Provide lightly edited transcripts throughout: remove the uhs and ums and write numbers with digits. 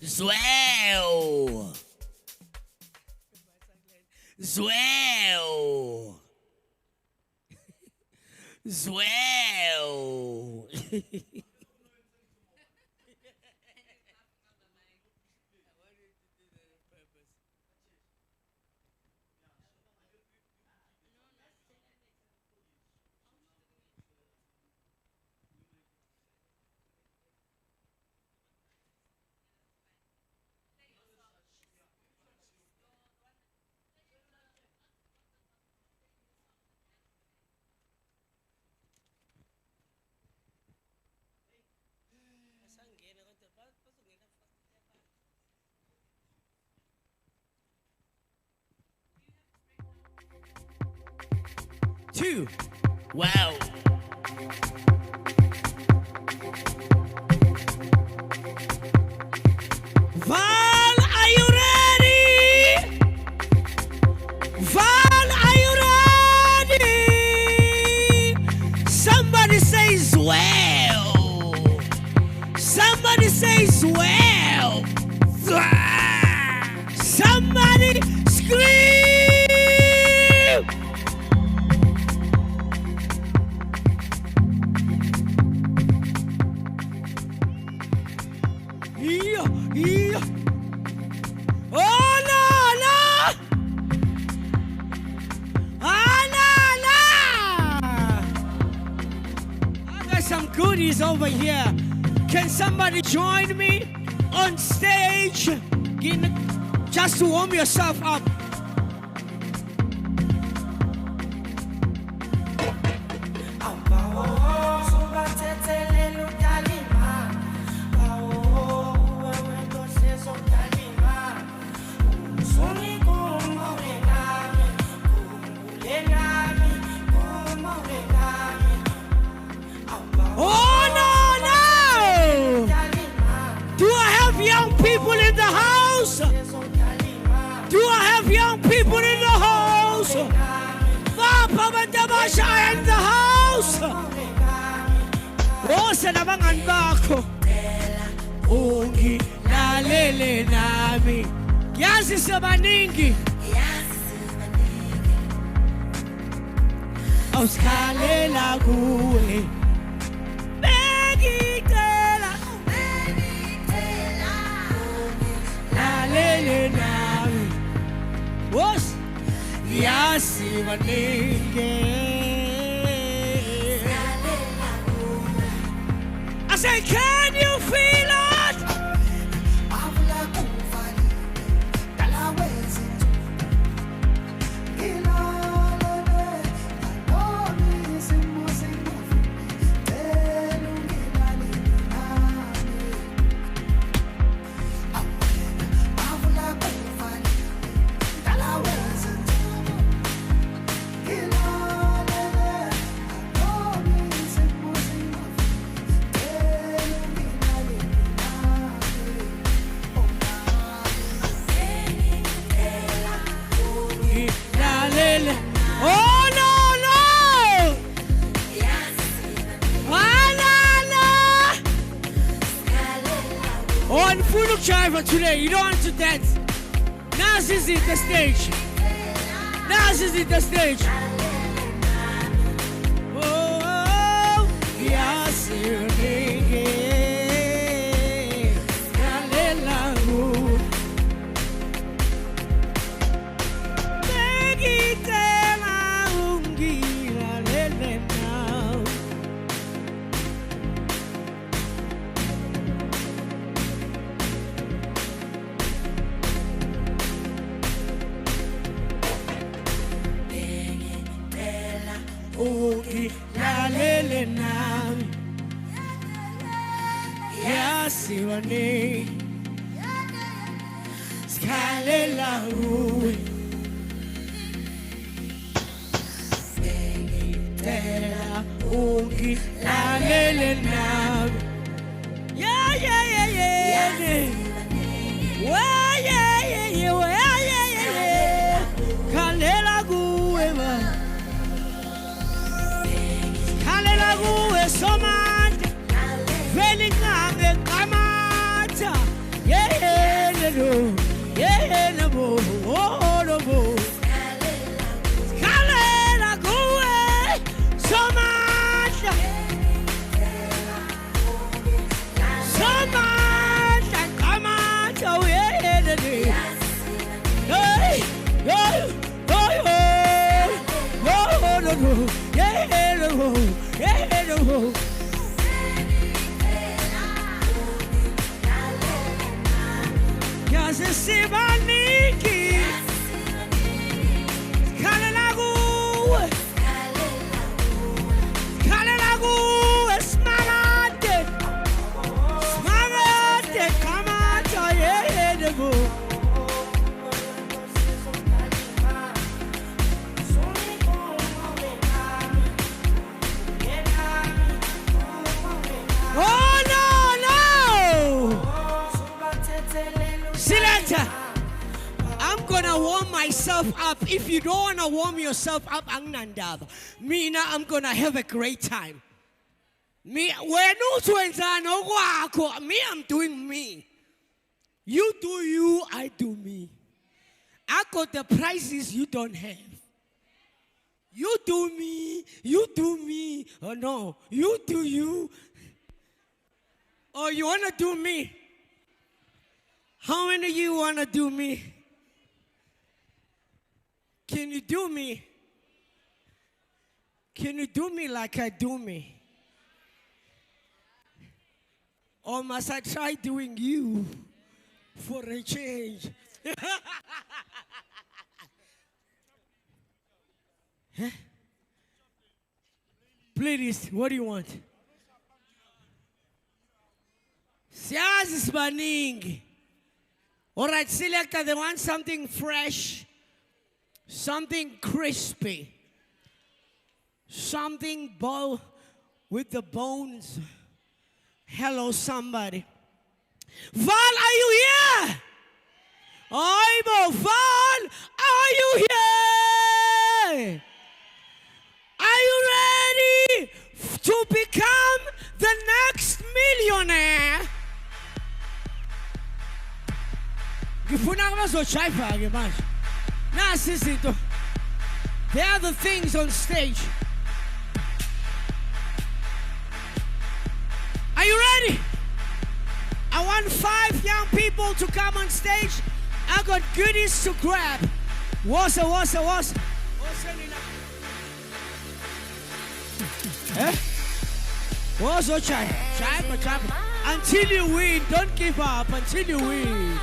Zwell. Zwell. Zwell. Two. Wow. Vaal, are you ready? Vaal, are you ready? Somebody say swell. Somebody say swell. Somebody scream. Over here. Can somebody join me on stage? Just to warm yourself up. In the house. Bose nabangani bakho. Ungi lalele nami. Yazi sebaningi. Awusikhalela kuwe. Bengicela. Lalele nami. Bose yazi sebaningi. I say, can you feel it? Driver today, you don't want to dance. Now is it the stage. Now is it the stage. Oh, yes, you need it. Lalele nami yasiwane skalela uwe tela ungi lalele nami yeah yeah yeah yeah yeah yeah yeah kalela kuwe ma somande veli ngange kamata yeah I'm gonna warm myself up. If you don't wanna warm yourself up, me now I'm gonna have a great time. Me, I'm doing me. You do you, I do me. I got the prizes you don't have. You do me, you do me. Oh no, you do you. Oh, you wanna do me? How many of you wanna do me? Can you do me? Can you do me like I do me? Or must I try doing you for a change? Huh? Please, what do you want? Siyazi sibaningi. All right, selector, they want something fresh, something crispy, something with the bones. Hello, somebody. Vaal, are you here? Vaal, are you here? Are you ready to become the next millionaire? There are the things on stage. Are you ready? I want 5 young people to come on stage. I got goodies to grab. What's? Eh? What's your chai? Until you win, don't give up until you win.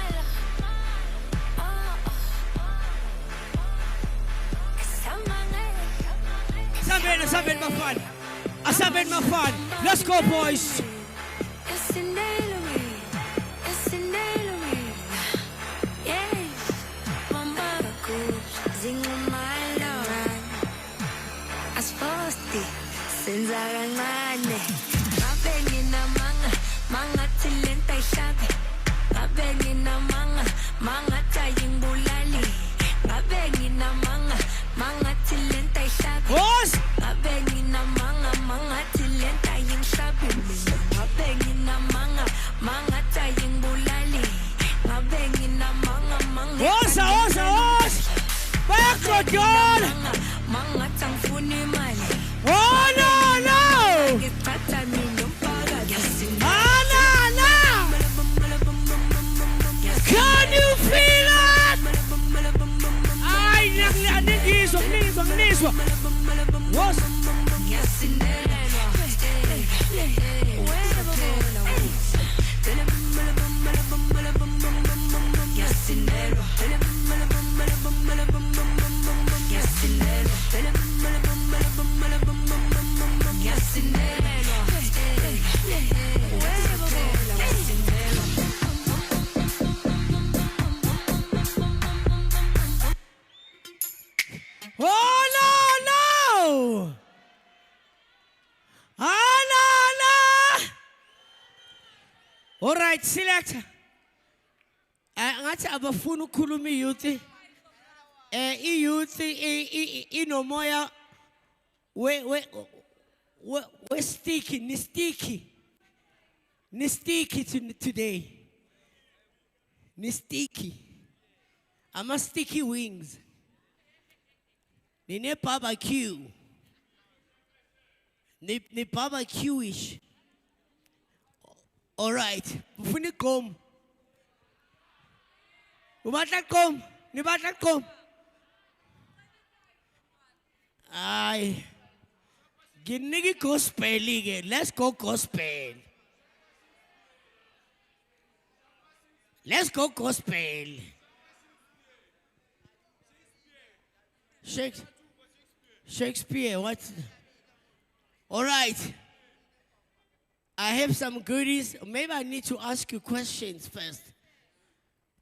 Sabin my fun. Let's go, boys. God! Oh no, no! Ah, no, no! Can you feel it? I need this one. What? All right, selector. Ngathi abafuna ukukhuluma iyouth. Iyouth inomoya we sticky today. Ni sticky. I'm a sticky wings. Ni barbecue. Ni barbecue-ish. All right. Ufuni kom. Ubatla kom. Ni batla kom. Ay. Ginigi gospel again. Let's go gospel. Let's go gospel. Shakespeare, what? All right. I have some goodies. Maybe I need to ask you questions first.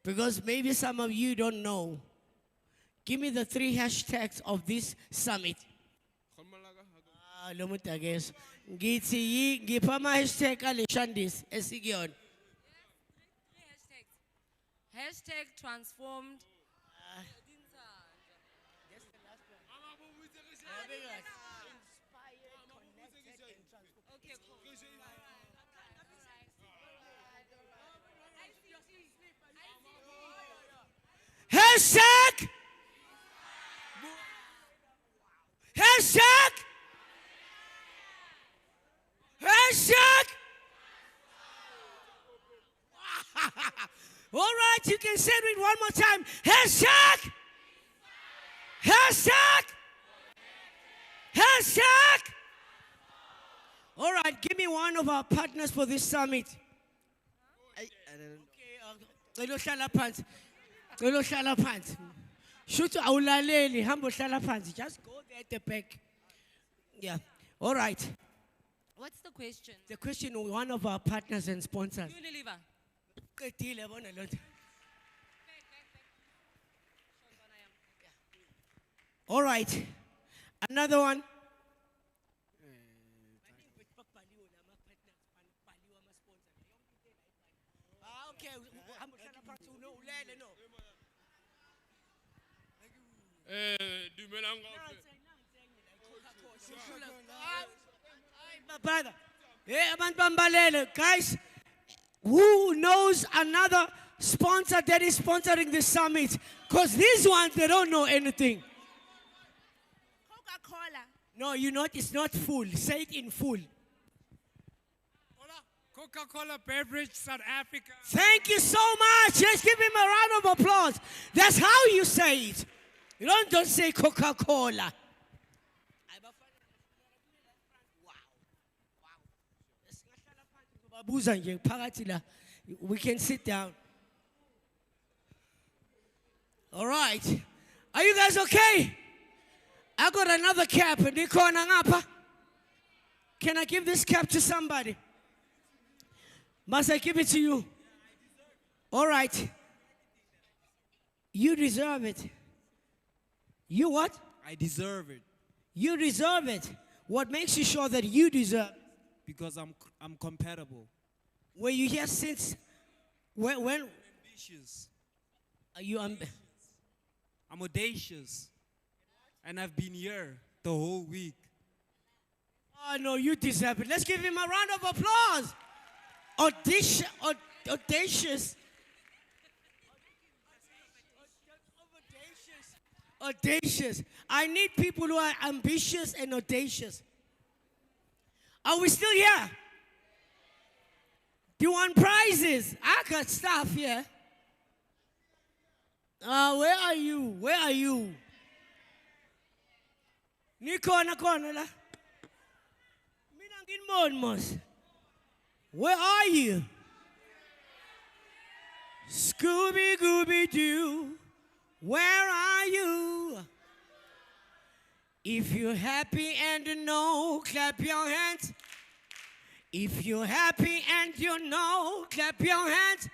Because maybe some of you don't know. Give me the 3 hashtags of this summit. Lo muntu akeso. Ngithi ngipha ama hashtag aleshandis esikuyona. Hashtag transformed. Okay, cool. Hashtag. Hashtag. Hashtag. All right, you can say it one more time. Hashtag. Hashtag. Hashtag. All right, give me one of our partners for this summit. Shoot awulaleli, hambo hlala phansi. Just go there at the back. Yeah. All right. What's the question? The question of one of our partners and sponsors. Unilever. Qedile bona lo nto. All right. Another one. Okay. Brother, guys, who knows another sponsor that is sponsoring this summit? Because these ones, they don't know anything. Coca-Cola. No, you know, it's not full. Say it in full. Coca-Cola beverage, South Africa. Thank you so much. Let's give him a round of applause. That's how you say it. You don't say Coca-Cola. We can sit down. All right. Are you guys okay? I got another cap. Can I give this cap to somebody? Must I give it to you? All right. You deserve it. You what? I deserve it. You deserve it. What makes you sure that you deserve it? Because I'm compatible. Were you here since when Ambitious. are you I'm audacious. And I've been here the whole week. Oh no, you deserve it. Let's give him a round of applause. Audacious. Audacious. I need people who are ambitious and audacious. Are we still here? Do you want prizes? I got stuff here. Where are you? Where are you? Nikona la. Mina nginiboni mos. Where are you? Scooby Gooby Doo, where are you? If you're happy and you know, clap your hands. If you're happy and you know, clap your hands.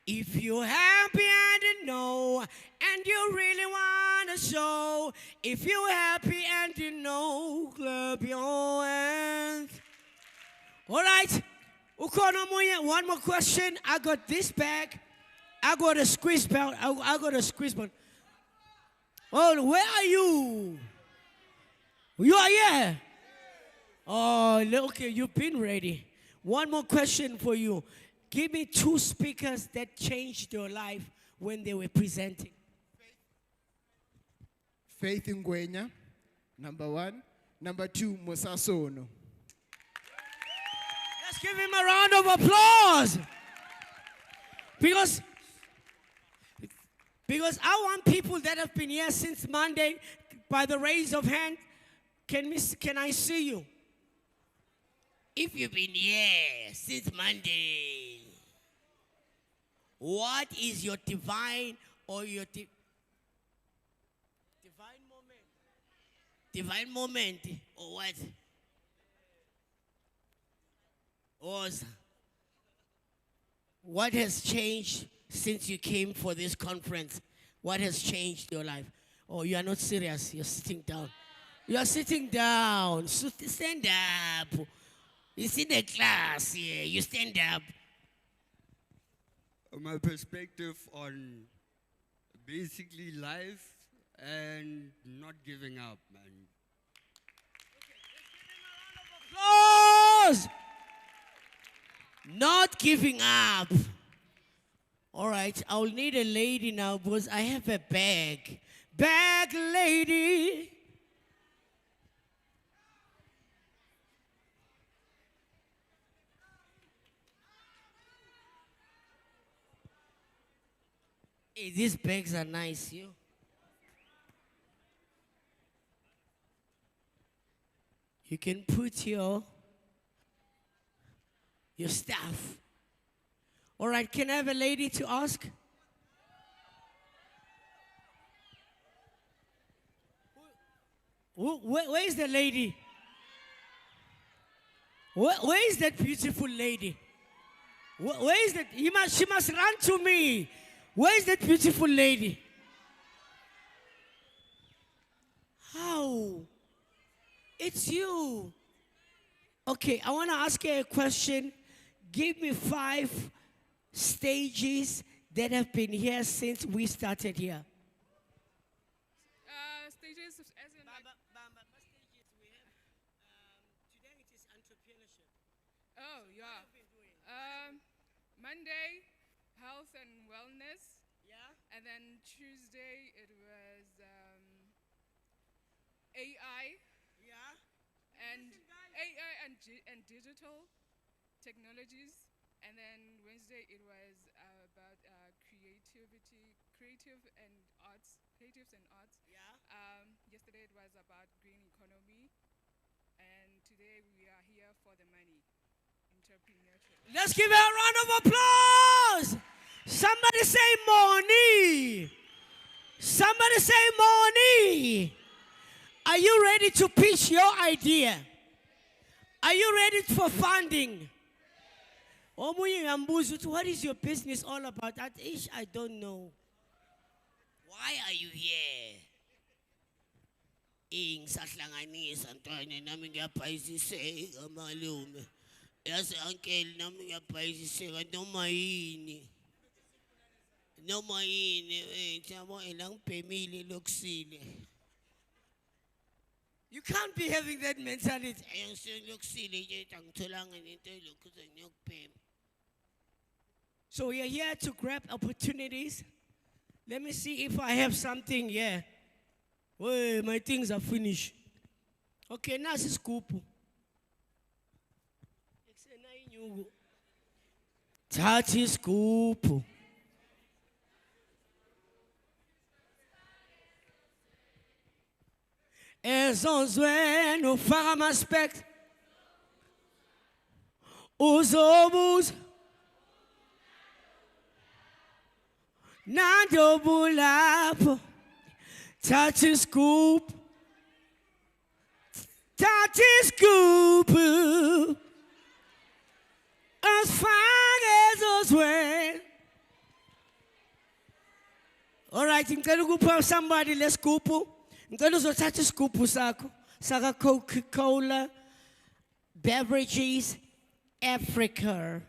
If you're happy and you know, and you really want to show. If you're happy and you know, clap your hands. All right. One more question. I got this bag. I got a squeeze belt. I got a squeeze belt. Oh, where are you? You are here. Oh, okay. You've been ready. One more question for you. Give me 2 speakers that changed your life when they were presenting. Faith Ngwenya, number 1. Number 2, Musasono. Let's give him a round of applause. Because I want people that have been here since Monday, by the raise of hand, can I see you? If you've been here since Monday, what is your divine or your divine moment? Divine moment or what? What has changed since you came for this conference? What has changed your life? Oh, you are not serious. You're sitting down. You are sitting down. So stand up. You see the class here. You stand up. My perspective on basically life and not giving up, man. Applause! Not giving up. All right, I'll need a lady now because I have a bag. Bag lady. Hey, these bags are nice, you. You can put your stuff. All right, can I have a lady to ask? Where is the lady? Where is that beautiful lady? Where is that? She must run to me. Where is that beautiful lady? How? It's you. Okay, I want to ask you a question. Give me 5 stages that have been here since we started here. Stages as in like, stages we have. Today it is entrepreneurship. oh yeah. Monday, health and wellness, Yeah? and then Tuesday it was AI Yeah? and AI and digital technologies, and then Wednesday it was about creatives and arts. Yeah? Yesterday it was about green economy, and today we are here for the money, entrepreneurship. Let's give her a round of applause. Somebody say money. Somebody say money. Are you ready to pitch your idea? Are you ready for funding? What is your business all about? I don't know. Why are you here? Ngisahlanganisa ntwana nami ngiyabhayisiseka malume. Yazi uncle nami ngiyabhayisiseka noma yini. Noma yini njalo ngibhemile lokusile. You can't be having that mentality. So we are here to grab opportunities. Let me see if I have something here. Well, my things are finished. Okay, now it's scoop. Tati scoop. Ezonzweni ufaka ama-spect uzobuza nandobulapho thatha iscoop asifake ezonzweni. All right, ngicela ukupha somebody le scoop. Ngicela uzothatha isigubhu sakho saka Coca-Cola Beverages Africa.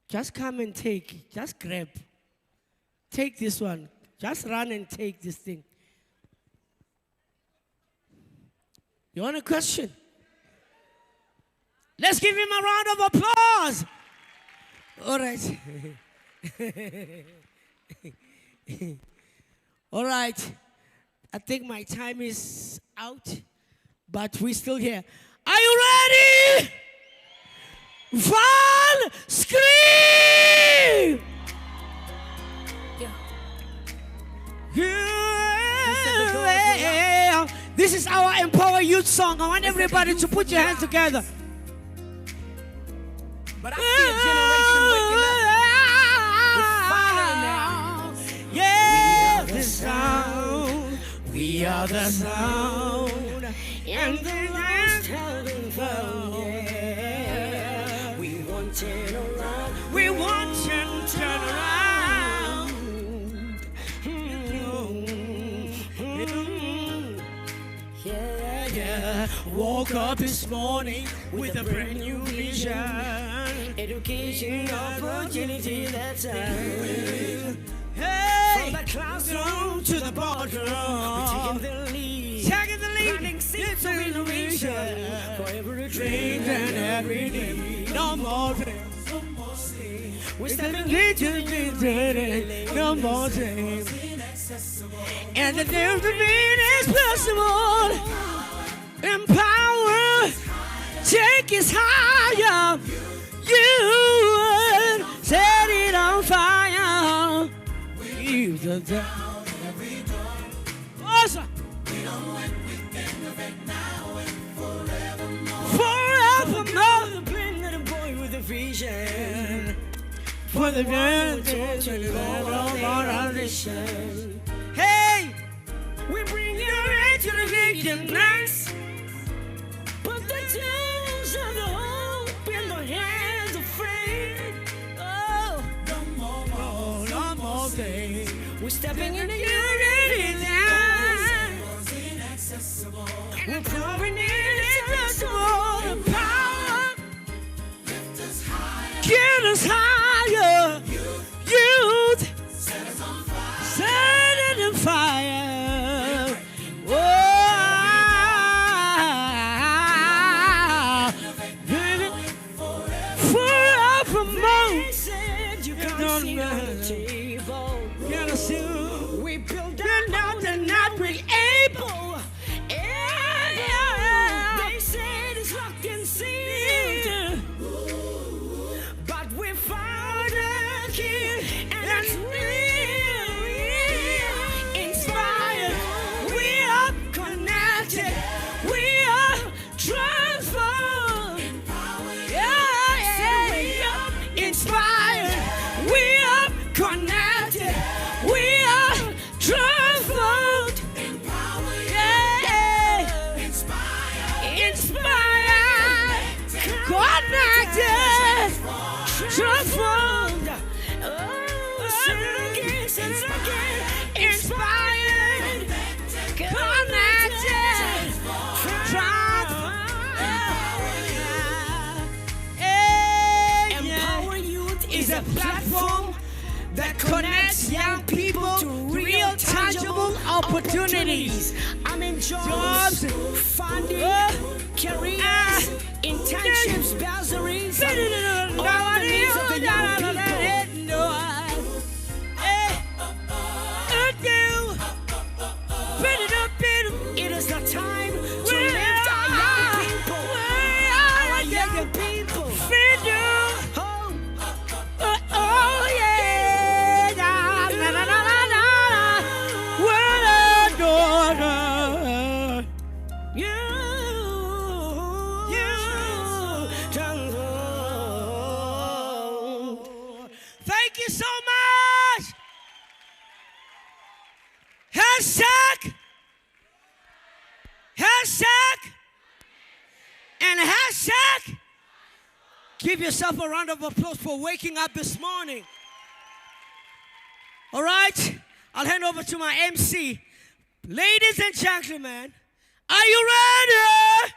Just come and take. Just grab. Take this one. Just run and take this thing. You want a question? Let's give him a round of applause. All right. All right. I think my time is out, but we're still here. Are you ready? Vaal, scream! Yeah. This is our Empower Youth song. I want everybody to put your hands together. But I see a generation waking up with fire now. Yeah, the sound. We are the sound. And the last having found. Yeah. We want to turn around. We want to turn around. Yeah. Woke up this morning with a brand new vision. Education opportunity that's Hey, from the classroom to the boardroom, we're taking the lead, planting seeds of innovation for every dream and every need. No more dreams, we're stepping into the dreams, no more dreams. And the dream to mean is possible. Empower, take us higher. You set it on fire. Leave the down every door. Awesome. We don't win, we can perfect now and forevermore. Forevermore. The plan that a boy with a vision. For the man to our vision. Hey, we bring you into the vision nice. Put the tools of the hope in the hands of faith. Oh, no more days. We're stepping into unity now. We're proving it impossible. The power. Lift us higher. Get us higher. Youth. Set us on fire. Set it on fire. We build out and not be able. They said it's locked and sealed, but we found a key and it's real. Inspired, we are connected, we are transformed. Yeah, we are inspired, we are connected. We are transformed, empowered, yeah, inspired, connected, transformed. Oh, say it again, inspired, connected, transformed. Empower Youth is a platform that connects young people to real tangible opportunities. I'm in jobs, funding, careers, internships, bursaries, all the needs of the young people. It is the time to lift our young people. Our young people. Oh yeah. Thank you so much. Hashtag. And hashtag. Give yourself a round of applause for waking up this morning. All right, I'll hand over to my MC. Ladies and gentlemen, are you ready?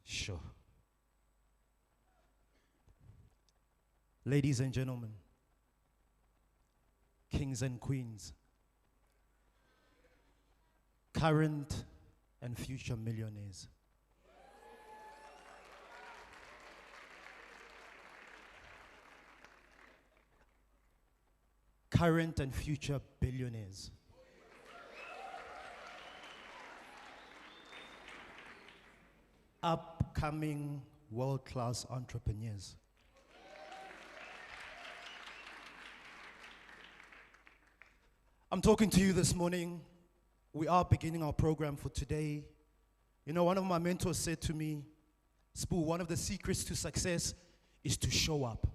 Sure. Ladies and gentlemen, kings and queens, current and future millionaires. Current and future billionaires. Upcoming world-class entrepreneurs. I'm talking to you this morning. We are beginning our program for today. You know, one of my mentors said to me, Spoo, one of the secrets to success is to show up.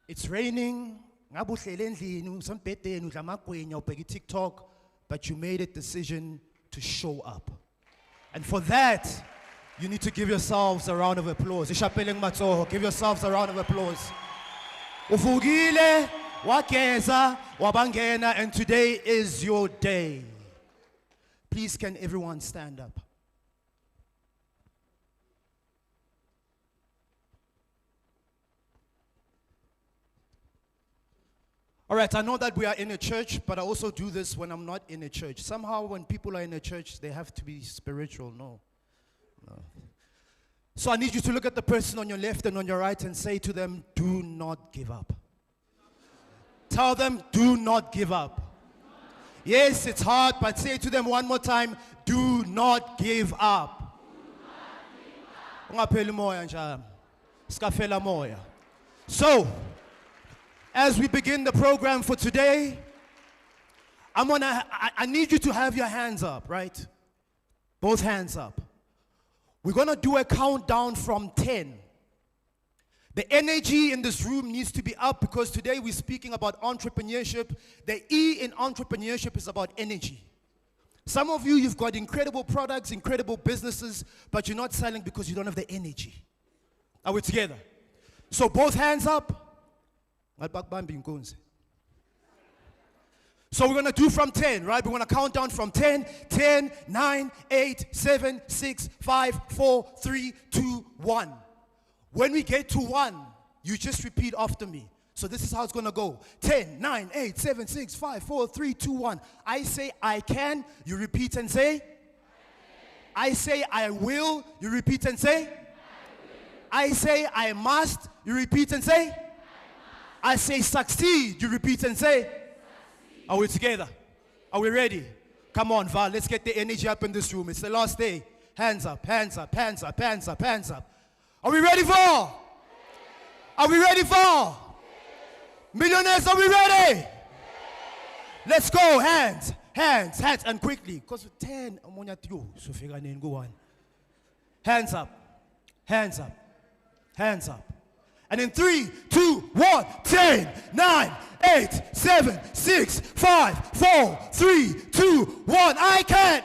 It's raining, TikTok, but you made a decision to show up. And for that, you need to give yourselves a round of applause. Give yourselves a round of applause. Ufugile, wakeza, wabangena, and today is your day. Please, can everyone stand up? All right, I know that we are in a church, but I also do this when I'm not in a church. Somehow when people are in a church, they have to be spiritual. No. So I need you to look at the person on your left and on your right and say to them, do not give up. Tell them, do not give up. Yes, it's hard, but say to them one more time, do not give up. So, as we begin the program for today, I need you to have your hands up, right? Both hands up. We're gonna do a countdown from 10. The energy in this room needs to be up because today we're speaking about entrepreneurship. The E in entrepreneurship is about energy. Some of you, you've got incredible products, incredible businesses, but you're not selling because you don't have the energy. Are we together? So both hands up. So we're going to do from 10, right? We're going to count down from 10, 10, 9, 8, 7, 6, 5, 4, 3, 2, 1. When we get to 1, you just repeat after me. So this is how it's going to go. 10, 9, 8, 7, 6, 5, 4, 3, 2, 1. I say I can, you repeat and say. I say I will, you repeat and say. I say I must, you repeat and say. I say succeed, you repeat and say. Succeed. Are we together? Are we ready? Come on, Vaal, let's get the energy up in this room. It's the last day. Hands up, hands up, hands up, hands up, hands up. Are we ready, Vaal? Are we ready, Vaal? Millionaires, are we ready? Let's go, hands, hands, hands, and quickly. Because 10, hands up, hands up, hands up. And in 3, 2, 1, 10, 9, 8, 7, 6, 5, 4, 3, 2, 1. I can.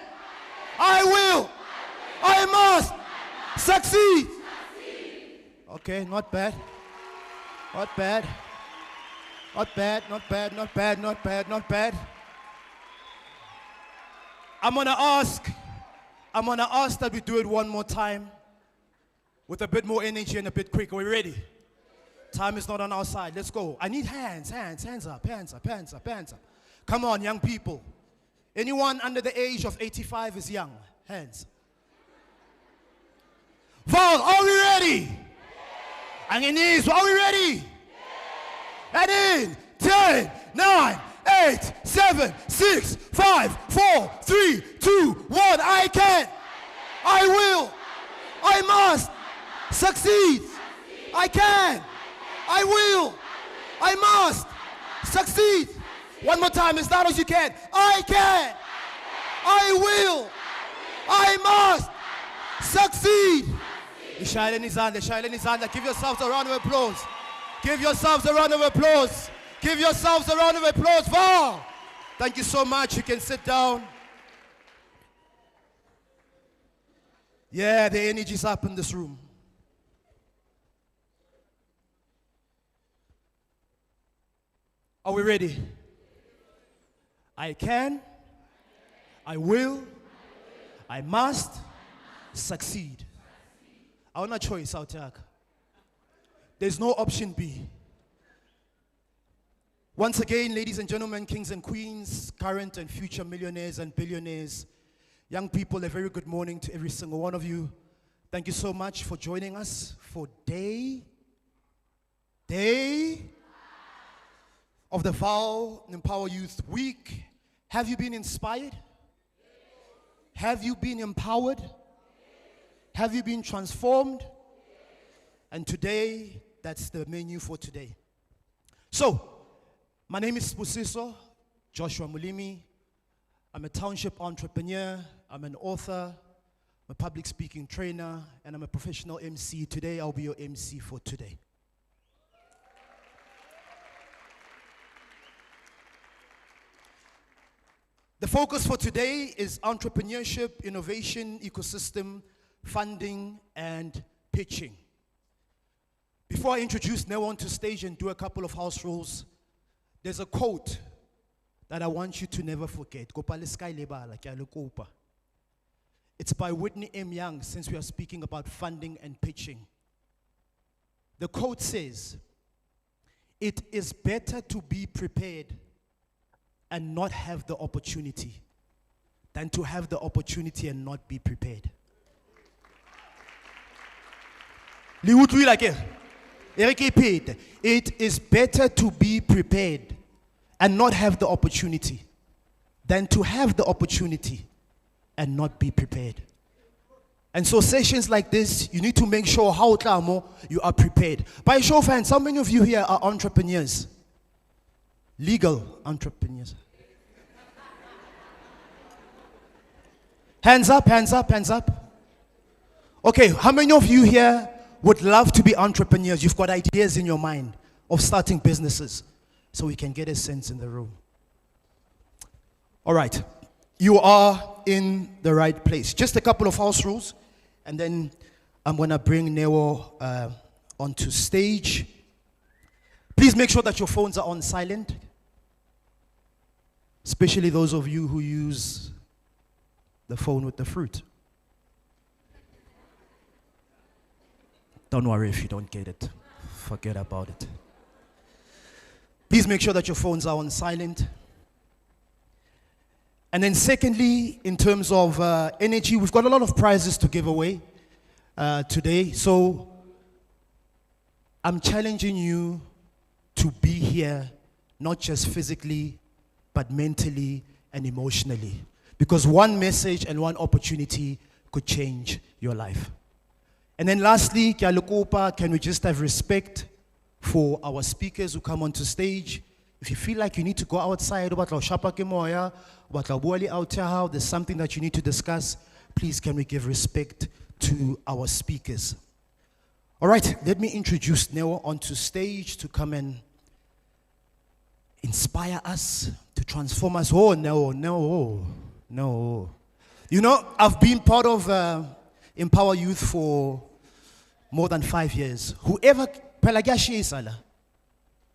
I will. I must succeed. Okay, not bad. Not bad. Not bad, not bad, not bad, not bad, not bad. I'm gonna ask that we do it one more time with a bit more energy and a bit quicker. Are we ready? Time is not on our side. Let's go. I need hands up. Come on, young people. Anyone under the age of 85 is young. Hands. Vaal, are we ready? Anginis, are we ready? And in 10, 9, 8, 7, 6, 5, 4, 3, 2, 1. I can. I will. I must succeed. I can. I will. I must succeed. One more time, as loud as you can. I can. I will. I must succeed. Give yourselves a round of applause. Give yourselves a round of applause. Give yourselves a round of applause. Vaal, thank you so much. You can sit down. Yeah, the energy's up in this room. Are we ready? I can, I will, I must succeed. I want a choice out here. There's no option B. Once again, ladies and gentlemen, kings and queens, current and future millionaires and billionaires, young people, a very good morning to every single one of you. Thank you so much for joining us for day of the Vaal EmpowaYouth Week. Have you been inspired? Have you been empowered? Have you been transformed? And today, that's the menu for today. So, my name is Spusiso Joshua Mulimi. I'm a township entrepreneur. I'm an author, I'm a public speaking trainer, and I'm a professional MC. Today, I'll be your MC for today. The focus for today is entrepreneurship, innovation, ecosystem, funding, and pitching. Before I introduce Neo onto stage and do a couple of house rules, there's a quote that I want you to never forget. It's by Whitney M. Young, since we are speaking about funding and pitching. The quote says, "It is better to be prepared and not have the opportunity than to have the opportunity and not be prepared." It is better to be prepared and not have the opportunity than to have the opportunity and not be prepared. And so sessions like this, you need to make sure how you are prepared. By a show of hands, how many of you here are entrepreneurs? Legal entrepreneurs. Hands up, hands up, hands up. Okay, how many of you here would love to be entrepreneurs? You've got ideas in your mind of starting businesses, so we can get a sense in the room. All right, you are in the right place. Just a couple of house rules, and then I'm going to bring Neo onto stage. Please make sure that your phones are on silent, especially those of you who use the phone with the fruit. Don't worry if you don't get it. Forget about it. Please make sure that your phones are on silent. And then secondly, in terms of energy, we've got a lot of prizes to give away today. So I'm challenging you to be here, not just physically, but mentally and emotionally. Because one message and one opportunity could change your life. And then lastly, can we just have respect for our speakers who come onto stage? If you feel like you need to go outside, there's something that you need to discuss, please can we give respect to our speakers? All right, let me introduce Neo onto stage to come and inspire us, to transform us. Oh, no. You know, I've been part of EmpowaYouth for more than 5 years. Whoever,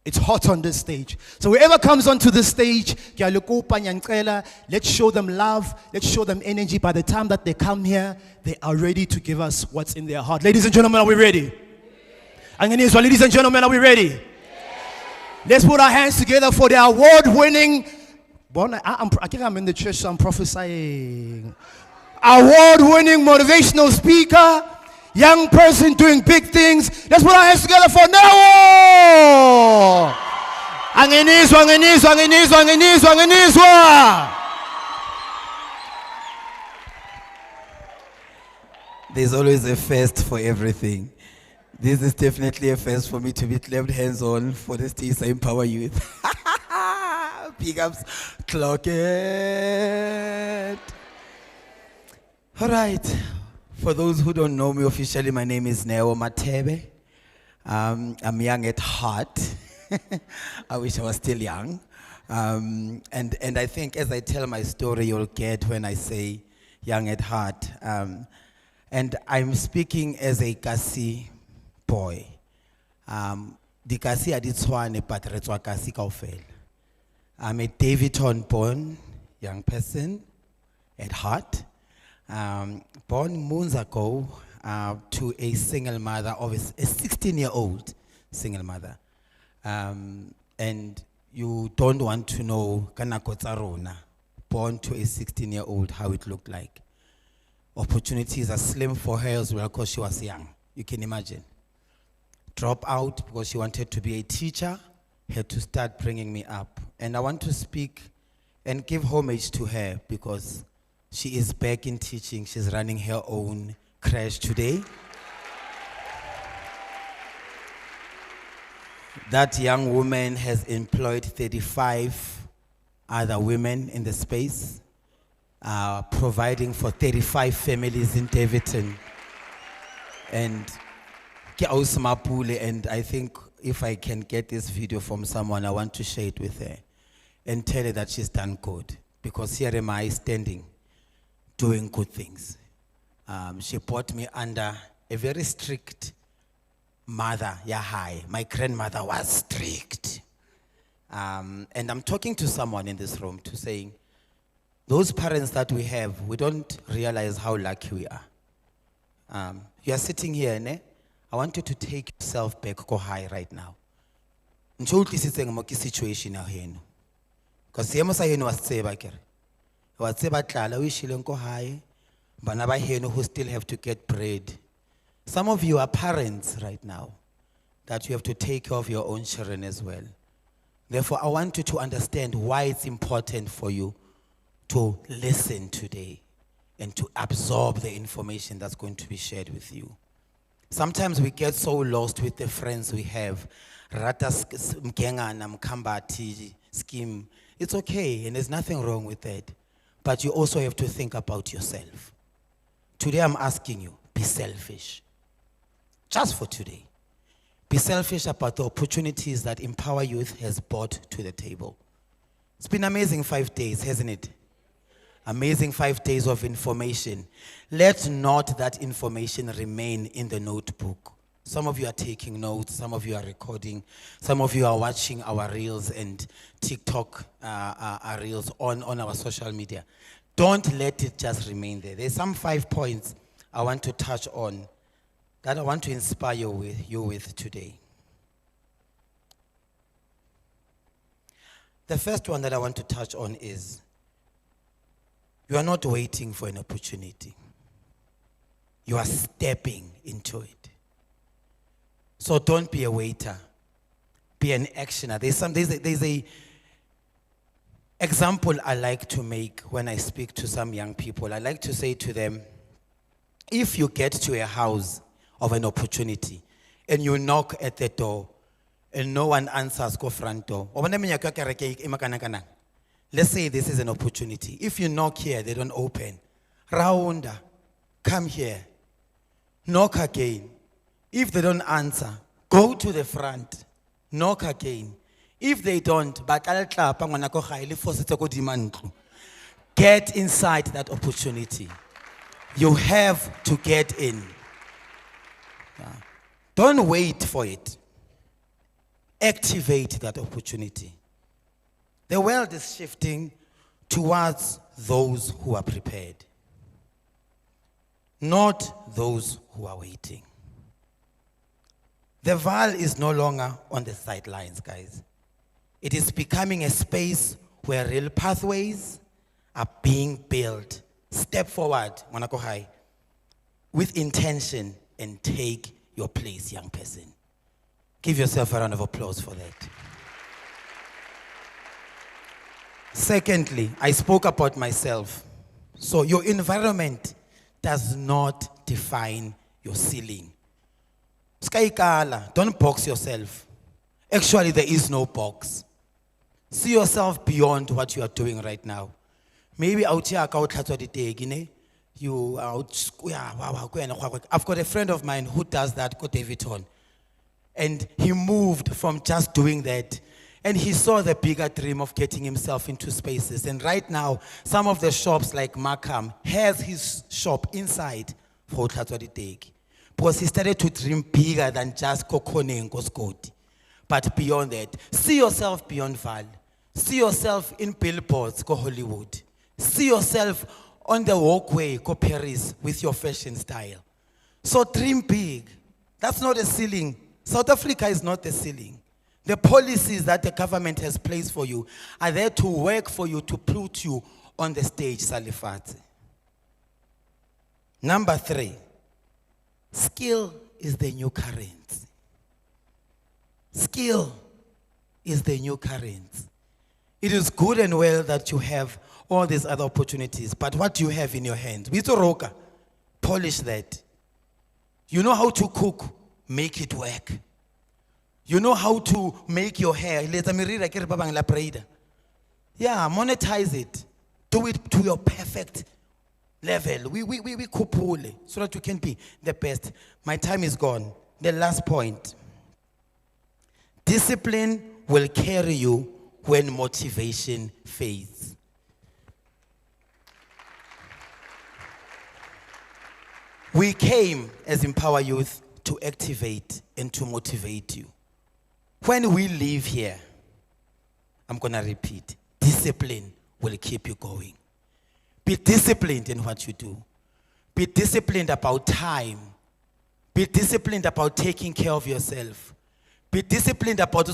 it's hot on this stage. So whoever comes onto this stage, let's show them love, let's show them energy. By the time that they come here, they are ready to give us what's in their heart. Ladies and gentlemen, are we ready? Ladies and gentlemen, are we ready? Let's put our hands together for the award-winning, I think I'm in the church, so I'm prophesying. Award-winning motivational speaker, young person doing big things. Let's put our hands together for Neo! There's always a first for everything. This is definitely a first for me to be clapped hands on for the stage EmpowaYouth. Big ups, clock it. All right. For those who don't know me officially, my name is Neo Matebe. I'm young at heart. I wish I was still young. And I think as I tell my story, you'll get when I say young at heart. And I'm speaking as a Kasi boy. The Kasi aditswane but retswa Kasi kaofela. I'm a Davidton born young person at heart. Born moons ago to a single mother of a 16-year-old single mother. And you don't want to know kanako tsa rona, born to a 16-year-old, how it looked like. Opportunities are slim for her as well because she was young. You can imagine. Drop out because she wanted to be a teacher, had to start bringing me up. And I want to speak and give homage to her because she is back in teaching. She's running her own crash today. That young woman has employed 35 other women in the space, providing for 35 families in Davidton. And I think if I can get this video from someone, I want to share it with her and tell her that she's done good. Because here am I standing, doing good things. She brought me under a very strict mother, Yahai. My grandmother was strict. And I'm talking to someone in this room to saying, those parents that we have, we don't realize how lucky we are. You are sitting here, ne? I want you to take yourself back, go high right now. Nchouti siteng mo ki situation ya heno. Because yemo sa heno was tseba kere. Wa tseba tlala o ishile go high. Bana ba heno who still have to get bread. Some of you are parents right now that you have to take care of your own children as well. Therefore, I want you to understand why it's important for you to listen today and to absorb the information that's going to be shared with you. Sometimes we get so lost with the friends we have. Rata mkengana mkambati scheme. It's okay, and there's nothing wrong with that. But you also have to think about yourself. Today I'm asking you, be selfish. Just for today. Be selfish about the opportunities that EmpowaYouth has brought to the table. It's been amazing 5 days, hasn't it? Amazing 5 days of information. Let not that information remain in the notebook. Some of you are taking notes, some of you are recording, some of you are watching our reels and TikTok reels on our social media. Don't let it just remain there. There's some 5 points I want to touch on that I want to inspire you with today. The first one that I want to touch on is, you are not waiting for an opportunity. You are stepping into it. So don't be a waiter. Be an actioner. There's a example I like to make when I speak to some young people. I like to say to them, if you get to a house of an opportunity and you knock at the door and no one answers, go front door. Let's say this is an opportunity. If you knock here, they don't open. Raunda, come here. Knock again. If they don't answer, go to the front, knock again. If they don't, get inside that opportunity. You have to get in. Yeah. Don't wait for it. Activate that opportunity. The world is shifting towards those who are prepared, not those who are waiting. The Vaal is no longer on the sidelines, guys. It is becoming a space where real pathways are being built. Step forward, Monaco High, with intention and take your place, young person. Give yourself a round of applause for that. Secondly, I spoke about myself. So your environment does not define your ceiling. Skaikala, don't box yourself. Actually, there is no box. See yourself beyond what you are doing right now. Maybe out here, you out. I've got a friend of mine who does that, called David. And he moved from just doing that. And he saw the bigger dream of getting himself into spaces. And right now, some of the shops like Markham has his shop inside for Tlatwaditegi. Because he started to dream bigger than just Kokone and Koskoti. But beyond that, see yourself beyond Vaal. See yourself in billboards, go Hollywood. See yourself on the walkway, go Paris with your fashion style. So dream big. That's not a ceiling. South Africa is not a ceiling. The policies that the government has placed for you are there to work for you, to put you on the stage, Salifate. Number 3, skill is the new currency. Skill is the new currency. It is good and well that you have all these other opportunities, but what do you have in your hands? Roka, polish that. You know how to cook, make it work. You know how to make your hair. Yeah, monetize it. Do it to your perfect level. We kupule so that you can be the best. My time is gone. The last point. Discipline will carry you when motivation fades. We came as Empower Youth to activate and to motivate you. When we leave here, I'm going to repeat, discipline will keep you going. Be disciplined in what you do. Be disciplined about time. Be disciplined about taking care of yourself. Be disciplined about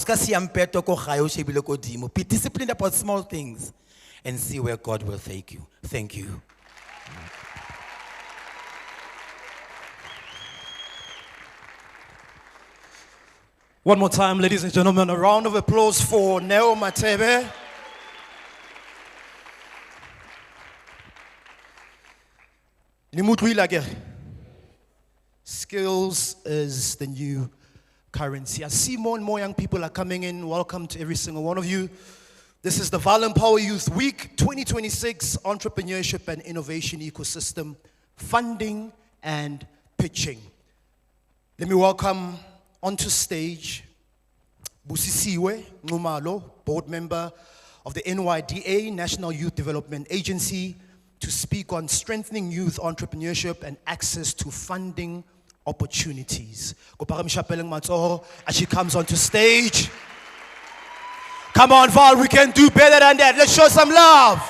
be disciplined about small things and see where God will take you. Thank you. One more time, ladies and gentlemen, a round of applause for Neo Matebe. Skills is the new currency. I see more and more young people are coming in. Welcome to every single one of you. This is the Vaal Empower Youth Week 2026 Entrepreneurship and Innovation Ecosystem Funding and Pitching. Let me welcome onto stage Busisiwe Ngumalo, board member of the NYDA, National Youth Development Agency, to speak on strengthening youth entrepreneurship and access to funding opportunities. As she comes onto stage. Come on, Vaal, we can do better than that. Let's show some love.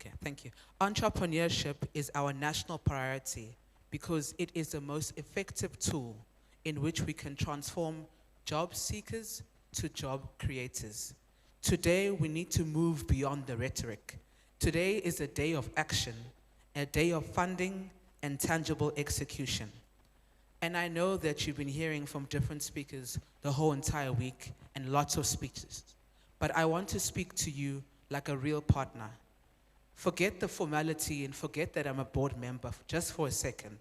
Okay, thank you. Entrepreneurship is our national priority because it is the most effective tool in which we can transform job seekers to job creators. Today, we need to move beyond the rhetoric. Today is a day of action, a day of funding and tangible execution. And I know that you've been hearing from different speakers the whole entire week and lots of speeches. But I want to speak to you like a real partner. Forget the formality and forget that I'm a board member just for a second,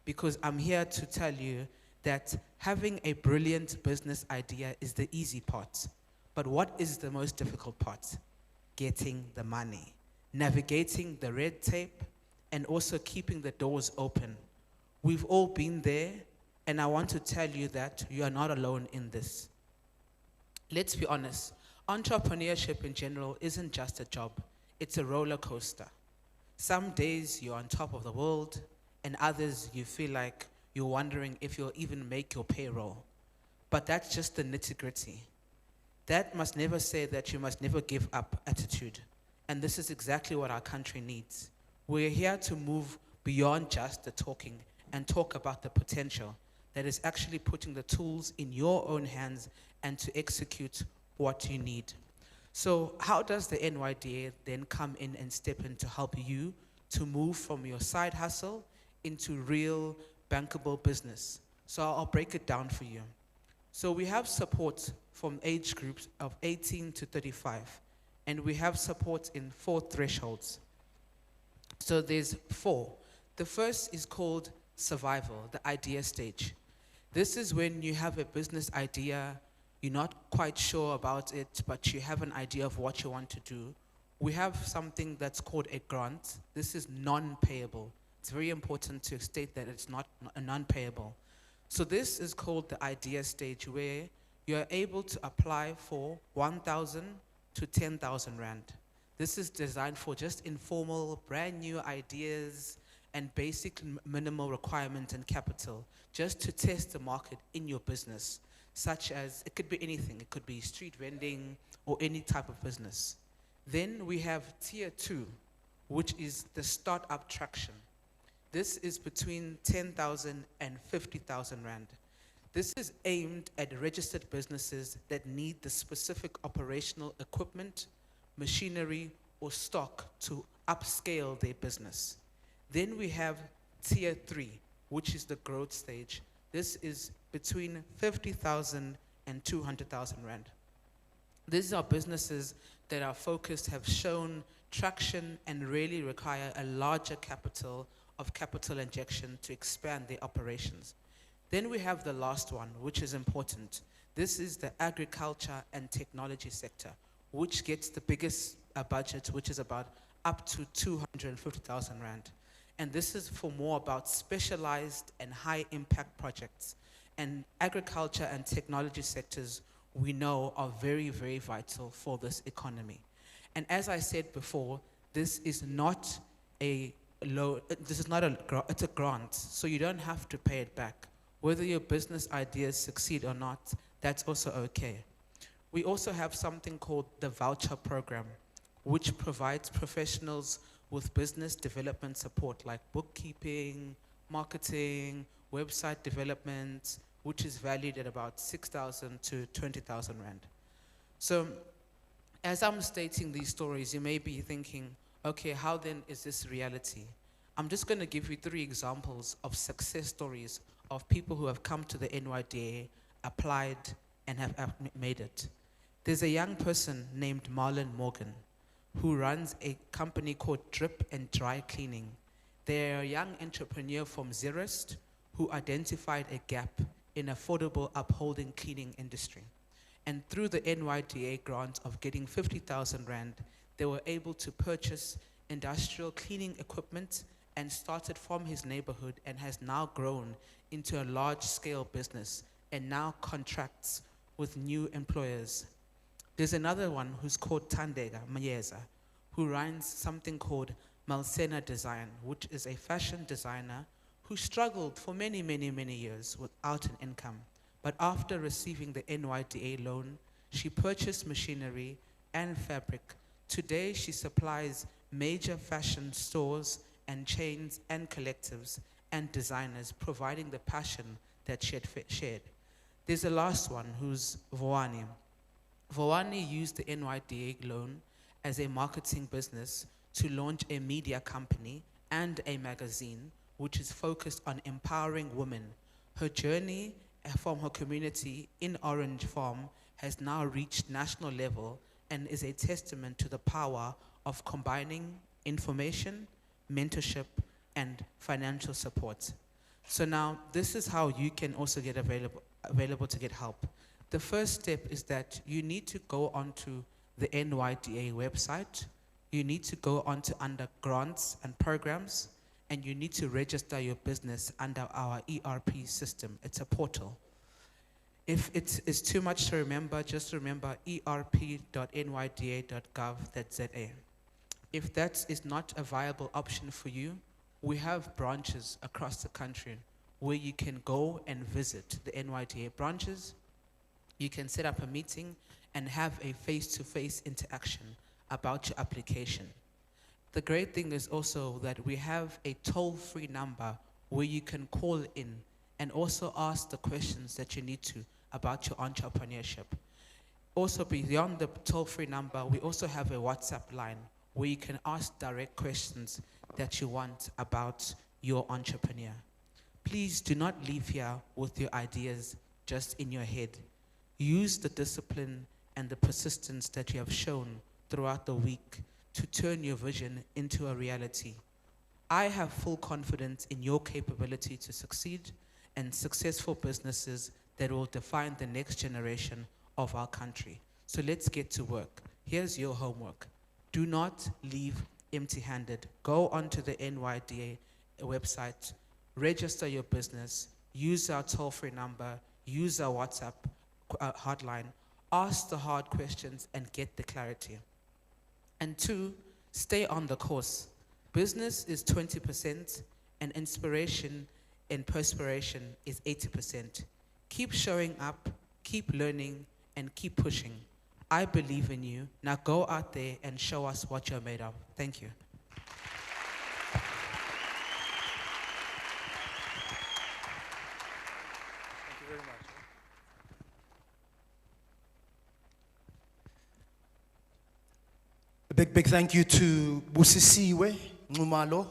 because I'm here to tell you that having a brilliant business idea is the easy part. But what is the most difficult part? Getting the money, navigating the red tape, and also keeping the doors open. We've all been there, and I want to tell you that you are not alone in this. Let's be honest, entrepreneurship in general isn't just a job, it's a roller coaster. Some days you're on top of the world, and others you feel like you're wondering if you'll even make your payroll. But that's just the nitty-gritty. That must never say that you must never give up attitude. And this is exactly what our country needs. We're here to move beyond just the talking and talk about the potential that is actually putting the tools in your own hands and to execute what you need. So how does the NYDA then come in and step in to help you to move from your side hustle into real bankable business? So I'll break it down for you. So we have support from age groups of 18 to 35, and we have support in 4 thresholds. So there's 4. The first is called survival, the idea stage. This is when you have a business idea, you're not quite sure about it, but you have an idea of what you want to do. We have something that's called a grant. This is non-payable. It's very important to state that it's not a non-payable. So this is called the idea stage, where you're able to apply for 1,000 to 10,000 Rand. This is designed for just informal, brand new ideas and basic minimal requirement and capital, just to test the market in your business, such as, it could be anything. It could be street vending or any type of business. Then we have tier 2, which is the startup traction. This is between 10,000 and 50,000 Rand. This is aimed at registered businesses that need the specific operational equipment, machinery, or stock to upscale their business. Then we have tier 3, which is the growth stage. This is between 50,000 and 200,000 Rand. These are businesses that are focused, have shown traction, and really require a larger capital injection to expand their operations. Then we have the last one, which is important. This is the agriculture and technology sector, which gets the biggest budget, which is about up to 250,000 Rand. And this is for more about specialized and high impact projects. And agriculture and technology sectors, we know, are very, very vital for this economy. And as I said before, this is not a it's a grant, so you don't have to pay it back. Whether your business ideas succeed or not, that's also okay. We also have something called the voucher program, which provides professionals with business development support like bookkeeping, marketing, website development, which is valued at about 6,000 to 20,000 Rand. So as I'm stating these stories, you may be thinking, okay, how then is this reality? I'm just going to give you 3 examples of success stories of people who have come to the NYDA, applied, and have made it. There's a young person named Marlon Morgan who runs a company called Drip and Dry Cleaning. They're a young entrepreneur from Zerust who identified a gap in affordable upholding cleaning industry. And through the NYDA grant of getting 50,000 Rand, they were able to purchase industrial cleaning equipment and started from his neighborhood and has now grown into a large-scale business and now contracts with new employers. There's another one who's called Tandega Mayeza, who runs something called Malsena Design, which is a fashion designer who struggled for many, many, many years without an income. But after receiving the NYDA loan, she purchased machinery and fabric. Today, she supplies major fashion stores and chains and collectives and designers providing the passion that she had shared. There's a last one who's Voani. Voani used the NYDA loan as a marketing business to launch a media company and a magazine which is focused on empowering women. Her journey from her community in Orange Farm has now reached national level and is a testament to the power of combining information, mentorship, and financial support. So now, this is how you can also get available to get help. The first step is that you need to go onto the NYDA website, you need to go onto under grants and programs, and you need to register your business under our ERP system. It's a portal. If it is too much to remember, just remember erp.nyda.gov.za. If that is not a viable option for you, we have branches across the country where you can go and visit the NYDA branches. You can set up a meeting and have a face-to-face interaction about your application. The great thing is also that we have a toll-free number where you can call in and also ask the questions that you need to about your entrepreneurship. Also, beyond the toll-free number, we also have a WhatsApp line where you can ask direct questions that you want about your entrepreneur. Please do not leave here with your ideas just in your head. Use the discipline and the persistence that you have shown throughout the week to turn your vision into a reality. I have full confidence in your capability to succeed and successful businesses that will define the next generation of our country. So let's get to work. Here's your homework. Do not leave empty-handed. Go onto the NYDA website, register your business, use our toll-free number, use our WhatsApp hotline, ask the hard questions and get the clarity. And 2, stay on the course. Business is 20% and inspiration and perspiration is 80%. Keep showing up, keep learning, and keep pushing. I believe in you. Now go out there and show us what you're made of. Thank you. Thank you very much. A big thank you to Busisiwe Ngumalo,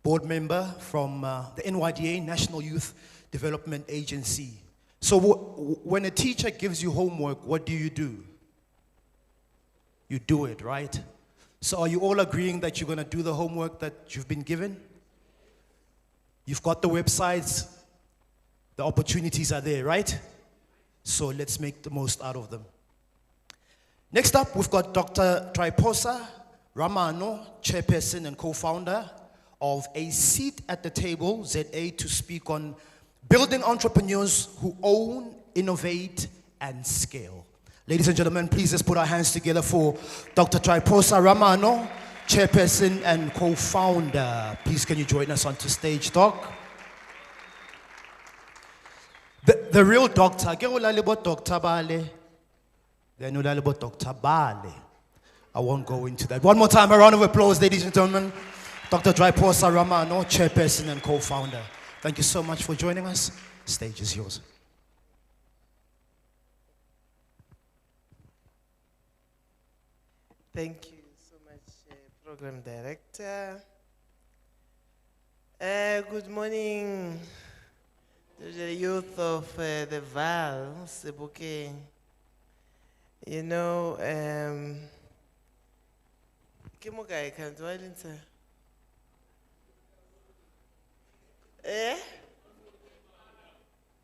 board member from the NYDA, National Youth Development Agency. So when a teacher gives you homework, what do? You do it, right? So are you all agreeing that you're going to do the homework that you've been given? You've got the websites, the opportunities are there, right? So let's make the most out of them. Next up, we've got Dr. Triposa Ramano, chairperson and co-founder of A Seat at the Table, ZA, to speak on building entrepreneurs who own, innovate, and scale. Ladies and gentlemen, please let's put our hands together for Dr. Triposa Ramano, chairperson and co-founder. Please can you join us onto stage, Doc? The real doctor, Dr. Bale. Dr. Bale. I won't go into that. One more time, a round of applause, ladies and gentlemen. Dr. Triposa Ramano, chairperson and co-founder. Thank you so much for joining us. Stage is yours. Thank you so much, Program Director. Good morning to the youth of the Vaal, Sebuke. You know, Kimugai can't do it.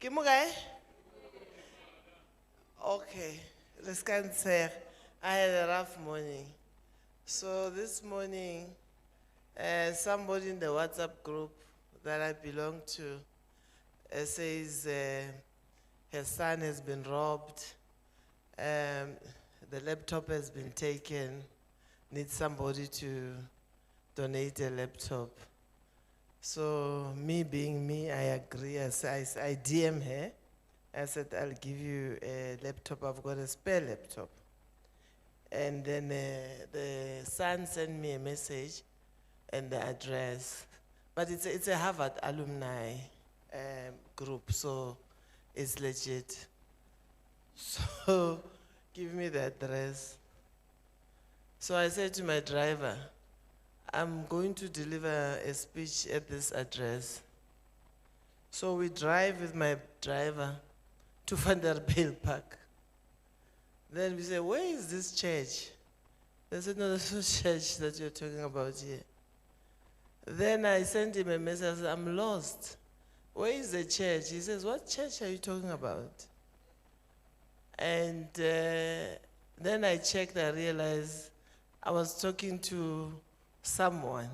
Kimugai? Okay, let's say I had a rough morning. So this morning, somebody in the WhatsApp group that I belong to says her son has been robbed, the laptop has been taken, needs somebody to donate a laptop. So me being me, I agree. I DM her. I said, I'll give you a laptop. I've got a spare laptop. And then the son sent me a message and the address. But it's a Harvard alumni group, so it's legit. So give me the address. So I said to my driver, I'm going to deliver a speech at this address. So we drive with my driver to Vanderbijl Park. Then we say, where is this church? They said, no, there's no church that you're talking about here. Then I sent him a message, I said, I'm lost. Where is the church? He says, what church are you talking about? And then I checked, I realized I was talking to someone,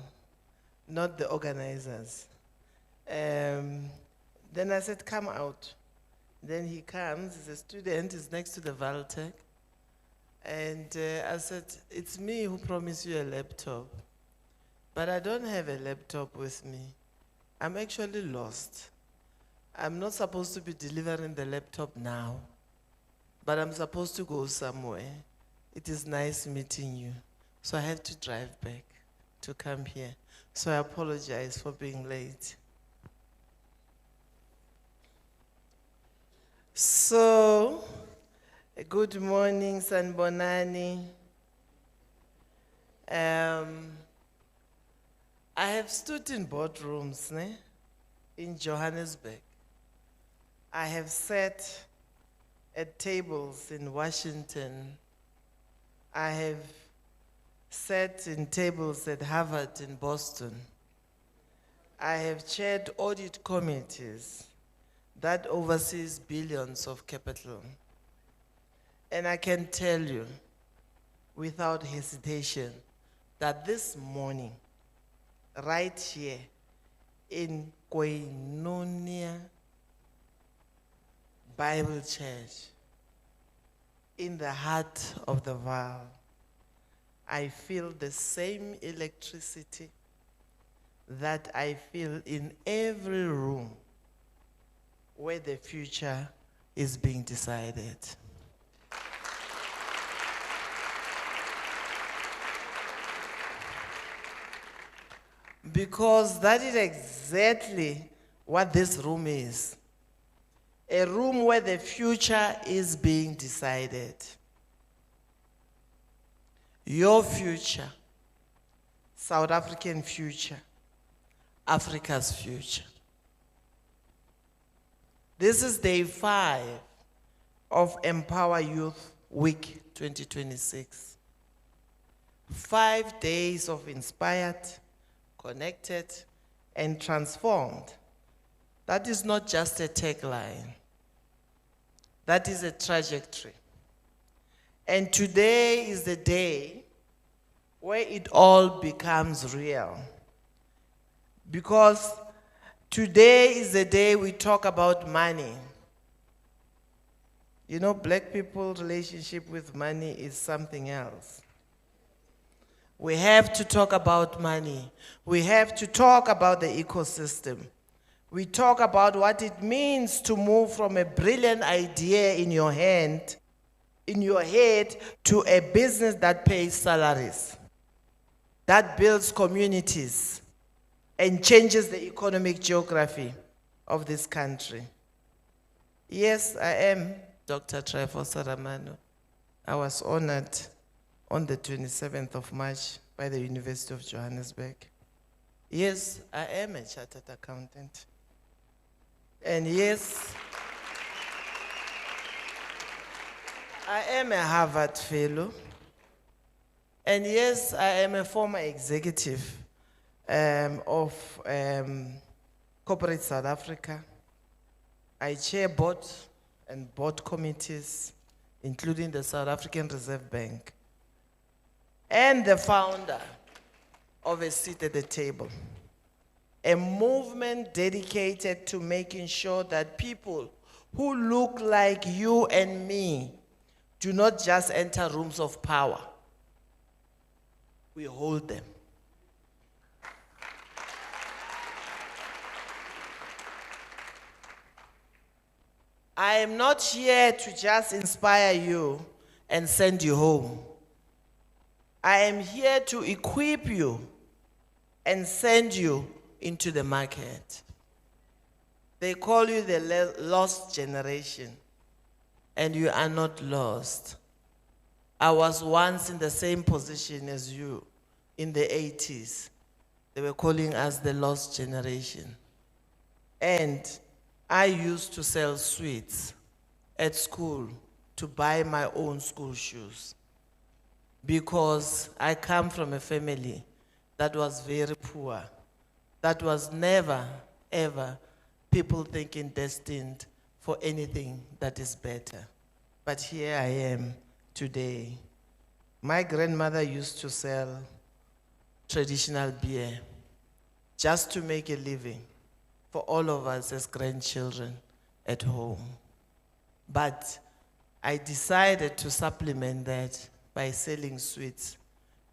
not the organizers. Then I said, come out. Then he comes, he's a student, he's next to the Vaal. And I said, it's me who promised you a laptop. But I don't have a laptop with me. I'm actually lost. I'm not supposed to be delivering the laptop now, but I'm supposed to go somewhere. It is nice meeting you. So I have to drive back to come here. So I apologize for being late. So, good morning, Sanbonani. I have stood in boardrooms in Johannesburg. I have sat at tables in Washington. I have sat in tables at Harvard in Boston. I have chaired audit committees that oversees billions of capital. And I can tell you, without hesitation, that this morning, right here in Koinonia Bible Church, in the heart of the Vaal, I feel the same electricity that I feel in every room where the future is being decided. Because that is exactly what this room is. A room where the future is being decided. Your future, South African future, Africa's future. This is day 5 of Empower Youth Week 2026. 5 days of inspired, connected, and transformed. That is not just a tagline. That is a trajectory. And today is the day where it all becomes real. Because today is the day we talk about money. You know, black people's relationship with money is something else. We have to talk about money. We have to talk about the ecosystem. We talk about what it means to move from a brilliant idea in your head to a business that pays salaries, that builds communities, and changes the economic geography of this country. Yes, I am Dr. Trifo Saramano. I was honored on the 27th of March by the University of Johannesburg. Yes, I am a chartered accountant. And yes, I am a Harvard fellow. And yes, I am a former executive of Corporate South Africa. I chair board and board committees, including the South African Reserve Bank, and the founder of A Seat at the Table, a movement dedicated to making sure that people who look like you and me do not just enter rooms of power. We hold them. I am not here to just inspire you and send you home. I am here to equip you and send you into the market. They call you the lost generation, and you are not lost. I was once in the same position as you in the 80s. They were calling us the lost generation. And I used to sell sweets at school to buy my own school shoes, because I come from a family that was very poor, that was never, ever people thinking destined for anything that is better. But here I am today. My grandmother used to sell traditional beer just to make a living for all of us as grandchildren at home. But I decided to supplement that by selling sweets,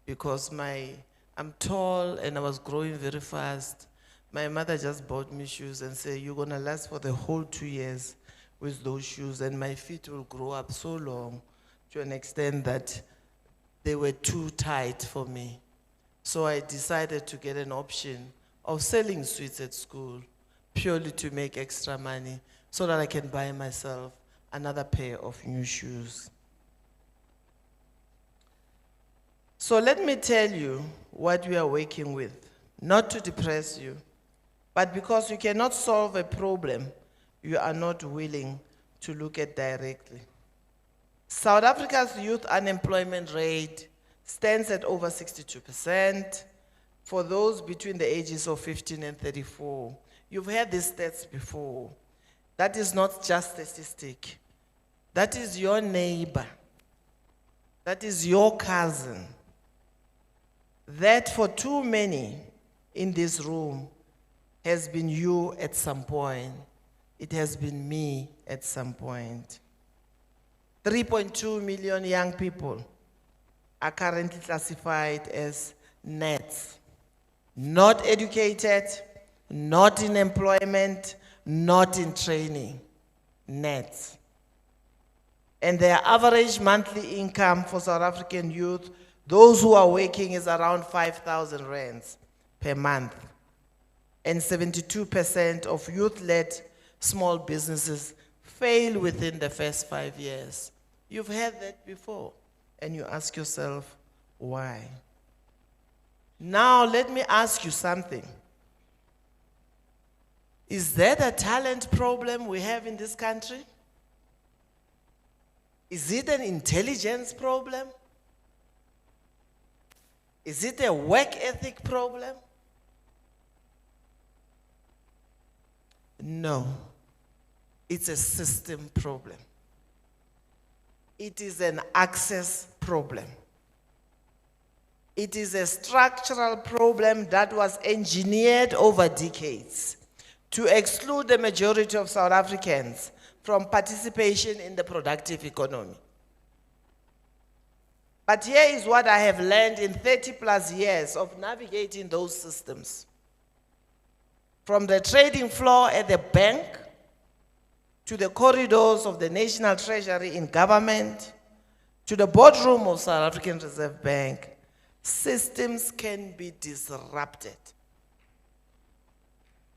because I'm tall and I was growing very fast. My mother just bought me shoes and said, you're gonna last for the whole 2 years with those shoes, and my feet will grow up so long to an extent that they were too tight for me. So I decided to get an option of selling sweets at school, purely to make extra money so that I can buy myself another pair of new shoes. So let me tell you what we are working with, not to depress you, but because you cannot solve a problem you are not willing to look at directly. South Africa's youth unemployment rate stands at over 62% for those between the ages of 15 and 34. You've heard these stats before. That is not just a statistic. That is your neighbor. That is your cousin. That for too many in this room has been you at some point. It has been me at some point. 3.2 million young people are currently classified as NEETs. Not educated, not in employment, not in training. NEETs. And their average monthly income for South African youth, those who are working, is around 5,000 rands per month. And 72% of youth-led small businesses fail within the first 5 years. You've heard that before, and you ask yourself, why? Now let me ask you something. Is that a talent problem we have in this country? Is it an intelligence problem? Is it a work ethic problem? No. It's a system problem. It is an access problem. It is a structural problem that was engineered over decades to exclude the majority of South Africans from participation in the productive economy. But here is what I have learned in 30 plus years of navigating those systems. From the trading floor at the bank, to the corridors of the National Treasury in government, to the boardroom of South African Reserve Bank, systems can be disrupted.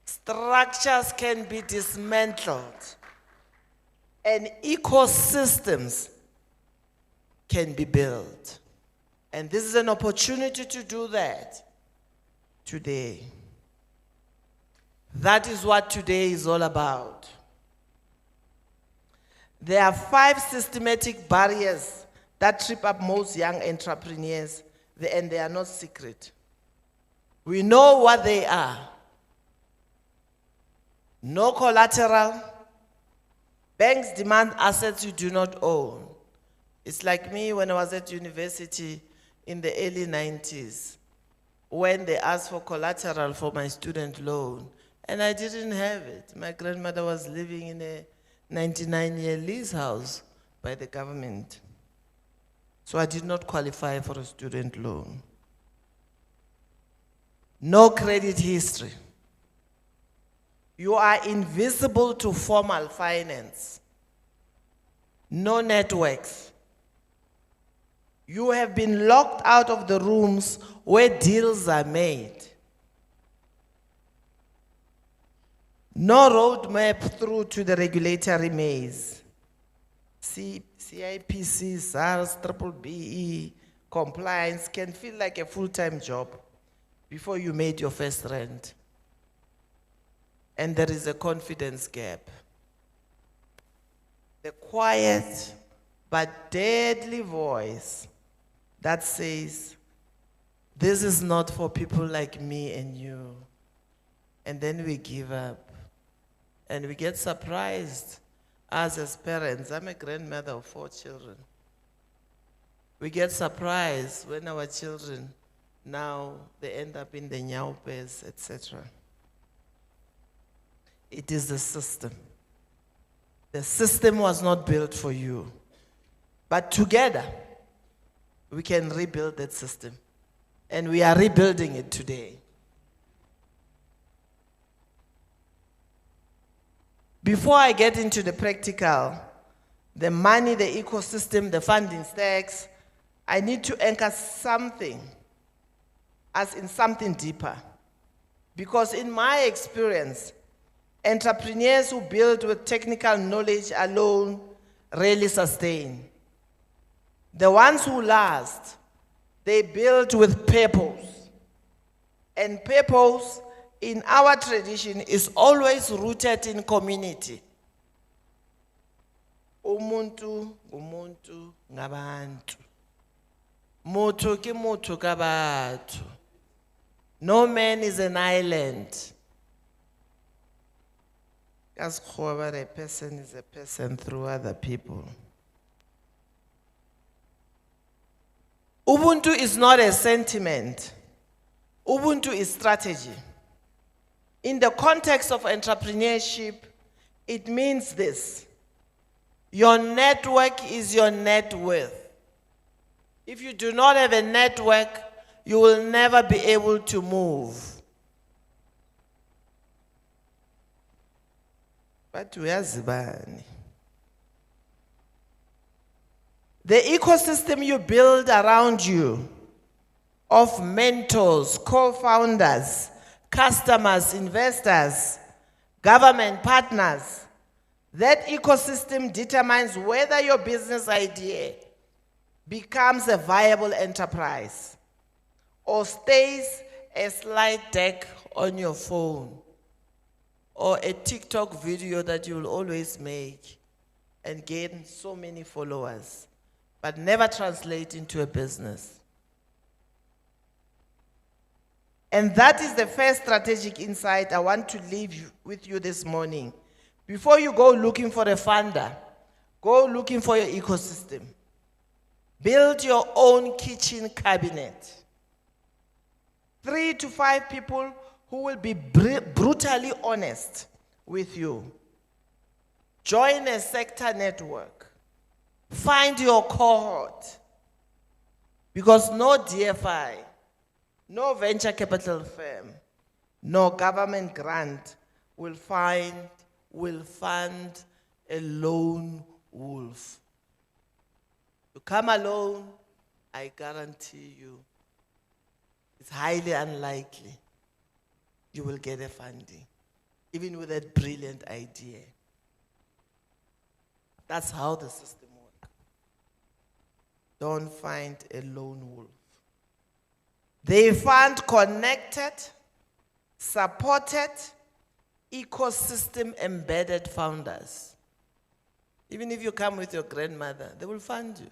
Structures can be dismantled. And ecosystems can be built. And this is an opportunity to do that today. That is what today is all about. There are 5 systematic barriers that trip up most young entrepreneurs, and they are not secret. We know what they are. No collateral. Banks demand assets you do not own. It's like me when I was at university in the early 90s, when they asked for collateral for my student loan, and I didn't have it. My grandmother was living in a 99-year lease house by the government. So I did not qualify for a student loan. No credit history. You are invisible to formal finance. No networks. You have been locked out of the rooms where deals are made. No roadmap through to the regulatory maze. CIPC, SARS, BBE, compliance can feel like a full-time job before you made your first rent. And there is a confidence gap. The quiet but deadly voice that says, this is not for people like me and you. And then we give up. And we get surprised us as parents. I'm a grandmother of 4 children. We get surprised when our children now they end up in the nyaupes, etc. It is the system. The system was not built for you. But together, we can rebuild that system. And we are rebuilding it today. Before I get into the practical, the money, the ecosystem, the funding stacks, I need to anchor something, as in something deeper. Because in my experience, entrepreneurs who build with technical knowledge alone rarely sustain. The ones who last, they build with purpose. And purpose in our tradition is always rooted in community. Umuntu, umuntu, ngabantu. Mutu ki mutu kabantu. No man is an island. As a person is a person through other people. Ubuntu is not a sentiment. Ubuntu is strategy. In the context of entrepreneurship, it means this. Your network is your net worth. If you do not have a network, you will never be able to move. But uyazibani. The ecosystem you build around you of mentors, co-founders, customers, investors, government partners, that ecosystem determines whether your business idea becomes a viable enterprise or stays a slide deck on your phone or a TikTok video that you will always make and gain so many followers, but never translate into a business. And that is the first strategic insight I want to leave with you this morning. Before you go looking for a funder, go looking for your ecosystem. Build your own kitchen cabinet. 3 to 5 people who will be brutally honest with you. Join a sector network. Find your cohort. Because no DFI, no venture capital firm, no government grant will fund a lone wolf. You come alone, I guarantee you, it's highly unlikely you will get a funding, even with that brilliant idea. That's how the system works. Don't find a lone wolf. They fund connected, supported, ecosystem-embedded founders. Even if you come with your grandmother, they will fund you.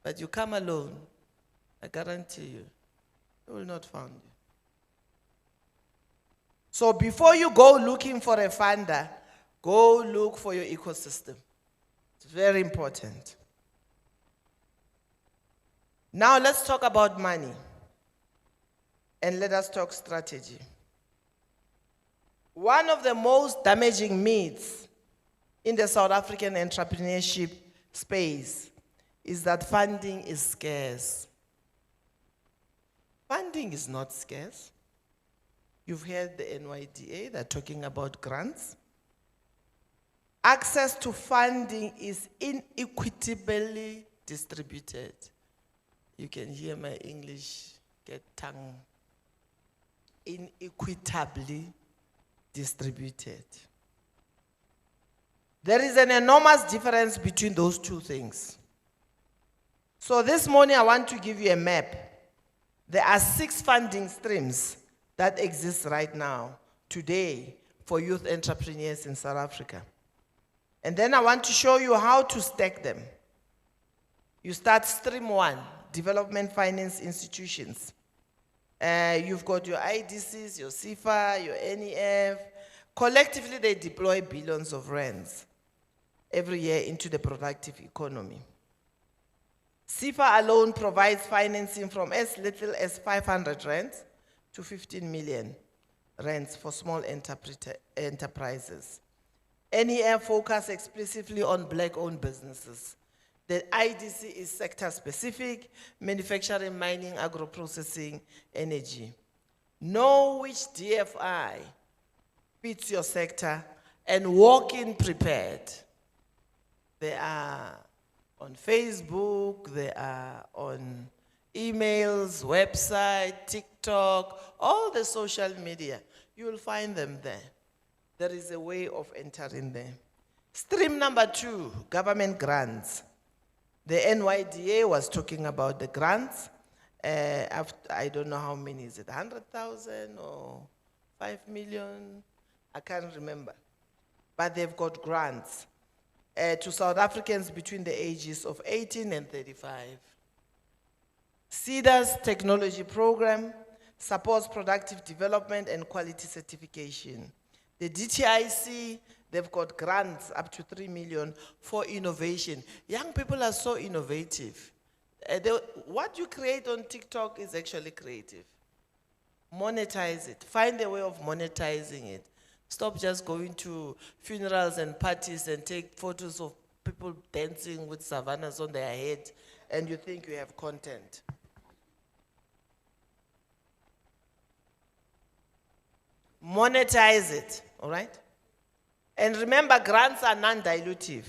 But you come alone, I guarantee you, they will not fund you. So before you go looking for a funder, go look for your ecosystem. It's very important. Now let's talk about money. And let us talk strategy. One of the most damaging myths in the South African entrepreneurship space is that funding is scarce. Funding is not scarce. You've heard the NYDA, they're talking about grants. Access to funding is inequitably distributed. You can hear my English get tongue. Inequitably distributed. There is an enormous difference between those two things. So this morning I want to give you a map. There are 6 funding streams that exist right now, today, for youth entrepreneurs in South Africa. And then I want to show you how to stack them. You start stream 1, development finance institutions. You've got your IDCs, your CFA, your NEF. Collectively, they deploy billions of rands every year into the productive economy. CFA alone provides financing from as little as 500 rands to 15 million rands for small enterprises. NEF focus exclusively on black-owned businesses. The IDC is sector-specific, manufacturing, mining, agro-processing, energy. Know which DFI fits your sector and walk in prepared. They are on Facebook, they are on emails, website, TikTok, all the social media. You will find them there. There is a way of entering there. Stream number 2, government grants. The NYDA was talking about the grants. I don't know how many, is it 100,000 or 5 million? I can't remember. But they've got grants to South Africans between the ages of 18 and 35. CEDA's technology program supports productive development and quality certification. The DTIC, they've got grants up to 3 million for innovation. Young people are so innovative. What you create on TikTok is actually creative. Monetize it. Find a way of monetizing it. Stop just going to funerals and parties and take photos of people dancing with savannas on their head and you think you have content. Monetize it, all right? And remember, grants are non-dilutive.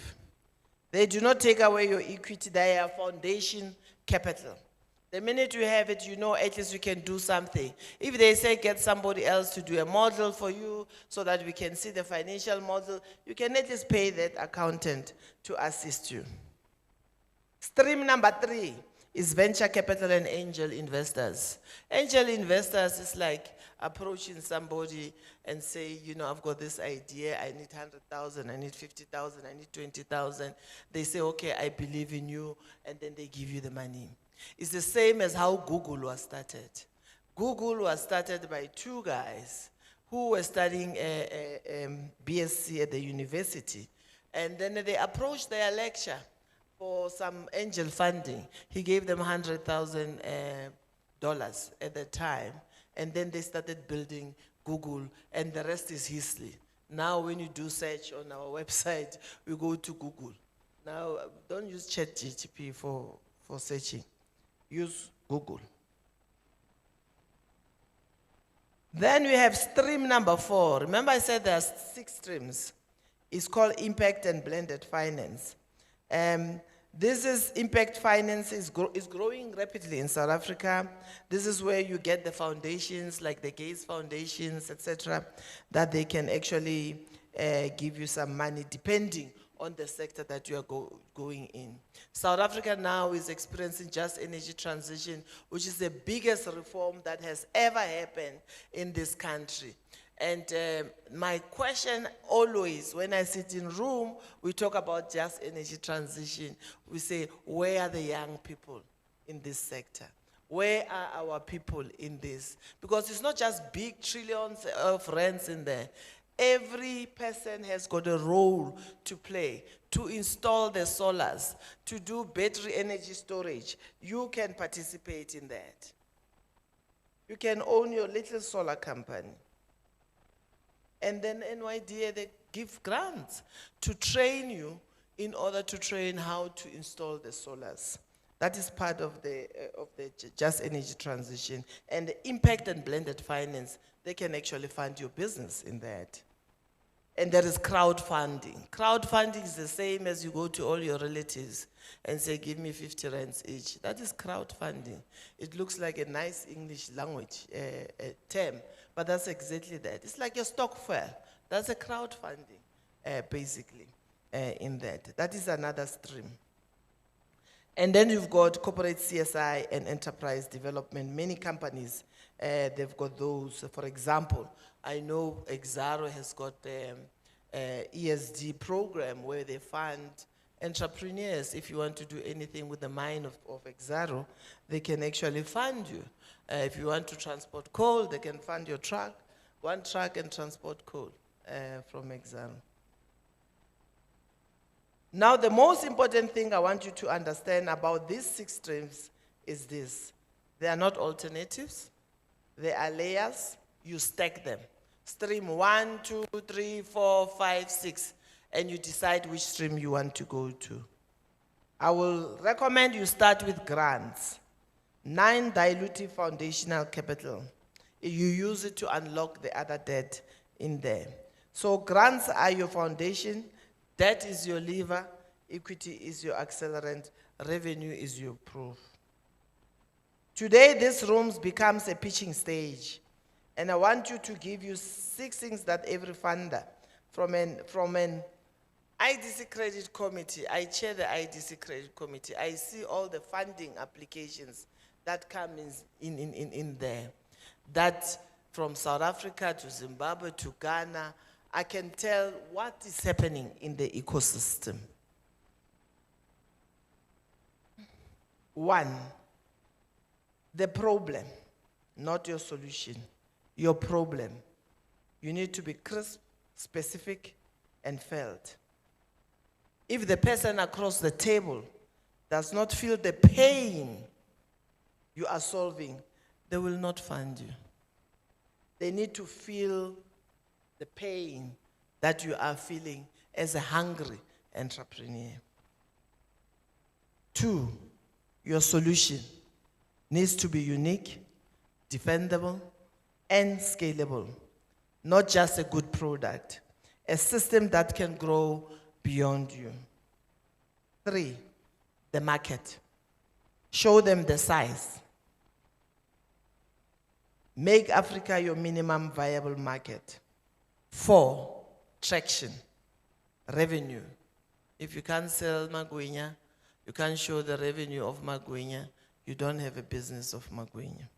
They do not take away your equity. They are foundation capital. The minute you have it, you know at least you can do something. If they say get somebody else to do a model for you so that we can see the financial model, you can at least pay that accountant to assist you. Stream number 3 is venture capital and angel investors. Angel investors is like approaching somebody and say, you know, I've got this idea, I need 100,000, I need 50,000, I need 20,000. They say, okay, I believe in you, and then they give you the money. It's the same as how Google was started. Google was started by 2 guys who were studying BSc at the university. And then they approached their lecturer for some angel funding. He gave them $100,000 at the time. And then they started building Google, and the rest is history. Now when you do search on our website, we go to Google. Now, don't use ChatGPT for searching. Use Google. Then we have stream number 4. Remember I said there are 6 streams. It's called impact and blended finance. This is impact finance is growing rapidly in South Africa. This is where you get the foundations like the Gates Foundations, etc., that they can actually give you some money depending on the sector that you are going in. South Africa now is experiencing just energy transition, which is the biggest reform that has ever happened in this country. And my question always, when I sit in room, we talk about just energy transition. We say, where are the young people in this sector? Where are our people in this? Because it's not just big trillions of rands in there. Every person has got a role to play, to install the solars, to do battery energy storage. You can participate in that. You can own your little solar company. And then NYDA, they give grants to train you in order to train how to install the solars. That is part of the just energy transition. And the impact and blended finance, they can actually fund your business in that. And there is crowdfunding. Crowdfunding is the same as you go to all your relatives and say, give me 50 rands each. That is crowdfunding. It looks like a nice English language term, but that's exactly that. It's like a stock fair. That's a crowdfunding, basically, in that. That is another stream. And then you've got corporate CSI and enterprise development. Many companies, they've got those. For example, I know Exaro has got ESG program where they fund entrepreneurs. If you want to do anything with the mine of Exaro, they can actually fund you. If you want to transport coal, they can fund your truck. One truck and transport coal from Exaro. Now, the most important thing I want you to understand about these 6 streams is this. They are not alternatives. They are layers. You stack them. Stream 1, 2, 3, 4, 5, 6. And you decide which stream you want to go to. I will recommend you start with grants. Non-dilutive foundational capital. You use it to unlock the other debt in there. So grants are your foundation. Debt is your lever, equity is your accelerant, revenue is your proof. Today, this room becomes a pitching stage. And I want you to give you 6 things that every funder, from an IDC credit committee, I chair the IDC credit committee, I see all the funding applications that come in there. That from South Africa to Zimbabwe to Ghana, I can tell what is happening in the ecosystem. 1, the problem, not your solution. Your problem. You need to be crisp, specific, and felt. If the person across the table does not feel the pain you are solving, they will not fund you. They need to feel the pain that you are feeling as a hungry entrepreneur. 2, your solution needs to be unique, defendable, and scalable. Not just a good product, a system that can grow beyond you. 3, the market. Show them the size. Make Africa your minimum viable market. 4, traction, revenue. If you can't sell Magwinya, you can't show the revenue of Magwinya, you don't have a business of Magwinya.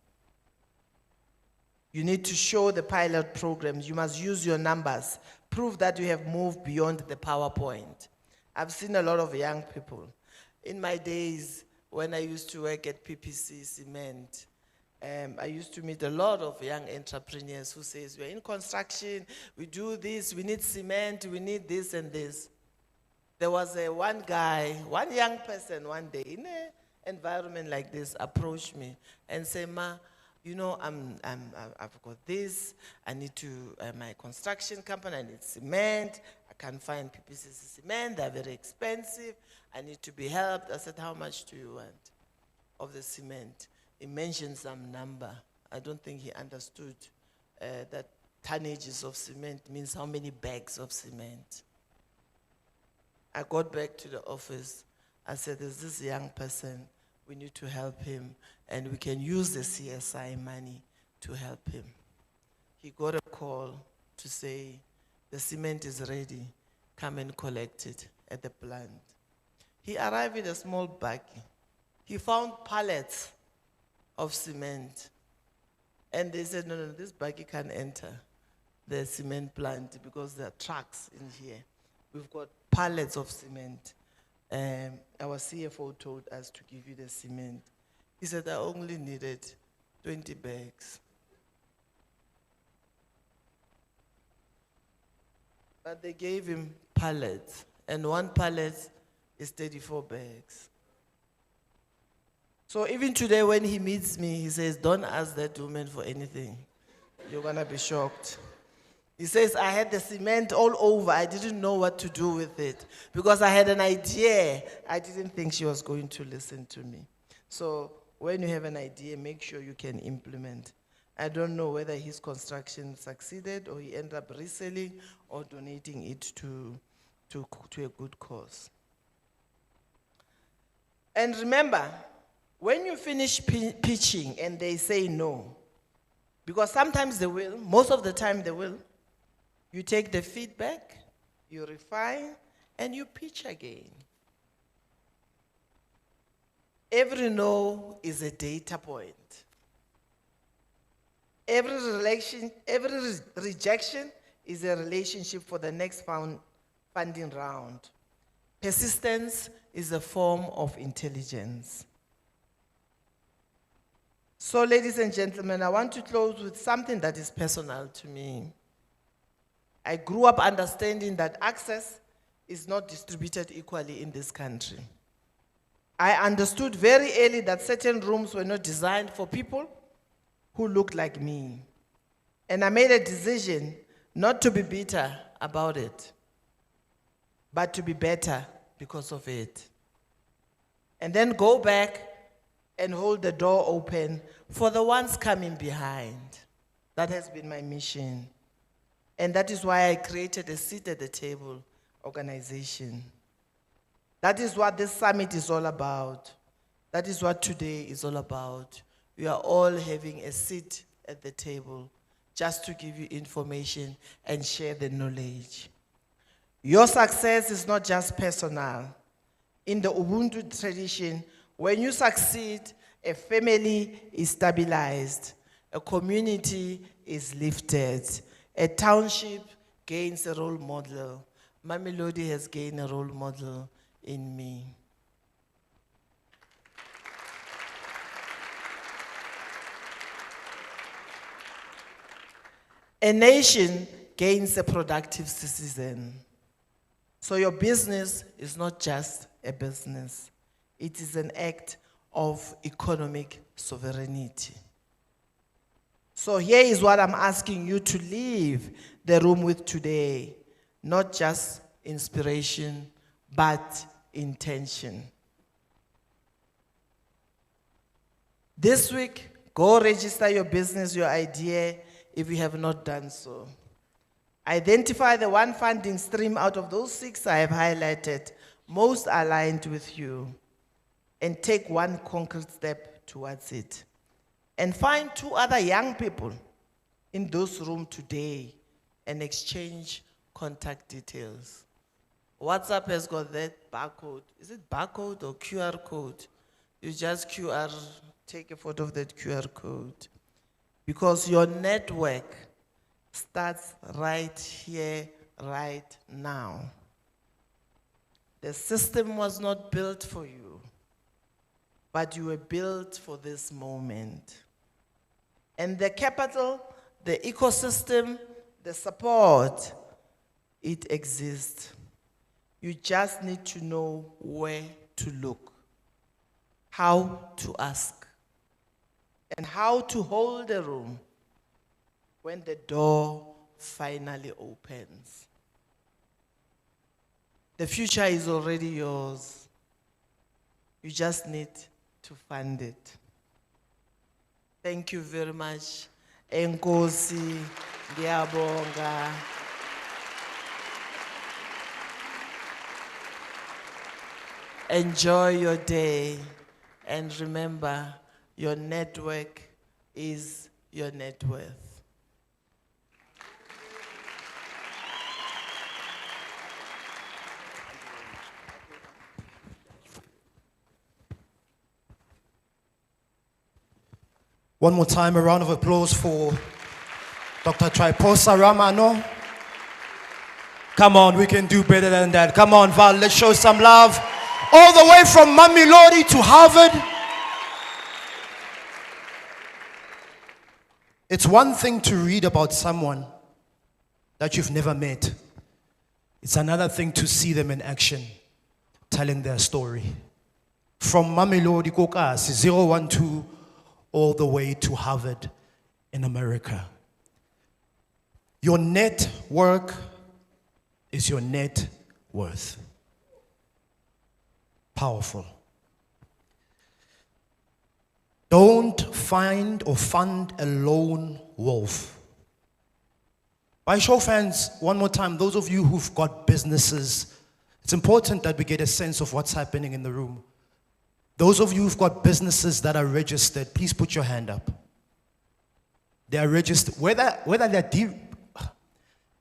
You need to show the pilot programs. You must use your numbers. Prove that you have moved beyond the PowerPoint. I've seen a lot of young people. In my days, when I used to work at PPC Cement, I used to meet a lot of young entrepreneurs who says, we're in construction, we do this, we need cement, we need this and this. There was one guy, one young person one day in an environment like this approached me and said, Ma, you know, I've got this, I need to, my construction company, I need cement, I can't find PPC cement, they're very expensive, I need to be helped. I said, how much do you want of the cement? He mentioned some number. I don't think he understood that tonnages of cement means how many bags of cement. I got back to the office. I said, there's this young person, we need to help him, and we can use the CSI money to help him. He got a call to say, the cement is ready, come and collect it at the plant. He arrived with a small buggy. He found pallets of cement. And they said, no, this buggy can't enter the cement plant because there are trucks in here. We've got pallets of cement. Our CFO told us to give you the cement. He said, I only needed 20 bags. But they gave him pallets, and one pallet is 34 bags. So even today when he meets me, he says, don't ask that woman for anything. You're going to be shocked. He says, I had the cement all over. I didn't know what to do with it because I had an idea. I didn't think she was going to listen to me. So when you have an idea, make sure you can implement I don't know whether his construction succeeded or he ended up reselling or donating it to a good cause. And remember, when you finish pitching and they say no, because sometimes they will, most of the time they will, you take the feedback, you refine, and you pitch again. Every no is a data point. Every rejection is a relationship for the next funding round. Persistence is a form of intelligence. So, ladies and gentlemen, I want to close with something that is personal to me. I grew up understanding that access is not distributed equally in this country. I understood very early that certain rooms were not designed for people who looked like me. And I made a decision not to be bitter about it, but to be better because of it. And then go back and hold the door open for the ones coming behind. That has been my mission. And that is why I created a seat at the table organization. That is what this summit is all about. That is what today is all about. We are all having a seat at the table just to give you information and share the knowledge. Your success is not just personal. In the Ubuntu tradition, when you succeed, a family is stabilized, a community is lifted, a township gains a role model. Mamelodi has gained a role model in me. A nation gains a productive citizen. So your business is not just a business. It is an act of economic sovereignty. So here is what I'm asking you to leave the room with today. Not just inspiration, but intention. This week, go register your business, your idea, if you have not done so. Identify the one funding stream out of those 6 I have highlighted, most aligned with you, and take one concrete step towards it. And find 2 other young people in those rooms today and exchange contact details. WhatsApp has got that barcode. Is it barcode or QR code? You just take a photo of that QR code. Because your network starts right here, right now. The system was not built for you, but you were built for this moment. And the capital, the ecosystem, the support, it exists. You just need to know where to look, how to ask, and how to hold the room when the door finally opens. The future is already yours. You just need to fund it. Thank you very much. Enkosi, ngiyabonga. Enjoy your day, and remember, your network is your net worth. One more time, a round of applause for Dr. Triposa Ramano. Come on, we can do better than that. Come on, Vaal, let's show some love. All the way from Mamelodi to Harvard. It's one thing to read about someone that you've never met. It's another thing to see them in action, telling their story. From Mamelodi Kokasi 012 all the way to Harvard in America. Your network is your net worth. Powerful. Don't find or fund a lone wolf. By show of hands, one more time, those of you who've got businesses, it's important that we get a sense of what's happening in the room. Those of you who've got businesses that are registered, please put your hand up. They are registered, whether they're deep.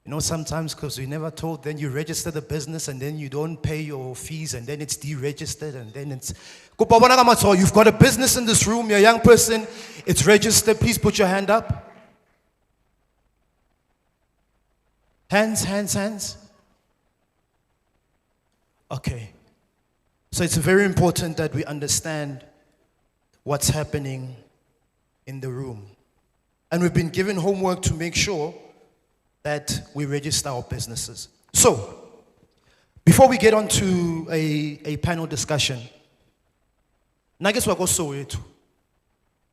You know, sometimes because we never told, then you register the business and then you don't pay your fees and then it's deregistered and then it's... You've got a business in this room, you're a young person, it's registered, please put your hand up. Hands. Okay. So it's very important that we understand what's happening in the room. And we've been given homework to make sure that we register our businesses. So, before we get on to a panel discussion, nages wa go Soweto.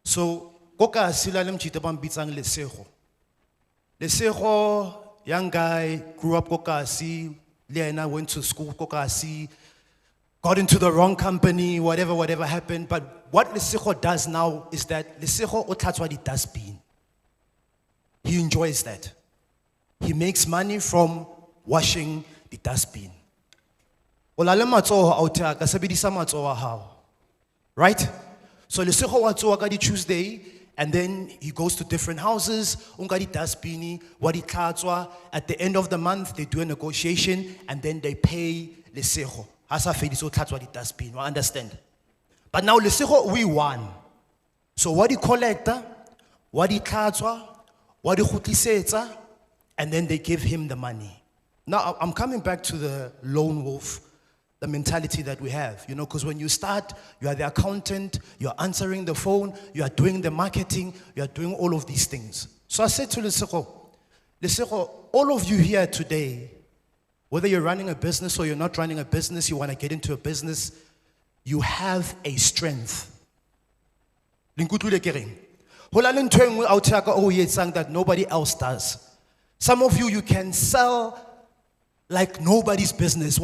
So, koka sila lem chite bam bitsang Lesego. Lesego, young guy, grew up Kokasi, Liana went to school Kokasi, got into the wrong company, whatever happened. But what Lesego does now is that Lesego o tlatswa di dustbin. He enjoys that. He makes money from washing the dustbin. Olale matsoho a o tea ka sebedisa matsoho a hao. Right? So Lesego wa tsoha ka di Tuesday, and then he goes to different houses, unga di dustbini, wa di tlatswa. At the end of the month, they do a negotiation, and then they pay Lesego. Hasa fedisa o tlatswa di dustbin, wa understand? But now Lesego we won. So what di collector, what di tlatswa, what di khutlisetsa, and then they give him the money. Now, I'm coming back to the lone wolf, the mentality that we have, you know, because when you start, you are the accountant, you're answering the phone, you are doing the marketing, you are doing all of these things. So I said to Lesego, all of you here today, whether you're running a business or you're not running a business, you want to get into a business, you have a strength. That nobody else does. Some of you can sell like nobody's business.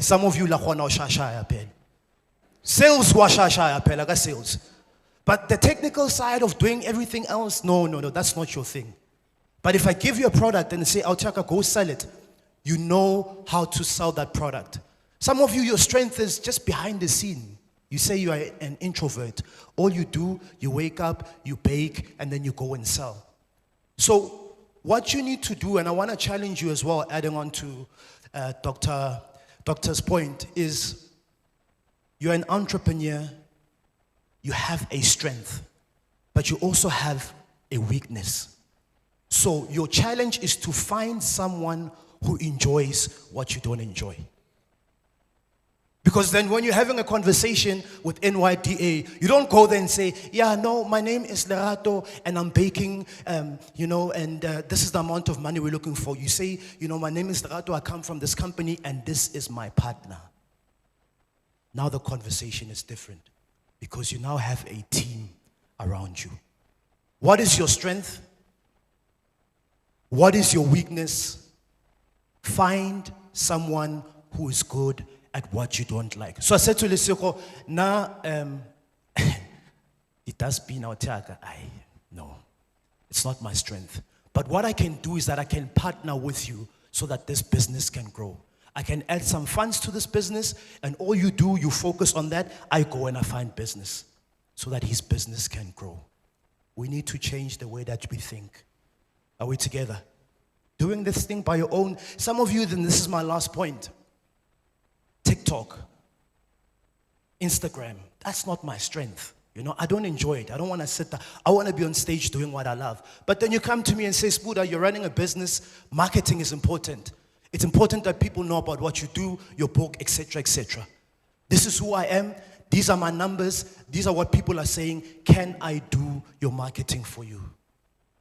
Some of you sales like sales. But the technical side of doing everything else, no, that's not your thing. But if I give you a product and say, Autaka, go sell it, you know how to sell that product. Some of you, your strength is just behind the scene. You say you are an introvert. All you do, you wake up, you bake, and then you go and sell. So what you need to do, and I want to challenge you as well, adding on to Doctor's point, is you're an entrepreneur, you have a strength, but you also have a weakness. So your challenge is to find someone who enjoys what you don't enjoy. Because then when you're having a conversation with NYDA, you don't go there and say, yeah, no, my name is Lerato and I'm baking, and this is the amount of money we're looking for. You say, my name is Lerato, I come from this company and this is my partner. Now the conversation is different because you now have a team around you. What is your strength? What is your weakness? Find someone who is good at what you don't like. So I said to Lesego, it does be now, no, it's not my strength. But what I can do is that I can partner with you so that this business can grow. I can add some funds to this business, and all you do, you focus on that. I go and I find business so that his business can grow. We need to change the way that we think. Are we together? Doing this thing by your own. Some of you, then this is my last point. TikTok, Instagram, that's not my strength. I don't enjoy it. I don't want to sit there. I want to be on stage doing what I love. But then you come to me and say, Spuda, you're running a business. Marketing is important. It's important that people know about what you do, your book, etc., etc. This is who I am. These are my numbers. These are what people are saying. Can I do your marketing for you?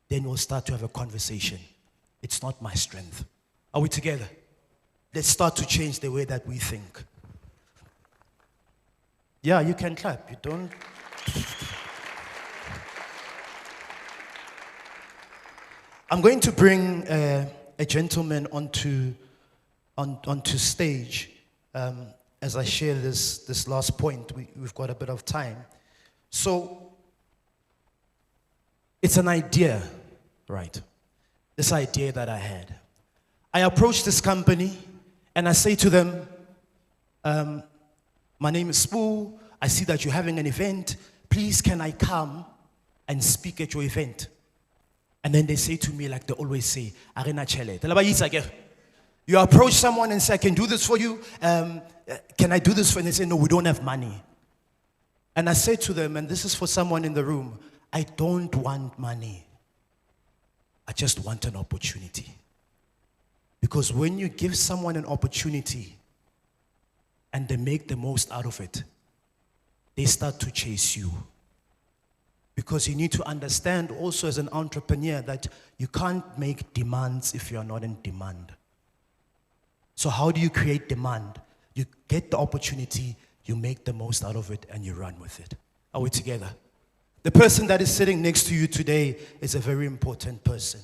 Then we'll start to have a conversation. It's not my strength. Are we together? Let's start to change the way that we think. Yeah, you can clap. You don't. I'm going to bring a gentleman onto stage as I share this last point. We've got a bit of time. So It's an idea, right? This idea that I had. I approached this company and I say to them, my name is Spoo. I see that you're having an event. Please, can I come and speak at your event? And then they say to me, like they always say, Arena Chele. You approach someone and say, I can do this for you. Can I do this for you? And they say, no, we don't have money. And I say to them, and this is for someone in the room, I don't want money. I just want an opportunity. Because when you give someone an opportunity and they make the most out of it, they start to chase you. Because you need to understand also as an entrepreneur that you can't make demands if you are not in demand. So how do you create demand? You get the opportunity, you make the most out of it, and you run with it. Are we together? The person that is sitting next to you today is a very important person.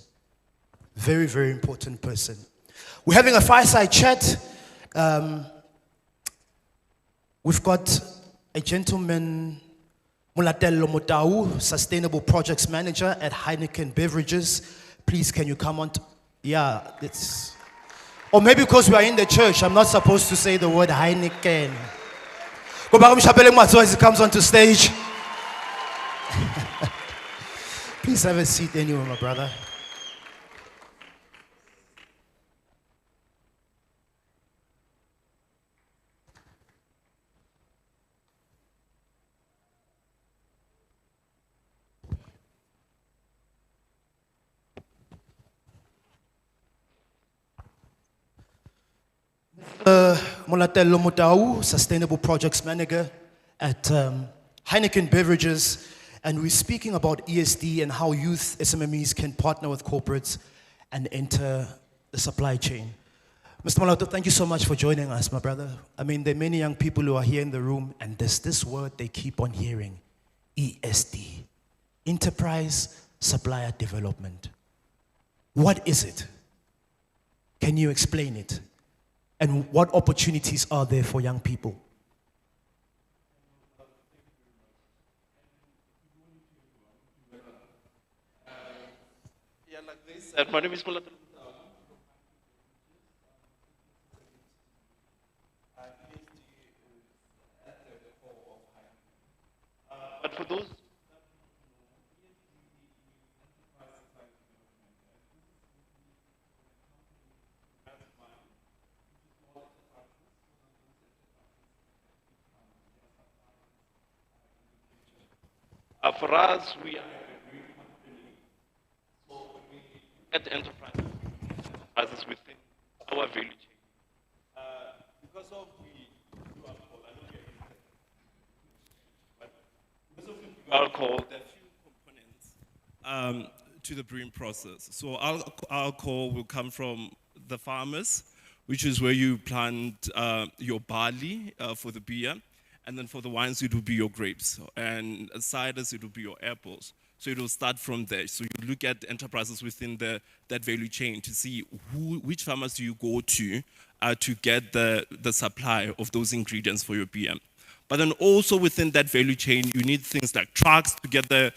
Very, very important person. We're having a fireside chat. We've got a gentleman, Mulatello Motau, Sustainable Projects Manager at Heineken Beverages. Please, can you come on? Yeah, it's... Or maybe because we are in the church, I'm not supposed to say the word Heineken. Go back as he comes onto stage. Please have a seat anyway, my brother. Mulatello Motau, Sustainable Projects Manager at Heineken Beverages, and we're speaking about ESD and how youth SMMEs can partner with corporates and enter the supply chain. Mr. Mulato, thank you so much for joining us, my brother. I mean, there are many young people who are here in the room, and there's this word they keep on hearing, ESD, Enterprise Supplier Development. What is it? Can you explain it? And what opportunities are there for young people? Yeah, like this. My name is Mulatello. But for those for us, we are at the enterprises within our value chain. Because of the QR code, I know but because of the QR code, there are few components to the brewing process. So alcohol will come from the farmers, which is where you plant your barley for the beer. And then for the wines, it will be your grapes. And ciders, it will be your apples. So it will start from there. So you look at enterprises within that value chain to see which farmers do you go to get the supply of those ingredients for your beer. But then also within that value chain, you need things like trucks to get the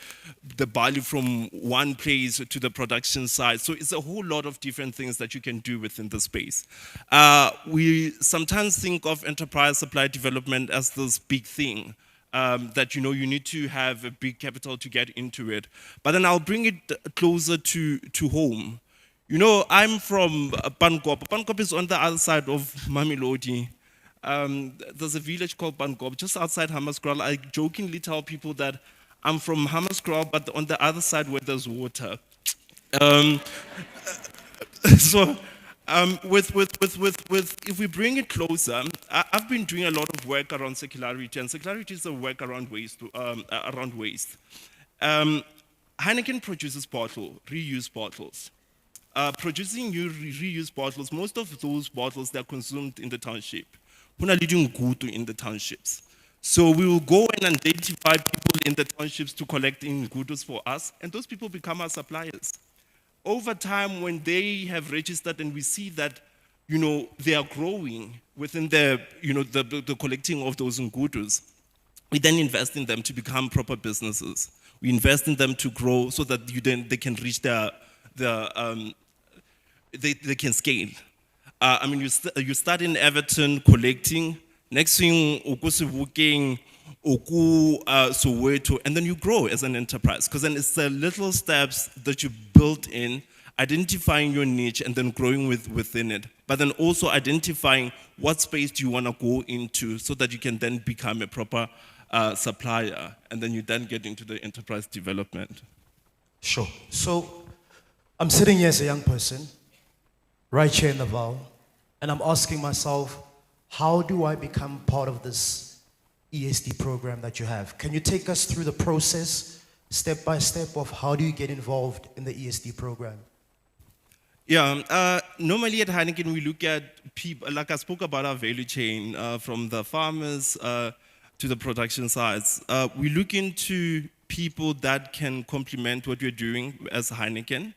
barley from one place to the production site. So it's a whole lot of different things that you can do within the space. We sometimes think of enterprise supply development as this big thing that you need to have a big capital to get into it. But then I'll bring it closer to home. I'm from Pankop. Pankop is on the other side of Mamelodi. There's a village called Pankop, just outside Hammarskraal. I jokingly tell people that I'm from Hammarskraal, but on the other side where there's water. If we bring it closer, I've been doing a lot of work around circularity, and circularity is a work around waste. Heineken produces reuse bottles. Producing new reuse bottles, most of those bottles, they're consumed in the township. In the townships. So we will go and identify people in the townships to collect ngutus for us, and those people become our suppliers. Over time, when they have registered and we see that, they are growing within the collecting of those ngutus, we then invest in them to become proper businesses. We invest in them to grow so that they can reach they can scale. I mean, you start in Everton collecting, next thing, Oku Soweto, and then you grow as an enterprise. Because then it's the little steps that you build in, identifying your niche and then growing within it. But then also identifying what space do you want to go into so that you can then become a proper supplier. And then you then get into the enterprise development. Sure. So I'm sitting here as a young person, right here in the Vaal, and I'm asking myself, how do I become part of this ESD program that you have? Can you take us through the process, step by step, of how do you get involved in the ESD program? Yeah, normally at Heineken we look at people, like I spoke about our value chain, from the farmers to the production sides. We look into people that can complement what we're doing as Heineken.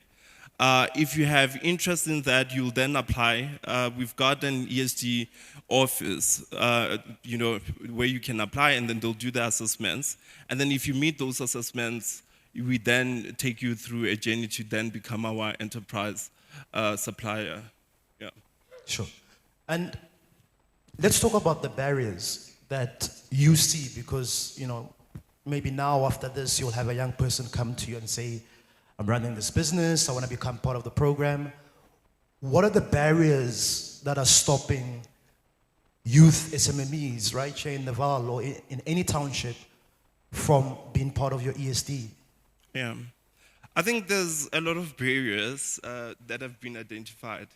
If you have interest in that, you'll then apply. We've got an ESG office, where you can apply, and then they'll do the assessments. And then if you meet those assessments, we then take you through a journey to then become our enterprise supplier. Yeah. Sure. And let's talk about the barriers that you see, because, maybe now after this, you'll have a young person come to you and say, I'm running this business, I want to become part of the program. What are the barriers that are stopping youth SMMEs, right here in the Vaal or in any township, from being part of your ESD? Yeah. I think there's a lot of barriers that have been identified.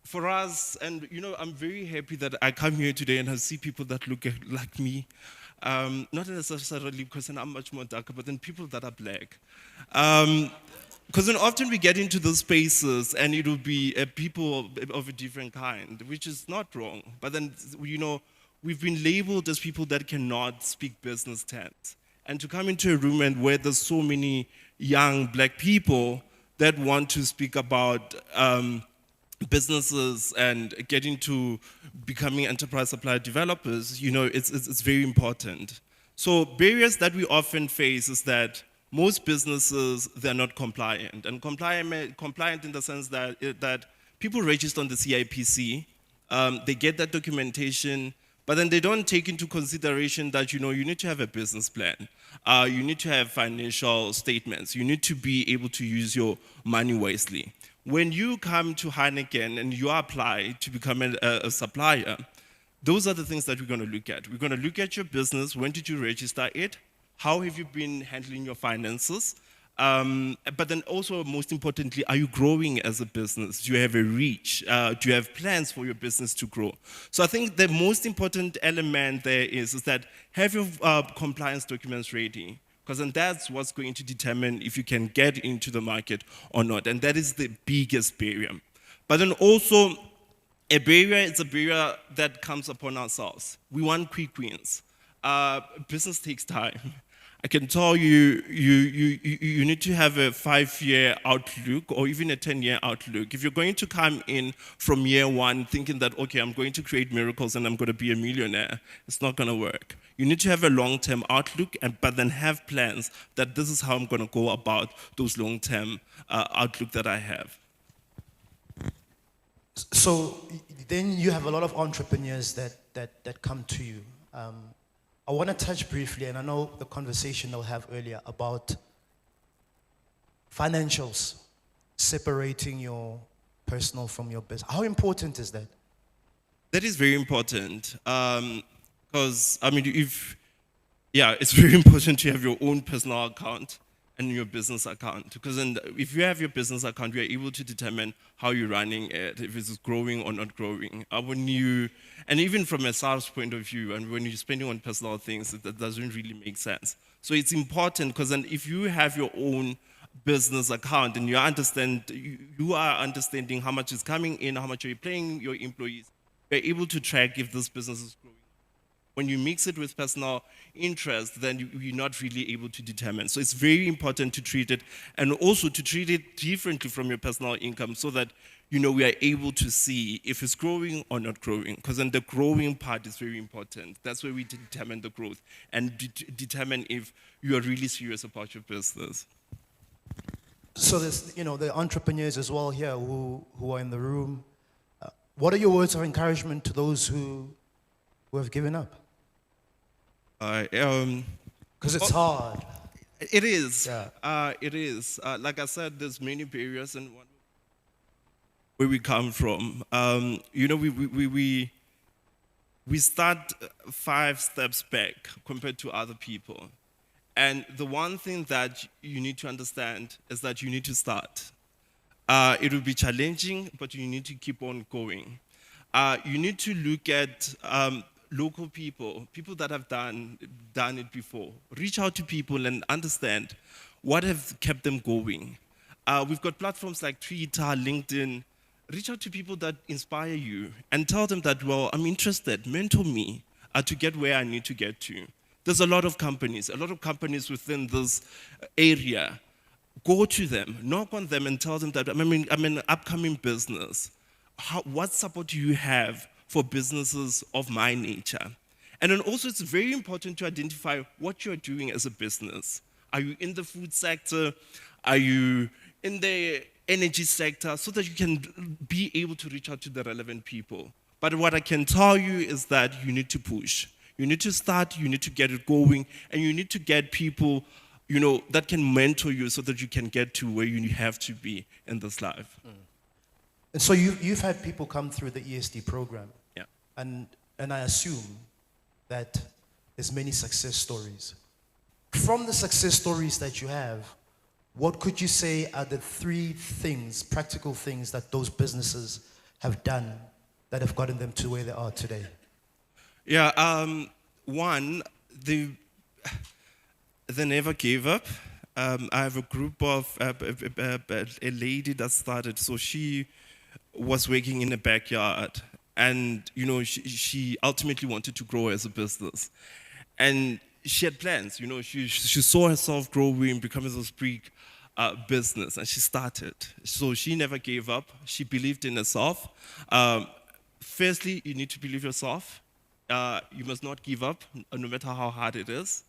For us, and I'm very happy that I come here today and I see people that look like me. Not necessarily because I'm much more darker, but then people that are black. Because then often we get into those spaces and it will be people of a different kind, which is not wrong. But then, we've been labeled as people that cannot speak business terms. And to come into a room and where there's so many young black people that want to speak about businesses and get into becoming enterprise supplier developers, it's very important. So barriers that we often face is that most businesses, they're not compliant. And compliant in the sense that people register on the CIPC, they get that documentation, but then they don't take into consideration that, you need to have a business plan. You need to have financial statements. You need to be able to use your money wisely. When you come to Heineken and you apply to become a supplier, those are the things that we're going to look at. We're going to look at your business. When did you register it? How have you been handling your finances? But then also, most importantly, are you growing as a business? Do you have a reach? Do you have plans for your business to grow? So I think the most important element there is that have your compliance documents ready, because then that's what's going to determine if you can get into the market or not. And that is the biggest barrier. But then also, a barrier is a barrier that comes upon ourselves. We want quick wins. Business takes time. I can tell you, you need to have a 5-year outlook or even a 10-year outlook. If you're going to come in from year one thinking that, okay, I'm going to create miracles and I'm going to be a millionaire, it's not going to work. You need to have a long-term outlook, but then have plans that this is how I'm going to go about those long-term outlook that I have. So then you have a lot of entrepreneurs that come to you. I want to touch briefly, and I know the conversation that we'll have earlier about financials, separating your personal from your business. How important is that? That is very important. Because, it's very important to have your own personal account and your business account. Because then if you have your business account, you are able to determine how you're running it, if it's growing or not growing. And even from a sales point of view, and when you're spending on personal things, that doesn't really make sense. So it's important, because then if you have your own business account and you are understanding how much is coming in, how much are you paying your employees, you're able to track if this business is growing When you mix it with personal interest, then you're not really able to determine. So it's very important to treat it, and also to treat it differently from your personal income, so that we are able to see if it's growing or not growing. Because then the growing part is very important. That's where we determine the growth and determine if you are really serious about your business. So there's, the entrepreneurs as well here who are in the room. What are your words of encouragement to those who have given up? Because it's hard. It is. Yeah. It is. Like I said, there's many barriers, and where we come from. We start 5 steps back compared to other people. And the one thing that you need to understand is that you need to start. It will be challenging, but you need to keep on going. You need to look at local people that have done it before. Reach out to people and understand what have kept them going. We've got platforms like Twitter, LinkedIn. Reach out to people that inspire you and tell them that, well, I'm interested, mentor me to get where I need to get to. There's a lot of companies within this area. Go to them, knock on them and tell them that I'm an upcoming business. What support do you have for businesses of my nature? And then also it's very important to identify what you're doing as a business. Are you in the food sector? Are you in the energy sector? So that you can be able to reach out to the relevant people. But what I can tell you is that you need to push. You need to start, you need to get it going, and you need to get people that can mentor you so that you can get to where you have to be in this life. And so you've had people come through the ESD program. Yeah. And I assume that there's many success stories. From the success stories that you have, what could you say are the 3 things, practical things that those businesses have done that have gotten them to where they are today? Yeah, one, they never gave up. I have a group of a lady that started, so she was working in a backyard, and she ultimately wanted to grow as a business, and she had plans. She saw herself growing, becoming this big business, and she started. So she never gave up. She believed in herself. Firstly, you need to believe yourself. You must not give up, no matter how hard it is.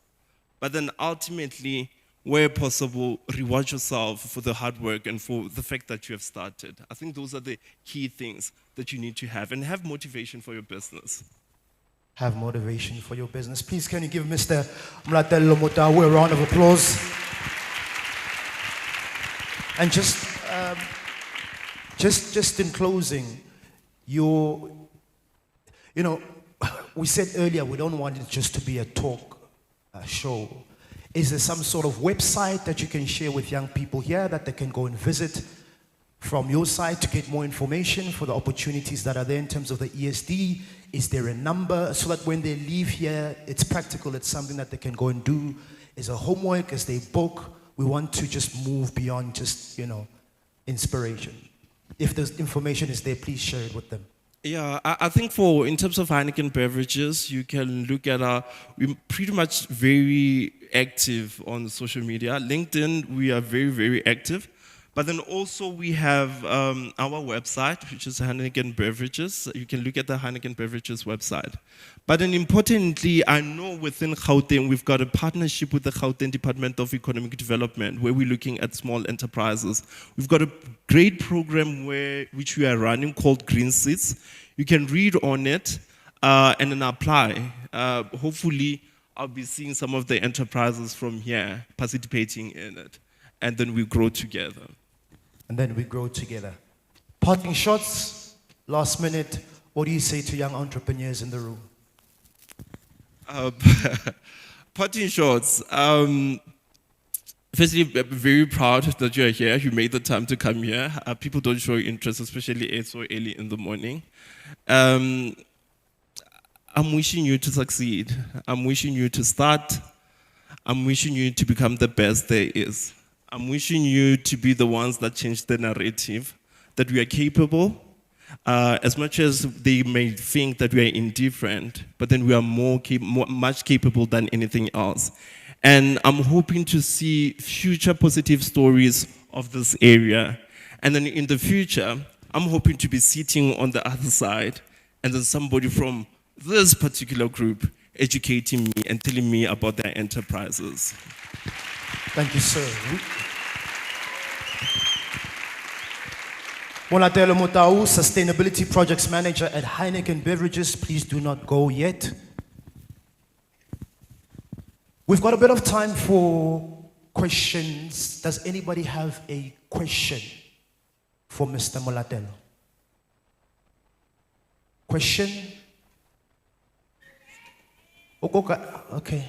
But then ultimately, where possible, reward yourself for the hard work and for the fact that you have started. I think those are the key things that you need to have, and have motivation for your business. Have motivation for your business. Please, can you give Mr. Mlatelo Motawe a round of applause? And just in closing, we said earlier we don't want it just to be a talk show. Is there some sort of website that you can share with young people here that they can go and visit from your side to get more information for the opportunities that are there in terms of the ESD? Is there a number so that when they leave here, it's practical, it's something that they can go and do? Is a homework, as they book? We want to just move beyond just, inspiration. If the information is there, please share it with them. Yeah, I think in terms of Heineken beverages, you can look at we're pretty much very active on social media. LinkedIn, we are very, very active. But then also we have our website, which is Heineken Beverages. You can look at the Heineken Beverages website. But then importantly, I know within Gauteng, we've got a partnership with the Gauteng Department of Economic Development, where we're looking at small enterprises. We've got a great program which we are running called Green Seats. You can read on it and then apply. Hopefully, I'll be seeing some of the enterprises from here participating in it. And then we grow together. Parting shots, last minute. What do you say to young entrepreneurs in the room? Parting shots. Firstly, I'm very proud that you're here. You made the time to come here. People don't show interest, especially so early in the morning. I'm wishing you to succeed. I'm wishing you to start. I'm wishing you to become the best there is. I'm wishing you to be the ones that change the narrative, that we are capable, As much as they may think that we are indifferent, but then we are much capable than anything else. And I'm hoping to see future positive stories of this area. And then in the future, I'm hoping to be sitting on the other side, and then somebody from this particular group educating me and telling me about their enterprises. Thank you, sir. Monatelo Motau, Sustainability Projects Manager at Heineken Beverages. Please do not go yet. We've got a bit of time for questions. Does anybody have a question for Mr. Molatelo? Question? Okay.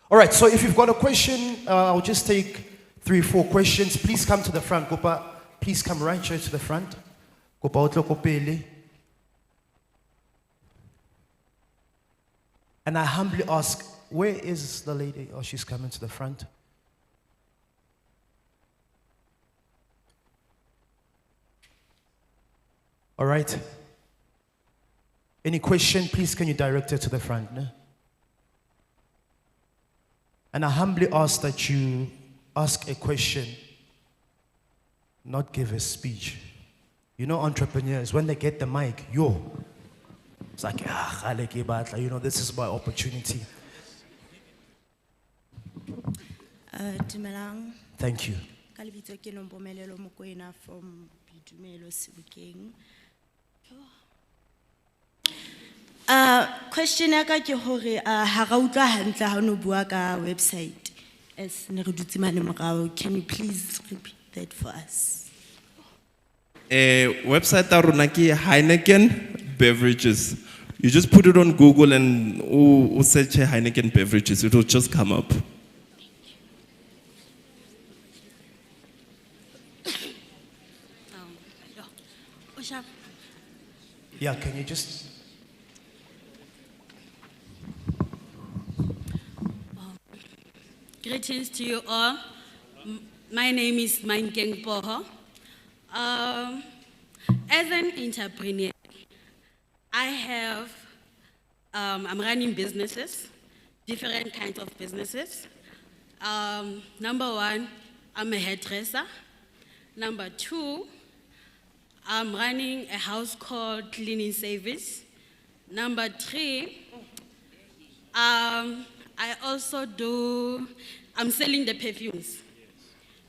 All right, so if you've got a question, I'll just take 3 or 4 questions. Please come to the front, Gopa. Please come right here to the front. Gopa otlo kopele. And I humbly ask, where is the lady? Oh, she's coming to the front. All right. Any question, please can you direct her to the front? No? And I humbly ask that you ask a question, not give a speech. You know, entrepreneurs, when they get the mic, it's like, you know, this is my opportunity. Dumelang. Thank you. Ka lebitso ke Nompumelelo Mokoena from Boitumelo Sebokeng. Question ya ka ke hore ha ra utlwa hantle ha no bua ka website as ne re dutse mane morao. Can you please repeat that for us? Website ta rona ke Heineken Beverages. You just put it on Google and search Heineken Beverages. It will just come up. Yeah, can you just... Greetings to you all. My name is Mainkeng Poho. As an entrepreneur, I'm running businesses, different kinds of businesses. Number 1, I'm a hairdresser. Number 2, I'm running a house called Cleaning Service. Number 3, I'm selling the perfumes.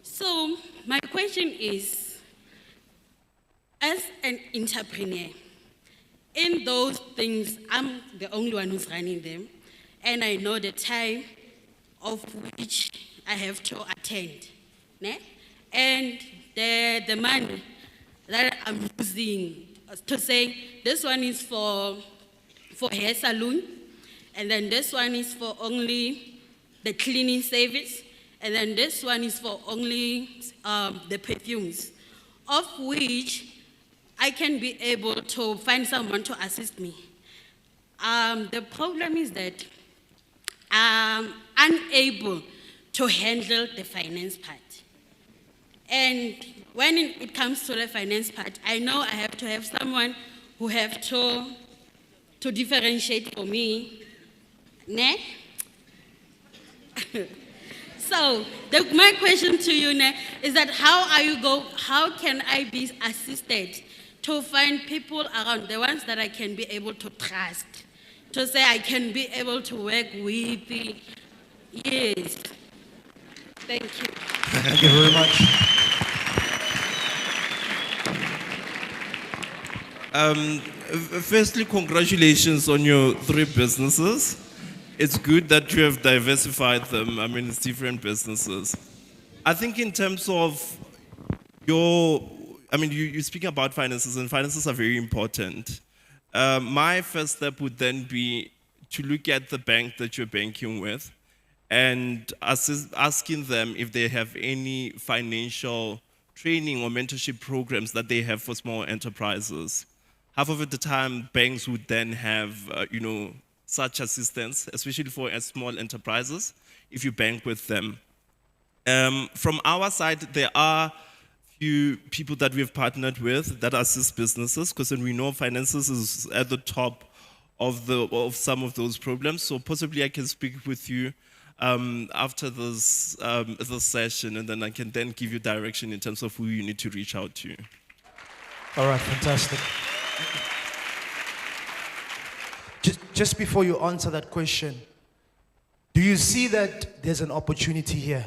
So my question is, as an entrepreneur, in those things, I'm the only one who's running them, and I know the time of which I have to attend. Ne? And the money that I'm using to say, this one is for hair salon, and then this one is for only the cleaning service, and then this one is for only the perfumes, of which I can be able to find someone to assist me. The problem is that I'm unable to handle the finance part. And when it comes to the finance part, I know I have to have someone who have to differentiate for me. Ne? So my question to you is that how can I be assisted to find people around, the ones that I can be able to trust, to say I can be able to work with? Yes. Thank you. Thank you very much. Firstly, congratulations on your 3 businesses. It's good that you have diversified them. I mean, it's different businesses. I think in terms of you speak about finances, and finances are very important. My first step would then be to look at the bank that you're banking with and asking them if they have any financial training or mentorship programs that they have for small enterprises. Half of the time, banks would then have, such assistance, especially for small enterprises, if you bank with them. From our side, there are few people that we've partnered with that assist businesses, because we know finances is at the top of some of those problems. So possibly I can speak with you after this session, and then I can then give you direction in terms of who you need to reach out to. All right, fantastic. Just before you answer that question, do you see that there's an opportunity here?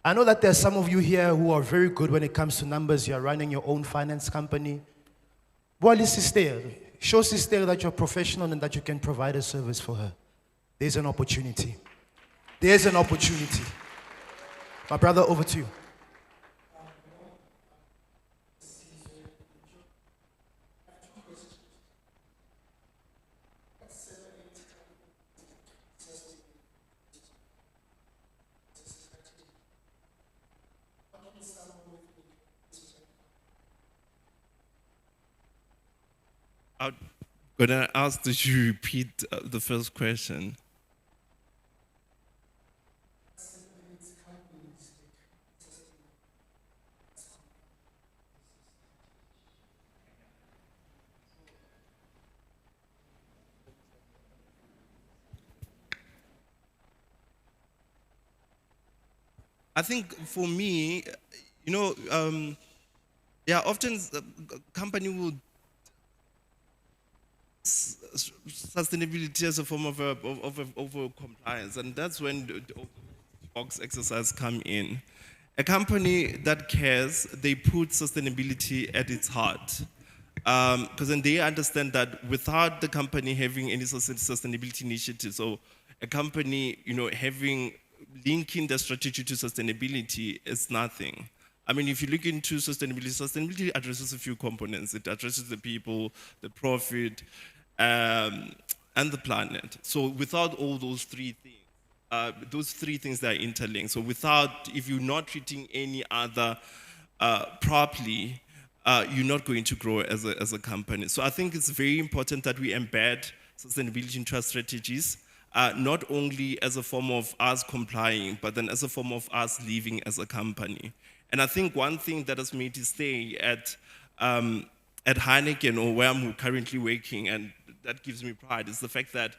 I know that there's some of you here who are very good when it comes to numbers. You're running your own finance company. Well, sister, show sister that you're professional and that you can provide a service for her. There's an opportunity. There's an opportunity. My brother, over to you. I'm going to ask that you repeat the first question. I think for me, often a company will sustainability as a form of compliance, and that's when the box exercise come in. A company that cares, they put sustainability at its heart, because then they understand that without the company having any sustainability initiatives, or a company linking the strategy to sustainability is nothing. I mean, if you look into sustainability addresses a few components. It addresses the people, the profit, and the planet. So without all those three things that are interlinked. So if you're not treating any other properly, you're not going to grow as a company. So I think it's very important that we embed sustainability into our strategies, not only as a form of us complying, but then as a form of us living as a company. And I think one thing that has made it stay at Heineken, or where I'm currently working, and that gives me pride, is the fact that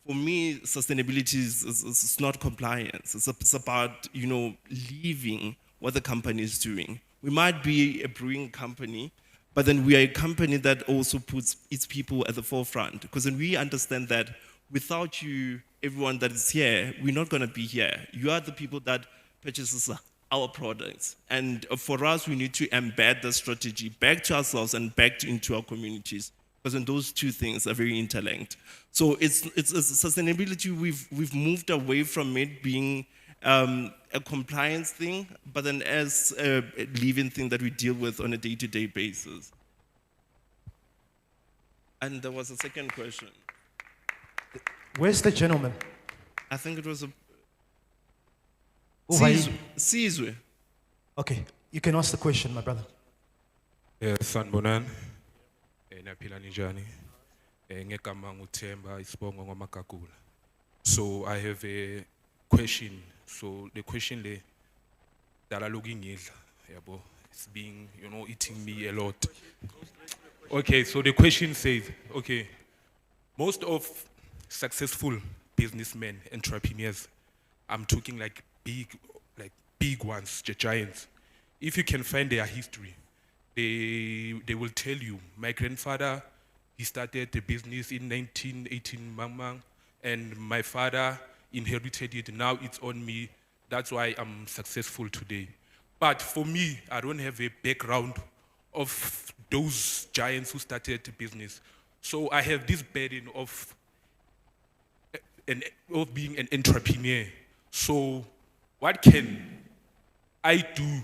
for me, sustainability is not compliance. It's about leaving what the company is doing. We might be a brewing company, but then we are a company that also puts its people at the forefront. Because then we understand that without you, everyone that is here, we're not going to be here. You are the people that purchases our products. And for us, we need to embed the strategy back to ourselves and back into our communities, because then those two things are very interlinked. So it's sustainability, we've moved away from it being a compliance thing, but then as a living thing that we deal with on a day-to-day basis. And there was a second question. Where's the gentleman? I think it was a... Sizwe. Okay, you can ask the question, my brother. Sanbonan, naphila njani? Ngegama nguThemba isibongo ngoMagagula. So I have a question. So the question le dala lokingidla, yabo. It's being, eating me a lot. Okay, so the question says, okay, most of successful businessmen, entrepreneurs, I'm talking like big ones, the giants. If you can find their history, they will tell you, my grandfather, he started the business in 1918, and my father inherited it. Now it's on me. That's why I'm successful today. But for me, I don't have a background of those giants who started the business. So I have this burden of being an entrepreneur. So what can I do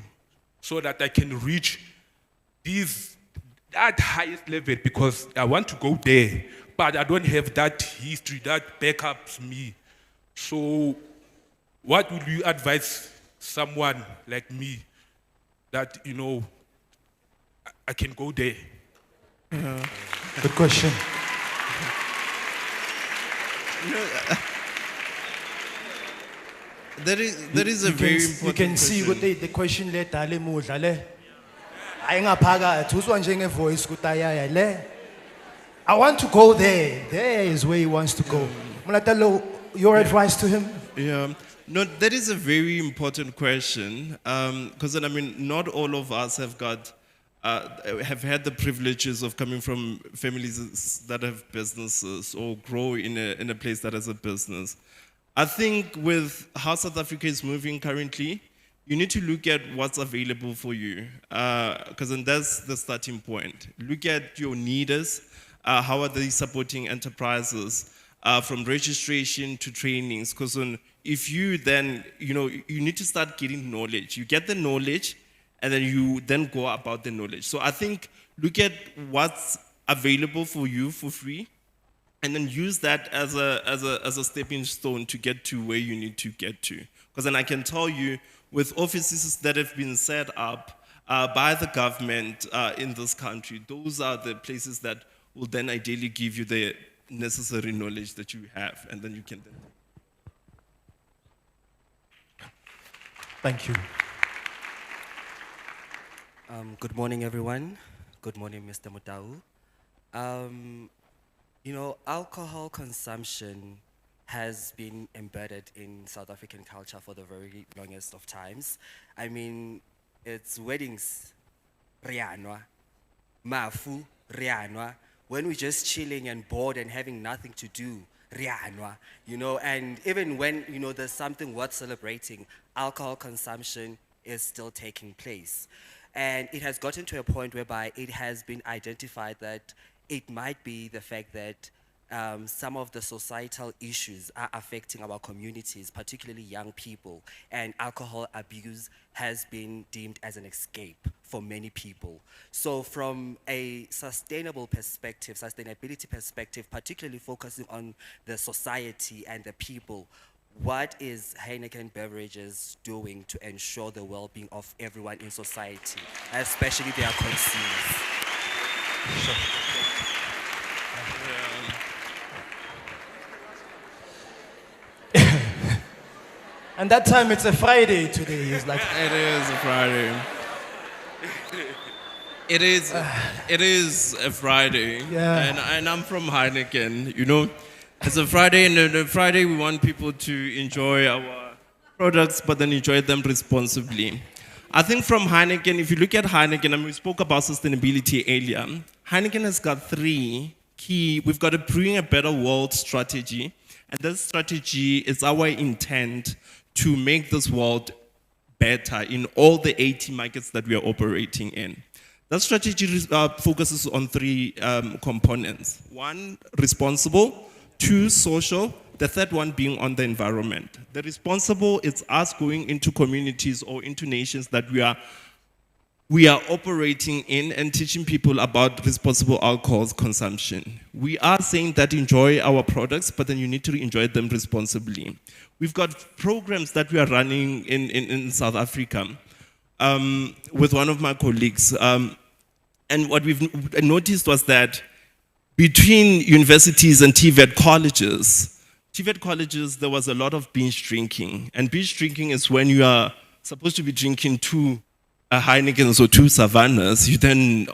so that I can reach that highest level? Because I want to go there, but I don't have that history that backups me. So what would you advise someone like me that, I can go there? Good question. That is a very important You can see question. the question le dale mudla le. Ayingaphakathi uzwa njenge voice kutayaya le. I want to go there. There is where he wants to go. Mulatalo, your advice to him? Yeah, no, that is a very important question. Because I mean, not all of us have had the privileges of coming from families that have businesses or grow in a place that has a business. I think with how South Africa is moving currently, you need to look at what's available for you, because then that's the starting point. Look at your needers. How are they supporting enterprises from registration to trainings? Because if you then, you need to start getting knowledge. You get the knowledge, and then you then go about the knowledge. So I think look at what's available for you for free, and then use that as a stepping stone to get to where you need to get to. Because then I can tell you, with offices that have been set up by the government in this country, those are the places that will then ideally give you the necessary knowledge that you have, and then you can then. Thank you. Good morning, everyone. Good morning, Mr. Mutau. Alcohol consumption has been embedded in South African culture for the very longest of times. I mean, it's weddings, rianwa, mafu, rianwa. When we're just chilling and bored and having nothing to do, rianwa, and even when, there's something worth celebrating, alcohol consumption is still taking place. And it has gotten to a point whereby it has been identified that it might be the fact that some of the societal issues are affecting our communities, particularly young people, and alcohol abuse has been deemed as an escape for many people. So from a sustainability perspective, particularly focusing on the society and the people, what is Heineken Beverages doing to ensure the well-being of everyone in society, especially their consumers? Sure. And that time it's a Friday today. He's like, it is a Friday. It is a Friday. Yeah. And I'm from Heineken, It's a Friday, and on a Friday we want people to enjoy our products, but then enjoy them responsibly. I think from Heineken, if you look at Heineken, and we spoke about sustainability earlier, Heineken has got three key. We've got a Brewing a Better World strategy, and this strategy is our intent to make this world better in all the 80 markets that we are operating in. That strategy focuses on three components. One, responsible. Two, social. The third one being on the environment. The responsible is us going into communities or into nations that we are operating in and teaching people about responsible alcohol consumption. We are saying that enjoy our products, but then you need to enjoy them responsibly. We've got programs that we are running in South Africa with one of my colleagues. And what we've noticed was that between universities and TVET colleges, there was a lot of binge drinking. And binge drinking is when you are supposed to be drinking 2 Heinekens or 2 Savannas, you then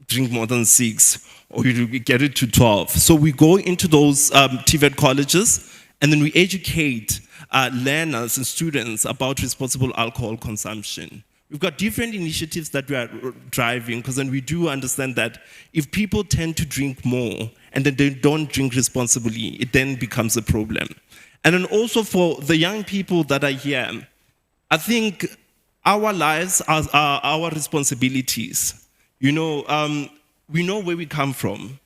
drink more than 6, or you get it to 12. So we go into those TVET colleges, and then we educate learners and students about responsible alcohol consumption. We've got different initiatives that we are driving, because then we do understand that if people tend to drink more and then they don't drink responsibly, it then becomes a problem. And then also for the young people that are here, I think our lives are our responsibilities. We know where we come from,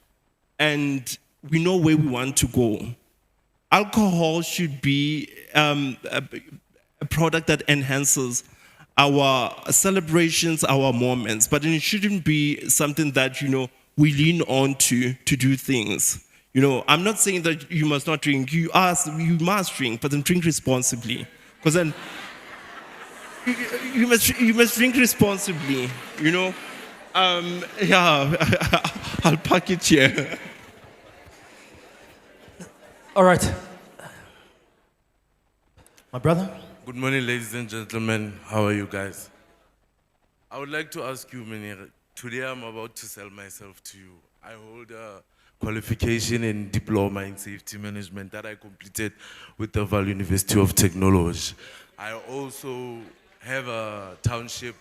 and we know where we want to go. Alcohol should be a product that enhances our celebrations, our moments, but it shouldn't be something that, we lean on to do things. I'm not saying that you must not drink. You must drink, but then drink responsibly. Because then you must drink responsibly, I'll pack it here. all right. My brother? Good morning, ladies and gentlemen. How are you guys? I would like to ask you, Menir, today I'm about to sell myself to you. I hold a qualification in diploma in safety management that I completed with the Vaal University of Technology. I also have a township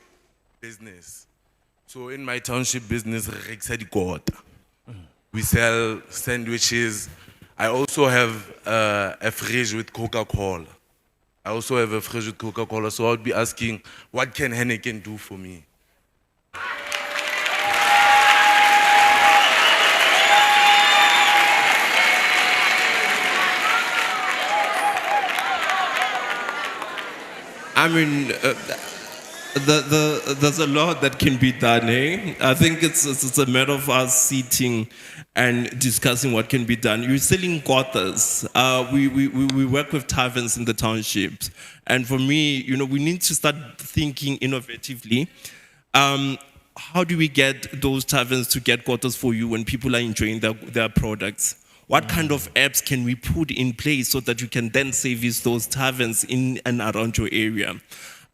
business. So in my township business, we sell sandwiches. I also have a fridge with Coca-Cola. So I would be asking, what can Heineken do for me? I mean, there's a lot that can be done, eh? I think it's a matter of us sitting and discussing what can be done. You're selling quarters. We work with taverns in the townships. And for me, we need to start thinking innovatively. How do we get those taverns to get quarters for you when people are enjoying their products? What kind of apps can we put in place so that you can then service those taverns in and around your area?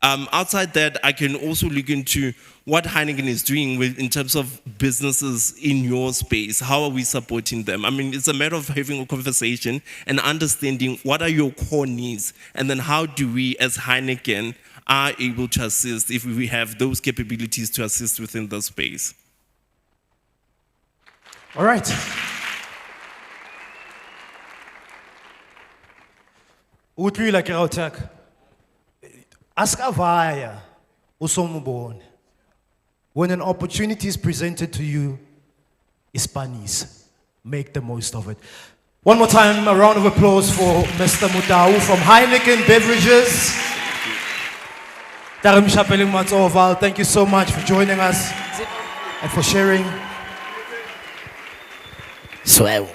Outside that, I can also look into what Heineken is doing in terms of businesses in your space. How are we supporting them? I mean, it's a matter of having a conversation and understanding what are your core needs, and then how do we, as Heineken, are able to assist if we have those capabilities to assist within the space. All right. Utlwile ke Rautaka. Askavaya usomubone. When an opportunity is presented to you, Ispanis, make the most of it. One more time, a round of applause for Mr. Mutau from Heineken Beverages. Tarim Chapeling Vaal, thank you so much for joining us and for sharing. Swell.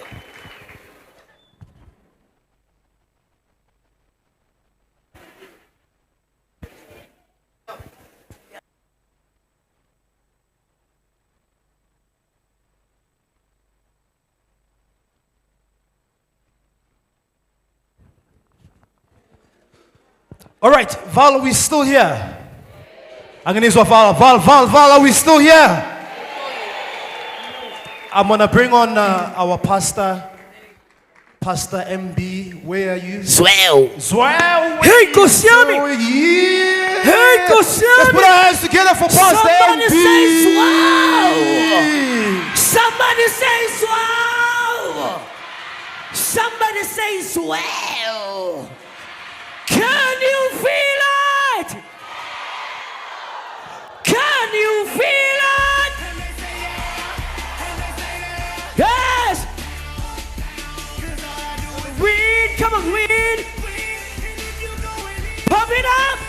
All right, Vaal, are we still here? Vaal, are we still here? I'm gonna bring on our pastor, Pastor MB. Where are you? Swell. Hey, Kosiami. Yeah. Hey, Kosiami. Let's put our hands together for Pastor Somebody MB. say swell. Somebody say swell. Somebody say swell. Can you feel it? Can you feel it? Yes. Weed, come on, weed. Pump it up.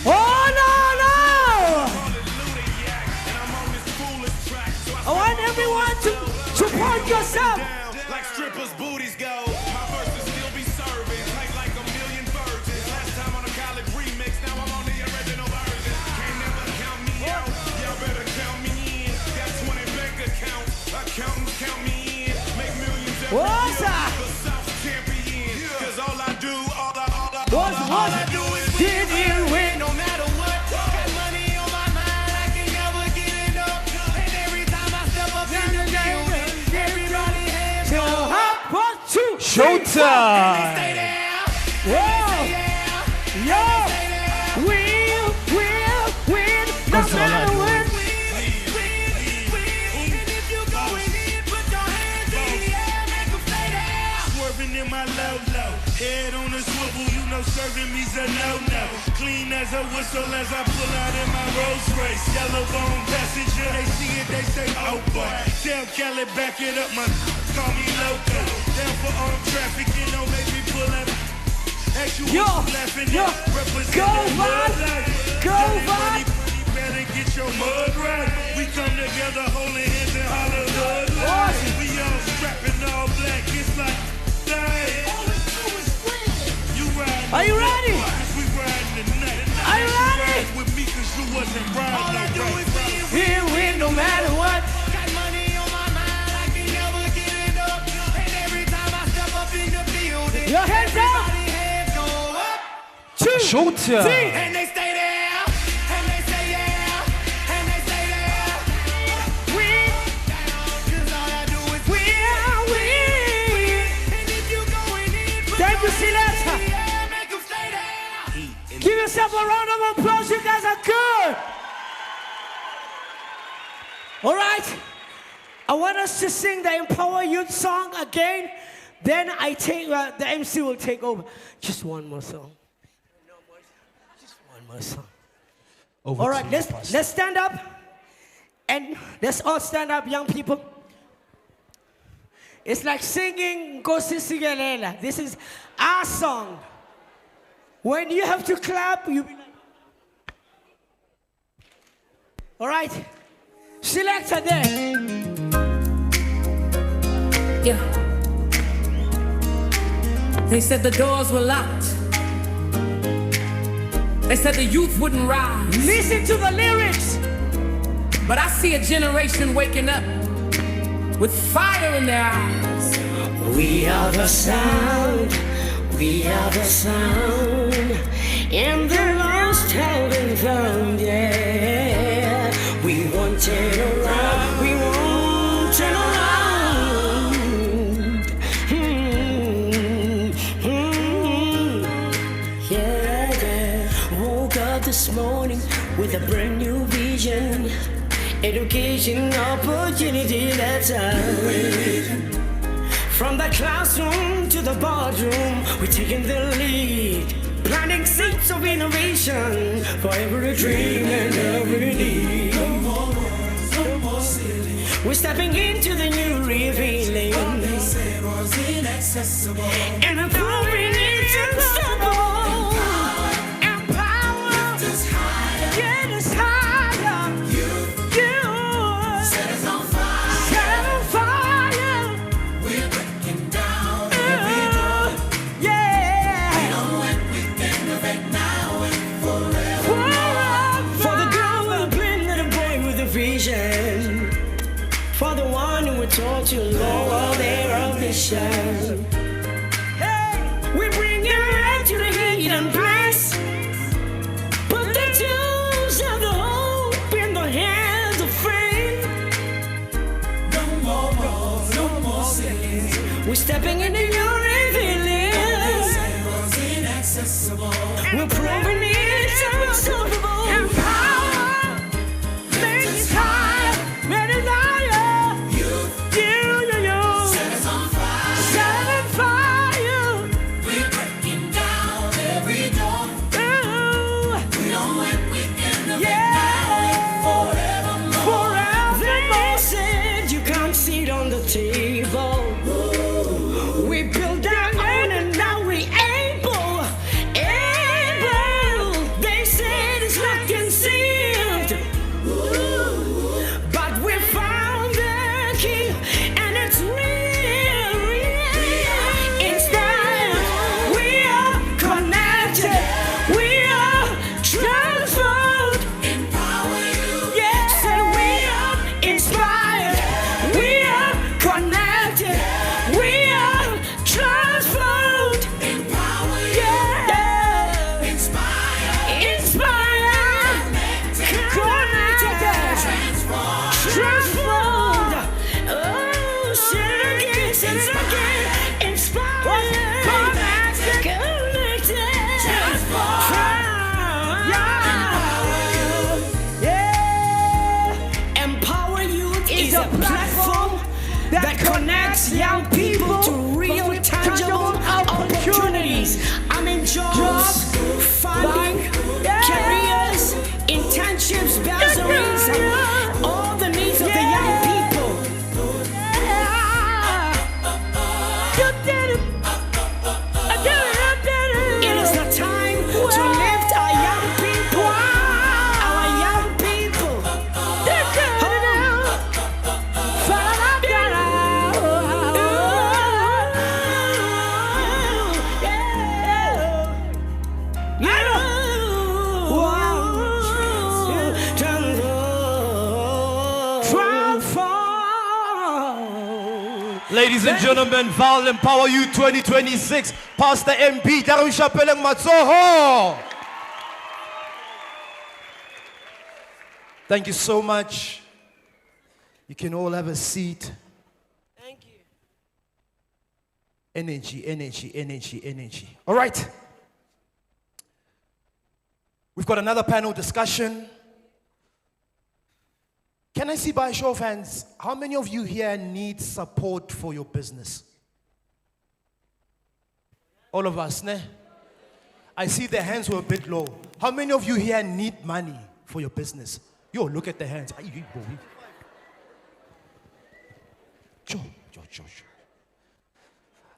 Oh no, no! I want everyone to support yourself. Like strippers' booties go. My verses still be serving. Like a million virgins. Last time on a college remix, now I'm on the original version. Can't never count me out. Y'all better count me in. Got 20 bank accounts. Accountants count me in. Make millions every year. The South champion. Cause all I do is Did you win? No matter what. Got money on my mind. I can never get enough. And every time I step up in the building, everybody hands go up. 1, 2, 3, Showtime. Yo, we'll win no matter what. Swerving in my low, head on a swivel, you know serving me's a no-no. Clean as a whistle as I pull out in my Rolls Royce. Yellow bone passenger, they see it, they say, oh boy. Tell Kelly, back it up, my call me loco. Down for armed traffic, you know, make me pull up. Yo, go Vaal, go Vaal. Better get your mud right. We come together holding hands and holler hood life. We all strapping all black, it's like, dang. You riding? Are you ready? We riding tonight. Are you ready? With me 'cause you wasn't riding. Your hands up. Hands go up. 2, Short 3. And they stay there. And they say yeah. And they stay there. We, Cause all I do is we are we. And if you going in for Thank you, Selector. yeah, make 'em stay there. Give yourself a round of applause. You guys are good. All right. I want us to sing the Empower Youth song again. Then I take the MC will take over. Just one more song. Just one more song. All right, let's stand up. And let's all stand up, young people. It's like singing Nkosi Sigelela. This is our song. When you have to clap, you be like. All right. Selector there. Yeah. They said the doors were locked. They said the youth wouldn't rise. Listen to the lyrics. But I see a generation waking up with fire in their eyes. We are the sound. We are the sound. And the lost have been found. Yeah. We won't turn around. We won't turn around. This morning with a brand new vision, education, opportunity, that's us. From the classroom to the boardroom, we're taking the lead, planting seeds of innovation for every dream and every need. No more words, no more silly. We're stepping into the new revealing. What they said was inaccessible, and we're proving it's unstoppable. For the one who taught you lower their ambition. Hey, we bring your head to the hidden place. Put the tools of the hope in the hands of faith. No more wrongs, no more sins. We're stepping into your revealing. We're proving it's unstoppable. Empower, make it higher, make it higher. That connects young people to real tangible opportunities. I mean jobs, funding, careers, internships, bursaries, and all the needs of the young people. You did it. I did it. It is the time to lift our young people. Our young people. Ladies and gentlemen, Vaal Empower You 2026. Pastor MB, Darusha Peleng Matsoho. Thank you so much. You can all have a seat. Thank you. Energy, energy, energy, energy. All right. We've got another panel discussion. Can I see by a show of hands, how many of you here need support for your business? All of us, ne? I see the hands were a bit low. How many of you here need money for your business? Yo, look at the hands.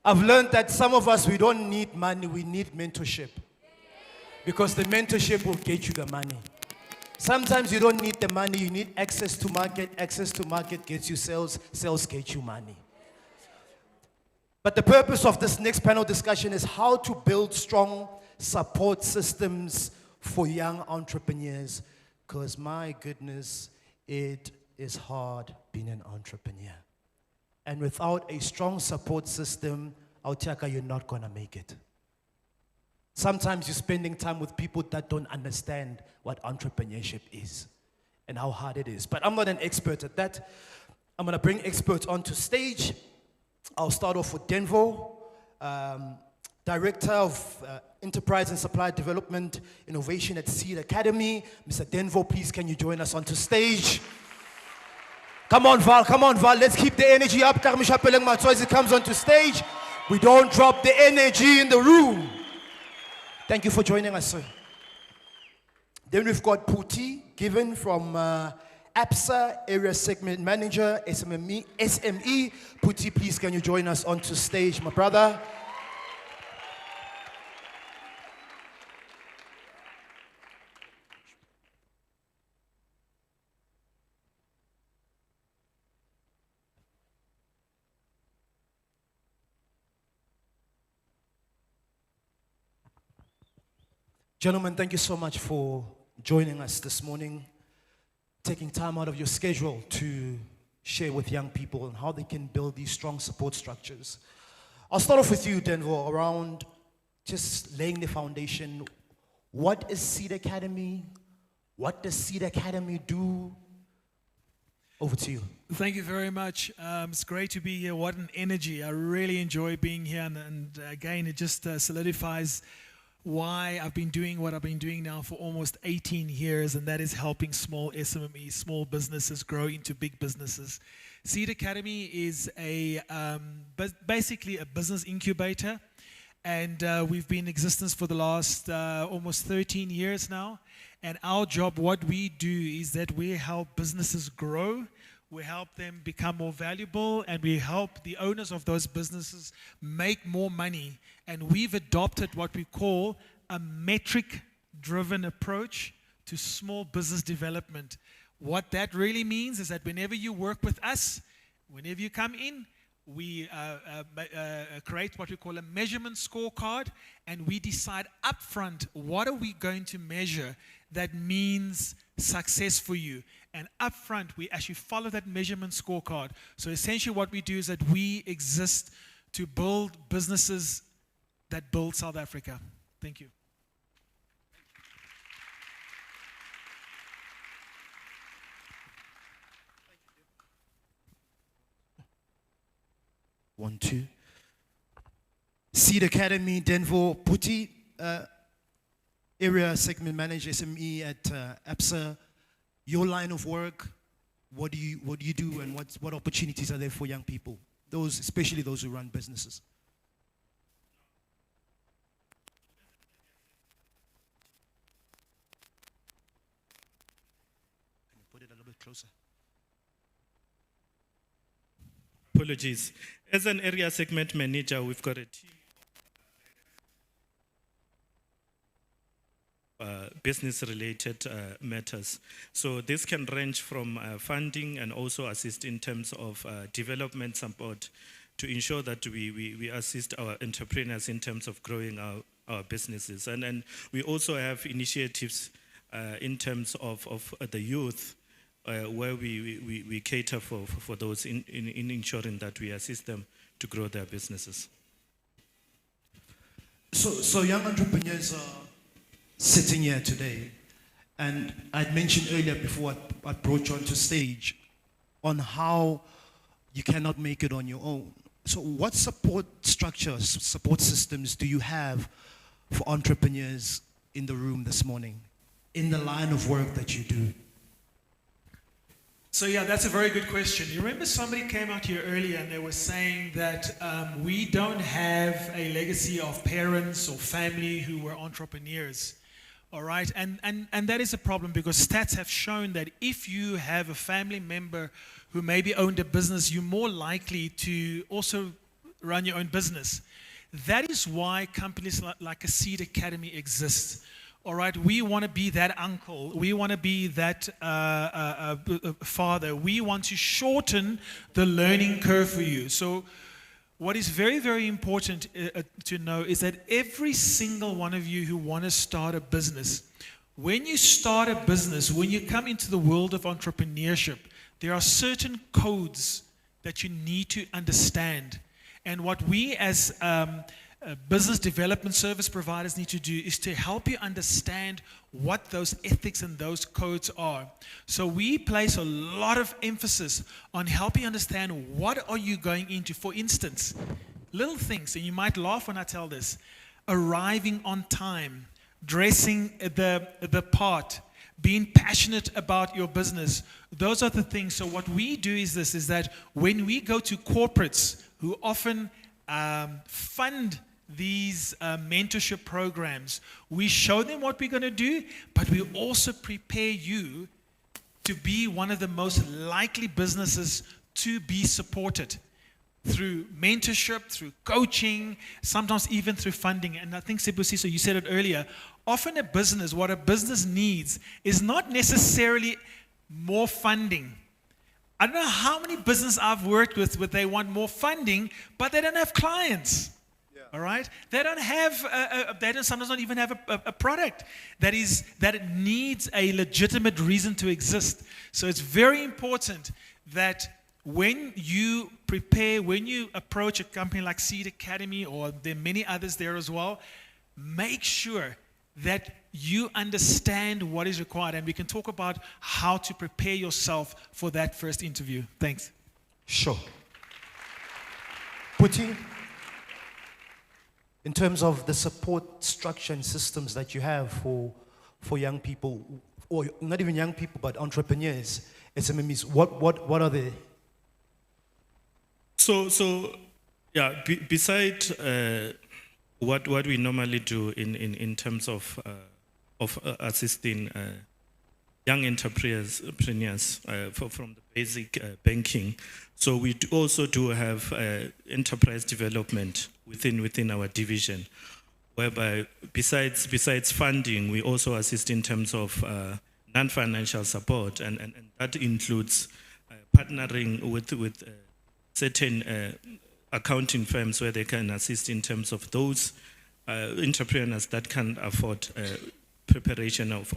I've learned that some of us, we don't need money, we need mentorship. Because the mentorship will get you the money. Sometimes you don't need the money, you need access to market. Access to market gets you sales, sales get you money. But the purpose of this next panel discussion is how to build strong support systems for young entrepreneurs. Because my goodness, it is hard being an entrepreneur. And without a strong support system, Autiaka, you're not gonna make it. Sometimes you're spending time with people that don't understand what entrepreneurship is and how hard it is. But I'm not an expert at that. I'm going to bring experts onto stage. I'll start off with Denvo, Director of Enterprise and Supply Development Innovation at Seed Academy. Mr. Denvo, please can you join us onto stage? Come on, Vaal. Let's keep the energy up. As it comes onto stage, we don't drop the energy in the room. Thank you for joining us, sir. Then we've got Puti, given from APSA, Area Segment Manager, SME. Puti, please can you join us onto stage, my brother? Gentlemen, thank you so much for joining us this morning, taking time out of your schedule to share with young people and how they can build these strong support structures. I'll start off with you, Denvo, around just laying the foundation. What is Seed Academy? What does Seed Academy do? Over to you. Thank you very much. It's great to be here. What an energy. I really enjoy being here. And again, it just solidifies why I've been doing what I've been doing now for almost 18 years, and that is helping small SMEs, small businesses grow into big businesses. Seed Academy is basically a business incubator, and we've been in existence for the last almost 13 years now. And our job, what we do is that we help businesses grow, we help them become more valuable, and we help the owners of those businesses make more money. And we've adopted what we call a metric-driven approach to small business development. What that really means is that whenever you work with us, whenever you come in, we create what we call a measurement scorecard, and we decide upfront what are we going to measure that means success for you. And upfront, we actually follow that measurement scorecard. So essentially what we do is that we exist to build businesses that build South Africa. Thank you. One, two. Seed Academy, Denvo, Puti, Area Segment Manager, SME at APSA. Your line of work, what do you do, and what opportunities are there for young people? Those, especially those who run businesses. Can you put it a little bit closer? Apologies. As an area segment manager, we've got a team business-related matters. So this can range from funding and also assist in terms of development support to ensure that we assist our entrepreneurs in terms of growing our businesses. And we also have initiatives in terms of the youth where we cater for those in ensuring that we assist them to grow their businesses. So young entrepreneurs are sitting here today, and I'd mentioned earlier before I brought you onto stage on how you cannot make it on your own. So what support structures, support systems do you have for entrepreneurs in the room this morning, in the line of work that you do? So yeah, that's a very good question. You remember somebody came out here earlier and they were saying that we don't have a legacy of parents or family who were entrepreneurs. All right, and that is a problem because stats have shown that if you have a family member who maybe owned a business, you're more likely to also run your own business. That is why companies like a Seed Academy exist. All right, we want to be that uncle. We want to be that father. We want to shorten the learning curve for you. So what is very, very important to know is that every single one of you who want to start a business, when you start a business, when you come into the world of entrepreneurship, there are certain codes that you need to understand. And what we as business development service providers need to do is to help you understand what those ethics and those codes are. So we place a lot of emphasis on helping you understand what are you going into. For instance, little things, and you might laugh when I tell this, arriving on time, dressing the part, being passionate about your business. Those are the things. So what we do is this, is that when we go to corporates who often fund these mentorship programs, we show them what we're going to do, but we also prepare you to be one of the most likely businesses to be supported through mentorship, through coaching, sometimes even through funding. And I think Sibusiso, you said it earlier, often what a business needs is not necessarily more funding. I don't know how many businesses I've worked with where they want more funding, but they don't have clients. All right, they don't have. They don't sometimes not even have a product that it needs a legitimate reason to exist. So it's very important that when you prepare, when you approach a company like Seed Academy, or there are many others there as well, make sure that you understand what is required, and we can talk about how to prepare yourself for that first interview. Thanks. Sure. Puti, in terms of the support structure and systems that you have for young people, or not even young people, but entrepreneurs, SMMEs, what are they? So yeah, besides what we normally do in terms of assisting young entrepreneurs from the basic banking, so we also do have enterprise development within our division, whereby besides funding, we also assist in terms of non-financial support, and that includes partnering with certain accounting firms where they can assist in terms of those entrepreneurs that can afford preparation of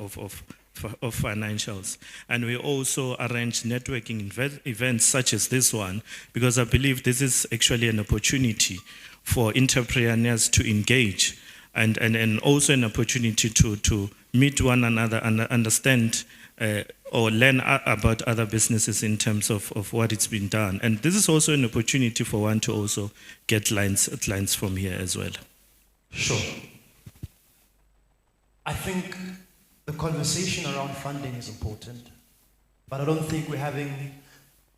financials. And we also arrange networking events such as this one, because I believe this is actually an opportunity for entrepreneurs to engage, and also an opportunity to meet one another and understand or learn about other businesses in terms of what it's been done. And this is also an opportunity for one to also get clients from here as well. Sure. I think the conversation around funding is important, but I don't think we're having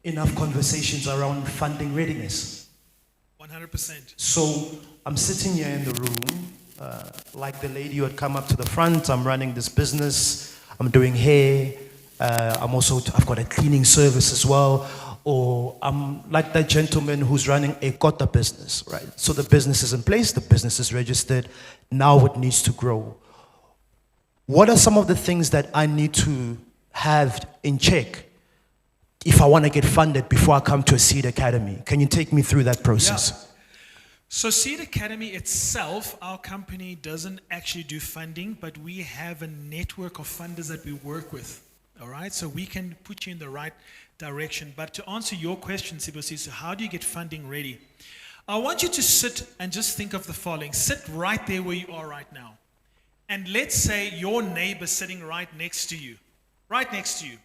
enough conversations around funding readiness. 100%. So I'm sitting here in the room, like the lady who had come up to the front. I'm running this business. I'm doing hair. I've got a cleaning service as well. Or I'm like that gentleman who's running a kota business, right? So the business is in place, the business is registered. Now it needs to grow. What are some of the things that I need to have in check if I want to get funded before I come to a Seed Academy? Can you take me through that process? Yeah. So Seed Academy itself, our company doesn't actually do funding, but we have a network of funders that we work with. All right, so we can put you in the right direction. But to answer your question, Sibosiso, how do you get funding ready? I want you to sit and just think of the following. Sit right there where you are right now. And let's say your neighbor sitting right next to you. Right next to you.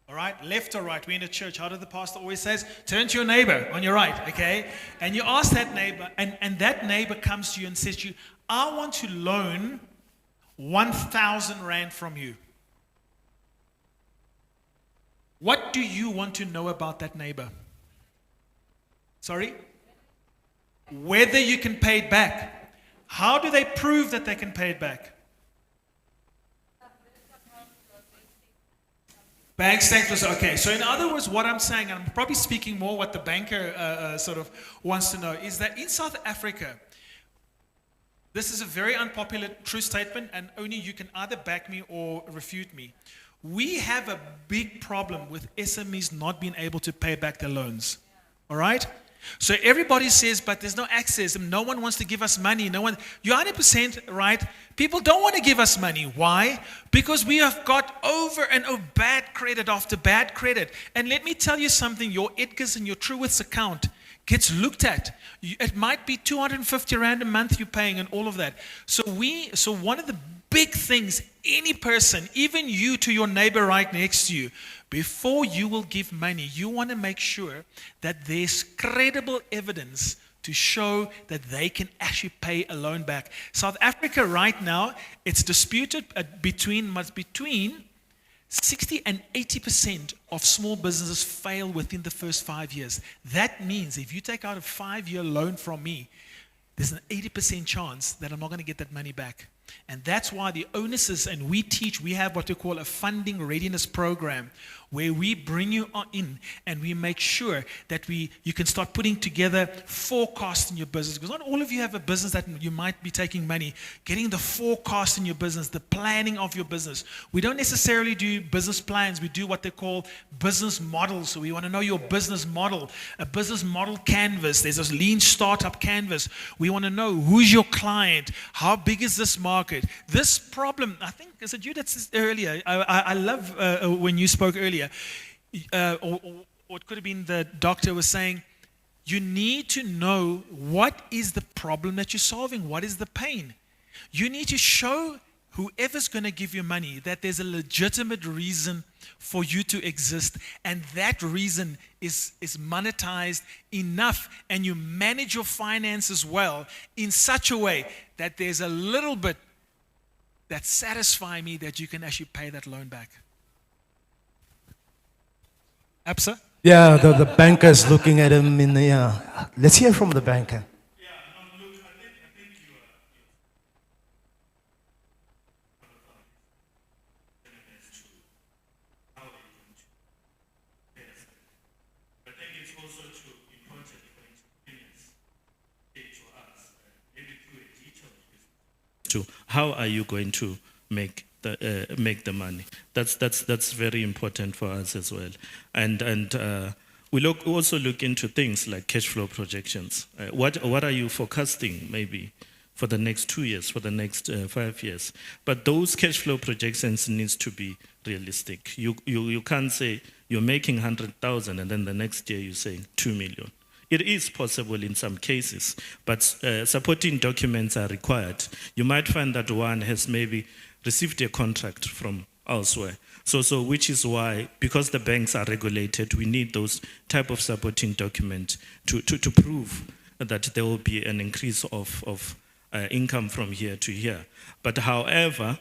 All right, left or right? We're in a church. How does the pastor always says? Turn to your neighbor on your right, okay? And you ask that neighbor, and that neighbor comes to you and says to you, I want to loan 1,000 rand from you. What do you want to know about that neighbor? Sorry? Whether you can pay it back. How do they prove that they can pay it back? Bank statements, okay. So in other words, what I'm saying, and I'm probably speaking more what the banker sort of wants to know, is that in South Africa, this is a very unpopular true statement, and only you can either back me or refute me. We have a big problem with SMEs not being able to pay back their loans. All right? So everybody says, but there's no access, and no one wants to give us money. No one. You're 100% right. People don't want to give us money. Why? Because we have got over and over bad credit after bad credit. And let me tell you something, your Edgar's and your Truworths account gets looked at. It might be 250 rand a month you're paying and all of that. So one of the big things, any person, even you to your neighbor right next to you, before you will give money, you want to make sure that there's credible evidence to show that they can actually pay a loan back. South Africa right now, it's disputed between 60 and 80% of small businesses fail within the first 5 years. That means if you take out a 5-year loan from me, there's an 80% chance that I'm not going to get that money back. And that's why the onus is, and we have what we call a funding readiness program, where we bring you in and we make sure that you can start putting together forecasts in your business. Because not all of you have a business that you might be taking money. Getting the forecast in your business, the planning of your business. We don't necessarily do business plans. We do what they call business models. So we want to know your business model. A business model canvas. There's a lean startup canvas. We want to know who's your client. How big is this market? This problem, I think, is it you that said earlier? I love when you spoke earlier. Or it could have been the doctor was saying, you need to know what is the problem that you're solving. What is the pain? You need to show whoever's going to give you money that there's a legitimate reason for you to exist, and that reason is monetized enough, and you manage your finances well in such a way that there's a little bit that satisfies me that you can actually pay that loan back. Absa? Yeah, the banker's looking at him in the. Let's hear from the banker. To how are you going to make the money? That's very important for us as well. And we also look into things like cash flow projections. What are you forecasting maybe for the next 2 years, for the next 5 years? But those cash flow projections needs to be realistic. You can't say you're making 100,000 and then the next year you're saying 2 million. It is possible in some cases, but supporting documents are required. You might find that one has maybe received a contract from elsewhere. So which is why, because the banks are regulated, we need those type of supporting documents to prove that there will be an increase of income from here to here. But however,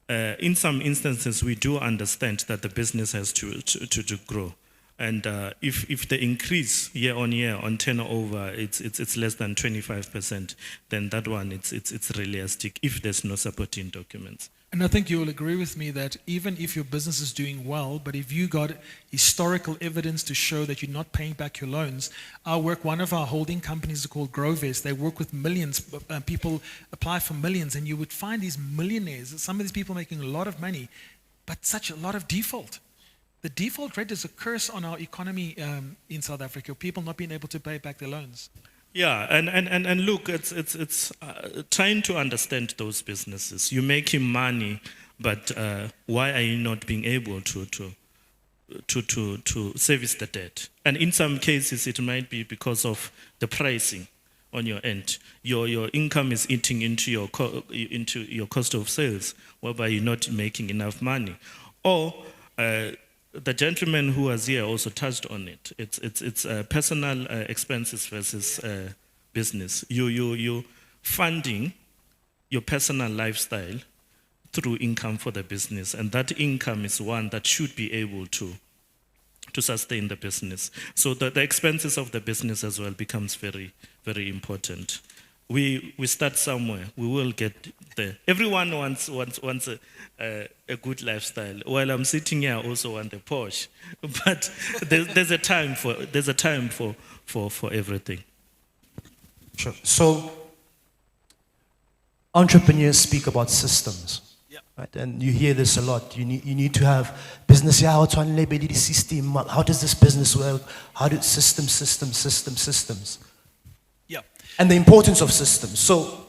in some instances, we do understand that the business has to grow. And if the increase year on year on turnover, it's less than 25%, then that one, it's realistic if there's no supporting documents. And I think you will agree with me that even if your business is doing well, but if you got historical evidence to show that you're not paying back your loans, one of our holding companies is called Grovest. They work with millions, people apply for millions, and you would find these millionaires, some of these people making a lot of money, but such a lot of default. The default rate is a curse on our economy in South Africa, people not being able to pay back their loans. Yeah, and look, it's trying to understand those businesses. You're making money, but why are you not being able to service the debt? And in some cases, it might be because of the pricing on your end. Your income is eating into your cost of sales, whereby you're not making enough money. Or the gentleman who was here also touched on it. It's personal expenses versus business. You funding your personal lifestyle through income for the business, and that income is one that should be able to sustain the business. So the expenses of the business as well becomes very, very important. We start somewhere, we will get there. Everyone wants a good lifestyle. While I'm sitting here, I also want a Porsche. But there's a time for everything. Sure. So entrepreneurs speak about systems. Right? And you hear this a lot. You need to have business. How does this business work? How do systems? Yeah. And the importance of systems. So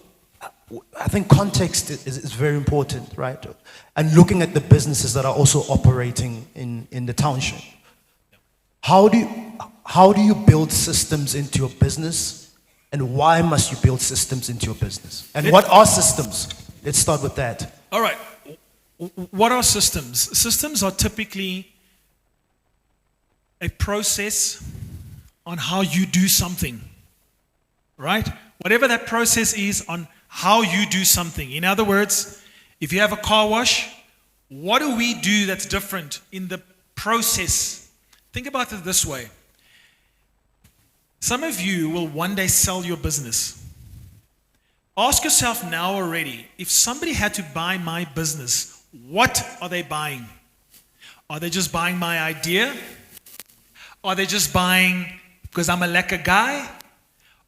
I think context is very important, right? And looking at the businesses that are also operating in the township. How do you build systems into your business? And why must you build systems into your business? And what are systems? Let's start with that. All right. What are systems? Systems are typically a process on how you do something, right? Whatever that process is on how you do something. In other words, if you have a car wash, what do we do that's different in the process? Think about it this way. Some of you will one day sell your business. Ask yourself now already, if somebody had to buy my business, what are they buying? Are they just buying my idea? Are they just buying because I'm a lekker guy?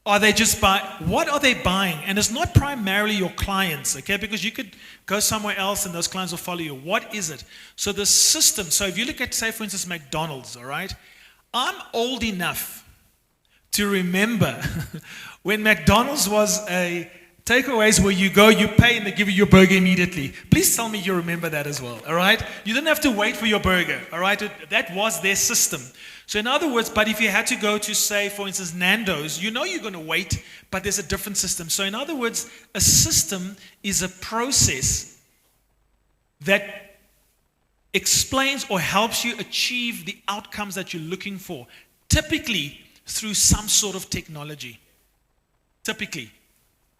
Are they just buying, what are they buying? And it's not primarily your clients, okay? Because you could go somewhere else and those clients will follow you. What is it? So the system, so if you look at, say, for instance, McDonald's, all right? I'm old enough to remember when McDonald's was a takeaways where you go, you pay, and they give you your burger immediately. Please tell me you remember that as well, all right? You didn't have to wait for your burger, all right? That was their system. So in other words, but if you had to go to, say, for instance, Nando's, you know you're going to wait, but there's a different system. So in other words, a system is a process that explains or helps you achieve the outcomes that you're looking for, typically through some sort of technology. Typically.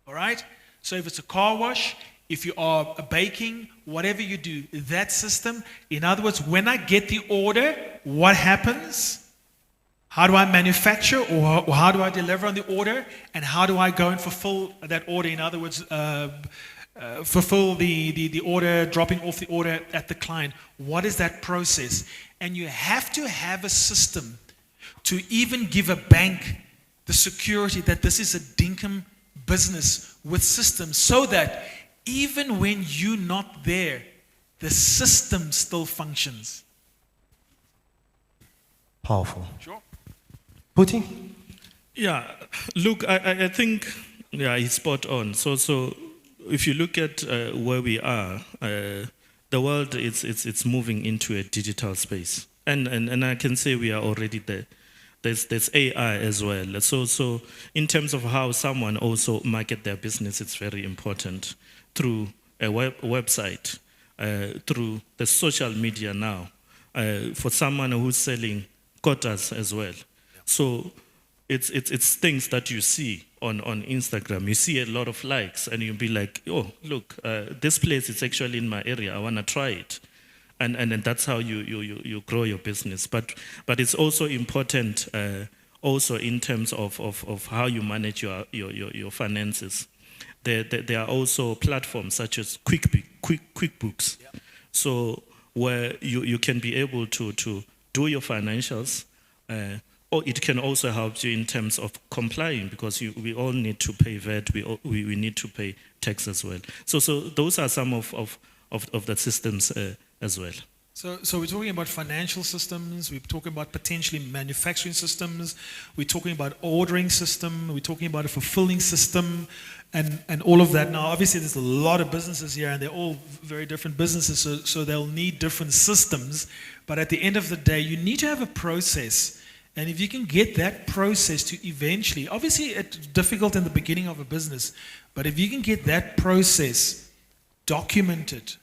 All right? So if it's a car wash, if you are baking, whatever you do, that system, in other words, when I get the order, what happens? How do I manufacture or how do I deliver on the order? And how do I go and fulfill that order? In other words, fulfill the order, dropping off the order at the client. What is that process? And you have to have a system to even give a bank the security that this is a dinkum business with systems, so that even when you're not there, the system still functions. Powerful. Sure. Puti? Yeah, look, I think, yeah, he's spot on. So if you look at where we are, the world it's moving into a digital space, and I can say we are already there. There's AI as well. So in terms of how someone also market their business, it's very important through a website, through the social media now, for someone who's selling quotas as well. So it's things that you see on Instagram. You see a lot of likes and you'll be like, oh, look, this place is actually in my area. I want to try it. And that's how you grow your business. But it's also important also in terms of how you manage your finances. There are also platforms such as QuickBooks. Yeah. So where you can be able to do your financials, or it can also help you in terms of complying, because we all need to pay VAT, we need to pay tax as well. So those are some of the systems as well. So we're talking about financial systems, we're talking about potentially manufacturing systems, we're talking about ordering system, we're talking about a fulfilling system, and all of that. Now, obviously, there's a lot of businesses here, and they're all very different businesses, so they'll need different systems. But at the end of the day, you need to have a process. And if you can get that process to eventually, obviously, it's difficult in the beginning of a business, but if you can get that process documented,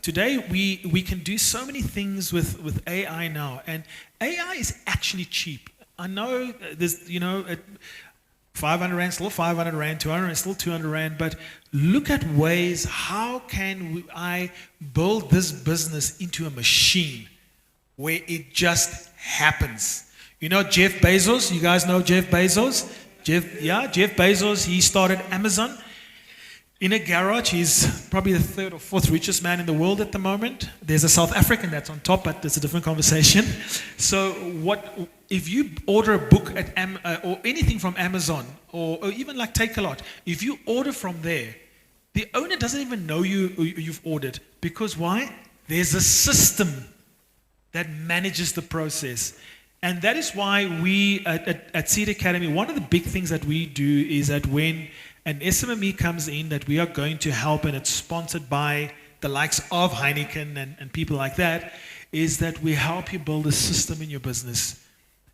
today, we can do so many things with AI now, and AI is actually cheap. I know there's, 500 Rand, still 500 Rand, 200 Rand, still 200 Rand, but look at ways, how can I build this business into a machine where it just happens? You know Jeff Bezos, you guys know Jeff Bezos? Jeff Bezos, he started Amazon in a garage. He's probably the third or fourth richest man in the world at the moment. There's a South African that's on top, but that's a different conversation. So if you order a book at or anything from Amazon, or even like Takealot, if you order from there, the owner doesn't even know you've ordered. Because why? There's a system that manages the process. And that is why we at Seed Academy, one of the big things that we do is that when an SMME comes in that we are going to help, and it's sponsored by the likes of Heineken and people like that, is that we help you build a system in your business.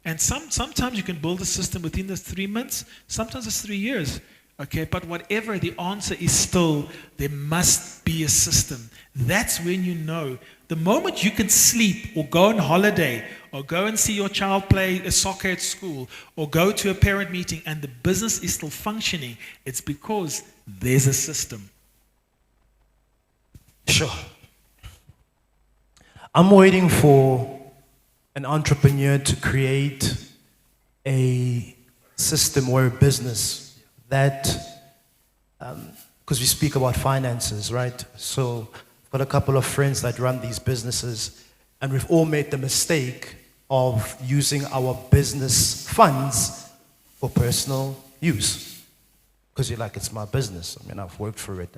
And sometimes you can build a system within the 3 months, sometimes it's 3 years. Okay, but whatever, the answer is still, there must be a system. That's when you know. The moment you can sleep or go on holiday or go and see your child play a soccer at school or go to a parent meeting and the business is still functioning, it's because there's a system. Sure. I'm waiting for an entrepreneur to create a system or a business that, because we speak about finances, right? So I've got a couple of friends that run these businesses, and we've all made the mistake of using our business funds for personal use. Because you're like, it's my business. I mean, I've worked for it.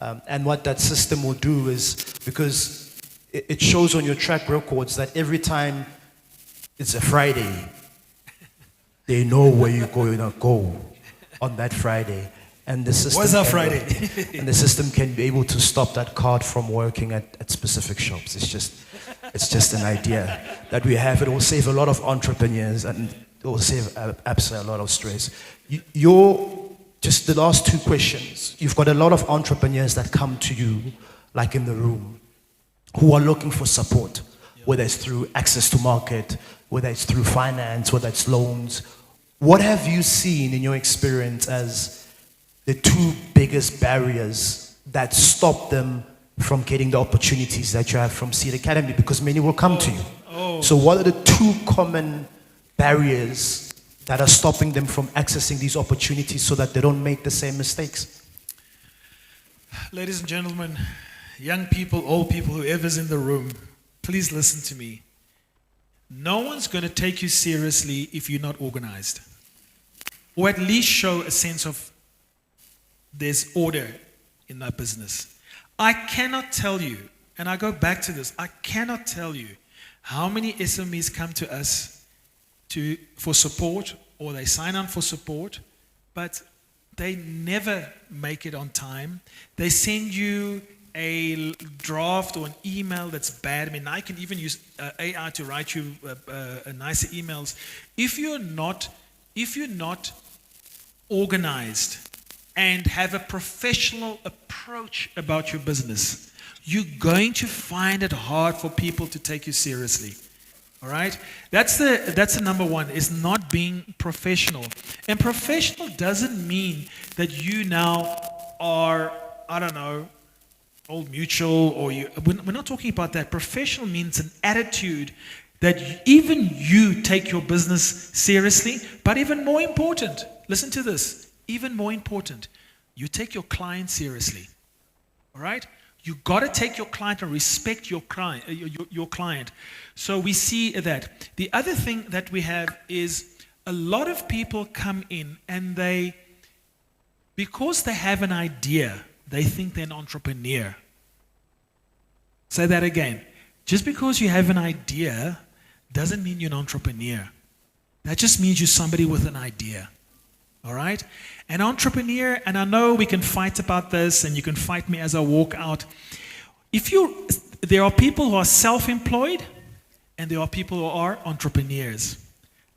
And what that system will do is, because it shows on your track records that every time it's a Friday, they know where you're going to go on that Friday. And the system What's that Friday? And the system can be able to stop that card from working at specific shops. It's just an idea that we have. It will save a lot of entrepreneurs, and it will save absolutely a lot of stress. Just the last two questions. You've got a lot of entrepreneurs that come to you, like in the room, who are looking for support, whether it's through access to market, whether it's through finance, whether it's loans. What have you seen in your experience as the two biggest barriers that stop them from getting the opportunities that you have from Seed Academy? Because many will come to you. So what are the two common barriers that are stopping them from accessing these opportunities so that they don't make the same mistakes? Ladies and gentlemen, young people, old people, whoever's in the room, please listen to me. No one's going to take you seriously if you're not organized. Or at least show a sense of there's order in that business. I cannot tell you, and I go back to this, I cannot tell you how many SMEs come to us for support, or they sign on for support, but they never make it on time. They send you a draft or an email that's bad. I mean, I can even use AI to write you nicer emails. If you're not organized and have a professional approach about your business, you're going to find it hard for people to take you seriously. All right? That's the number one, is not being professional. And professional doesn't mean that you now are, I don't know, Old Mutual, or we're not talking about that. Professional means an attitude that even you take your business seriously, but even more important, listen to this, even more important, you take your client seriously. All right? You got to take your client and respect your client. Your client. So we see that. The other thing that we have is a lot of people come in and because they have an idea, they think they're an entrepreneur. Say that again. Just because you have an idea doesn't mean you're an entrepreneur. That just means you're somebody with an idea. All right? An entrepreneur, and I know we can fight about this, and you can fight me as I walk out. There are people who are self-employed, and there are people who are entrepreneurs.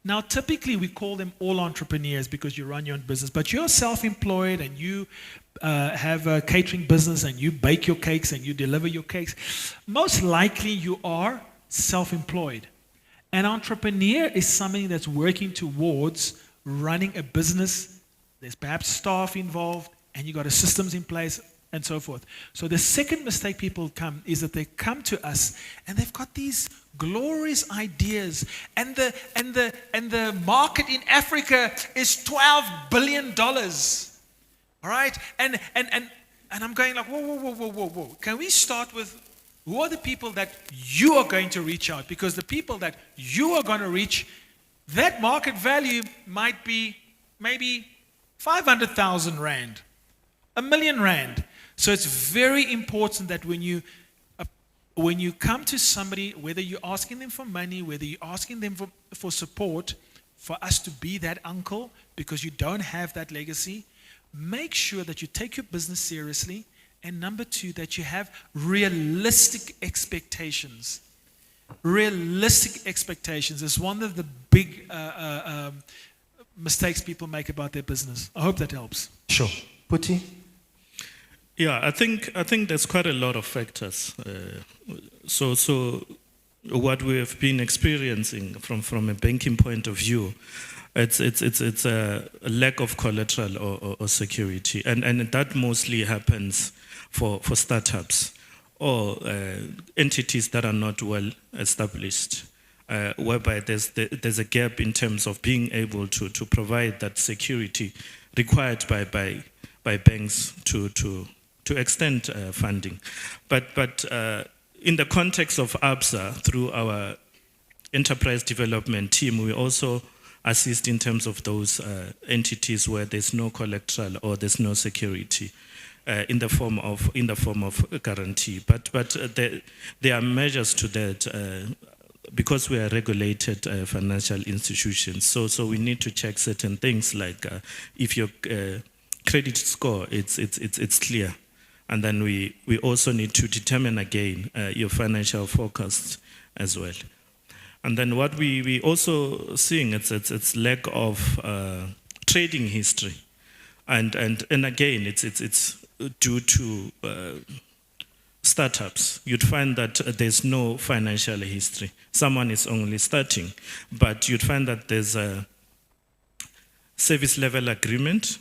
Now, typically, we call them all entrepreneurs because you run your own business. But you're self-employed, and you have a catering business, and you bake your cakes, and you deliver your cakes. Most likely, you are self-employed. An entrepreneur is somebody that's working towards running a business. There's perhaps staff involved, and you got systems in place, and so forth. So the second mistake people come is that they come to us and they've got these glorious ideas, and the market in Africa is $12 billion. All right, and I'm going like, whoa. Can we start with who are the people that you are going to reach out? Because the people that you are going to reach, that market value might be maybe 500,000 rand, R1 million. So it's very important that when you come to somebody, whether you're asking them for money, whether you're asking them for support, for us to be that uncle because you don't have that legacy, make sure that you take your business seriously. And number two, that you have realistic expectations. Realistic expectations is one of the big mistakes people make about their business. I hope that helps. Sure. Puti? Yeah, I think there's quite a lot of factors. So what we have been experiencing from a banking point of view, it's a lack of collateral or security, and that mostly happens for startups or entities that are not well established, whereby there's a gap in terms of being able to provide that security required by banks to extend funding. But in the context of ABSA, through our enterprise development team, we also assist in terms of those entities where there's no collateral or there's no security in the form of a guarantee. But there are measures to that because we are regulated financial institutions. So we need to check certain things like if your credit score it's clear, and then we also need to determine again your financial forecast as well. And then what we also seeing it's lack of trading history, and again it's due to startups. You'd find that there's no financial history. Someone is only starting, but you'd find that there's a service level agreement,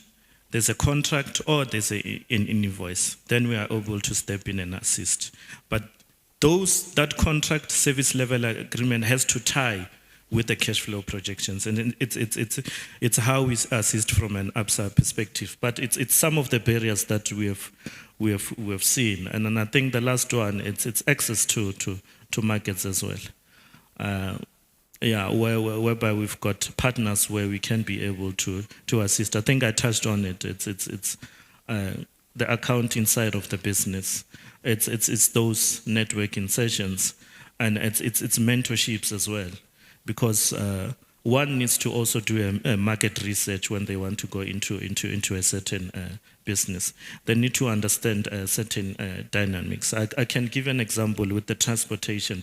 there's a contract, or there's an invoice. Then we are able to step in and assist. But that contract service level agreement has to tie with the cash flow projections, and it's how we assist from an ABSA perspective. But it's some of the barriers that we have seen, and then I think the last one it's access to markets as well. Whereby we've got partners where we can be able to assist. I think I touched on it. It's the accounting side of the business. It's those networking sessions, and it's mentorships as well, because one needs to also do a market research when they want to go into a certain business. They need to understand certain dynamics. I can give an example with the transportation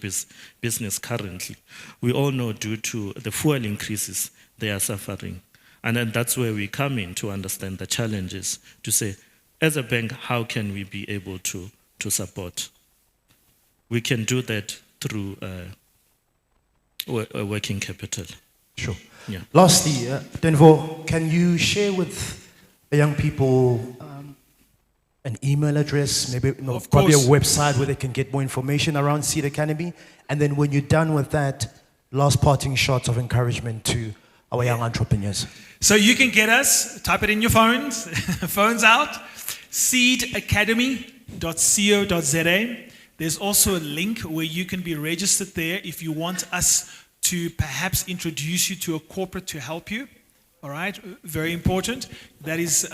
business currently. We all know due to the fuel increases, they are suffering. And then that's where we come in to understand the challenges, to say, as a bank, how can we be able to support? We can do that through working capital. Sure. Yeah. Lastly, Denvo, can you share with the young people an email address, maybe probably a website where they can get more information around Seed Academy? And then when you're done with that, last parting shots of encouragement to our young entrepreneurs. So you can get us, type it in your phones, phones out, sidelines.To.za. There's also a link where you can be registered there if you want us to perhaps introduce you to a corporate to help you. All right, very important. That is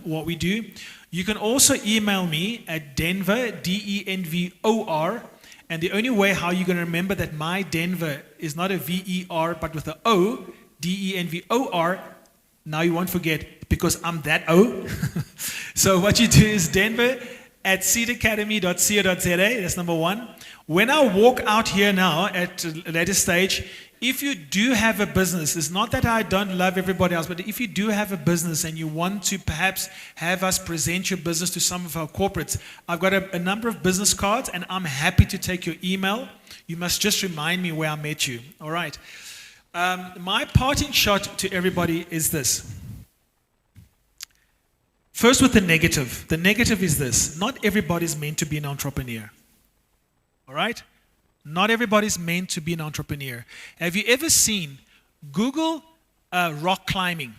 what we do. You can also email me at Denvor, DENVOR, And the only way how you're going to remember that my Denver is not a V-E-R, but with an O, D-E-N-V-O-R, now you won't forget because I'm that O. So what you do is Denver at seedacademy.co.za. That's number one. When I walk out here now at a later stage, if you do have a business, it's not that I don't love everybody else, but if you do have a business and you want to perhaps have us present your business to some of our corporates, I've got a number of business cards and I'm happy to take your email. You must just remind me where I met you. All right. My parting shot to everybody is this. First with the negative. The negative is this. Not everybody's meant to be an entrepreneur. All right? Not everybody's meant to be an entrepreneur. Have you ever seen, Google rock climbing?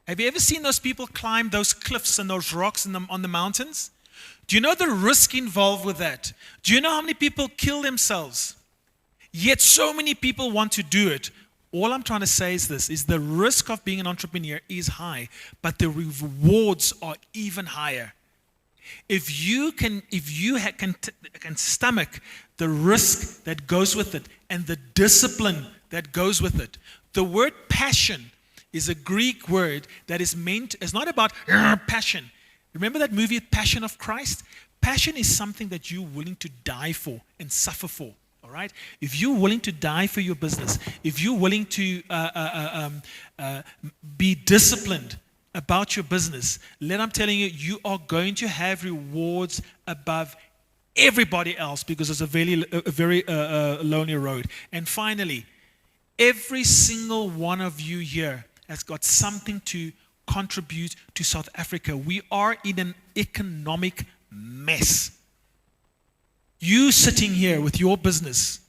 Have you ever seen those people climb those cliffs and those rocks on the mountains? Do you know the risk involved with that? Do you know how many people kill themselves? Yet so many people want to do it. All I'm trying to say is this, is the risk of being an entrepreneur is high, but the rewards are even higher. If you can stomach the risk that goes with it and the discipline that goes with it. The word passion is a Greek word that is not about passion. Remember that movie, Passion of Christ? Passion is something that you're willing to die for and suffer for. All right? If you're willing to die for your business, if you're willing to be disciplined about your business, I'm telling you, you are going to have rewards above everybody else because it's a very lonely road. And finally, every single one of you here has got something to contribute to South Africa. We are in an economic mess. You sitting here with your business,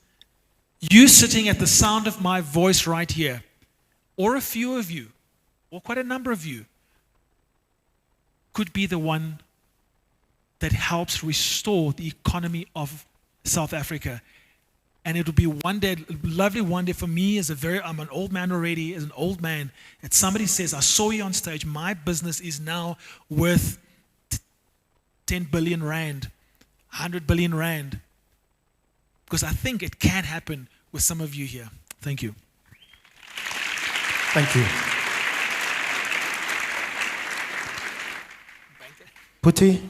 you sitting at the sound of my voice right here, or a few of you, or quite a number of you, could be the one that helps restore the economy of South Africa. And it will be one day, lovely one day for me I'm an old man already, as an old man, that somebody says, I saw you on stage, my business is now worth 10 billion rand, 100 billion rand. Because I think it can happen with some of you here. Thank you. Thank you. Puti,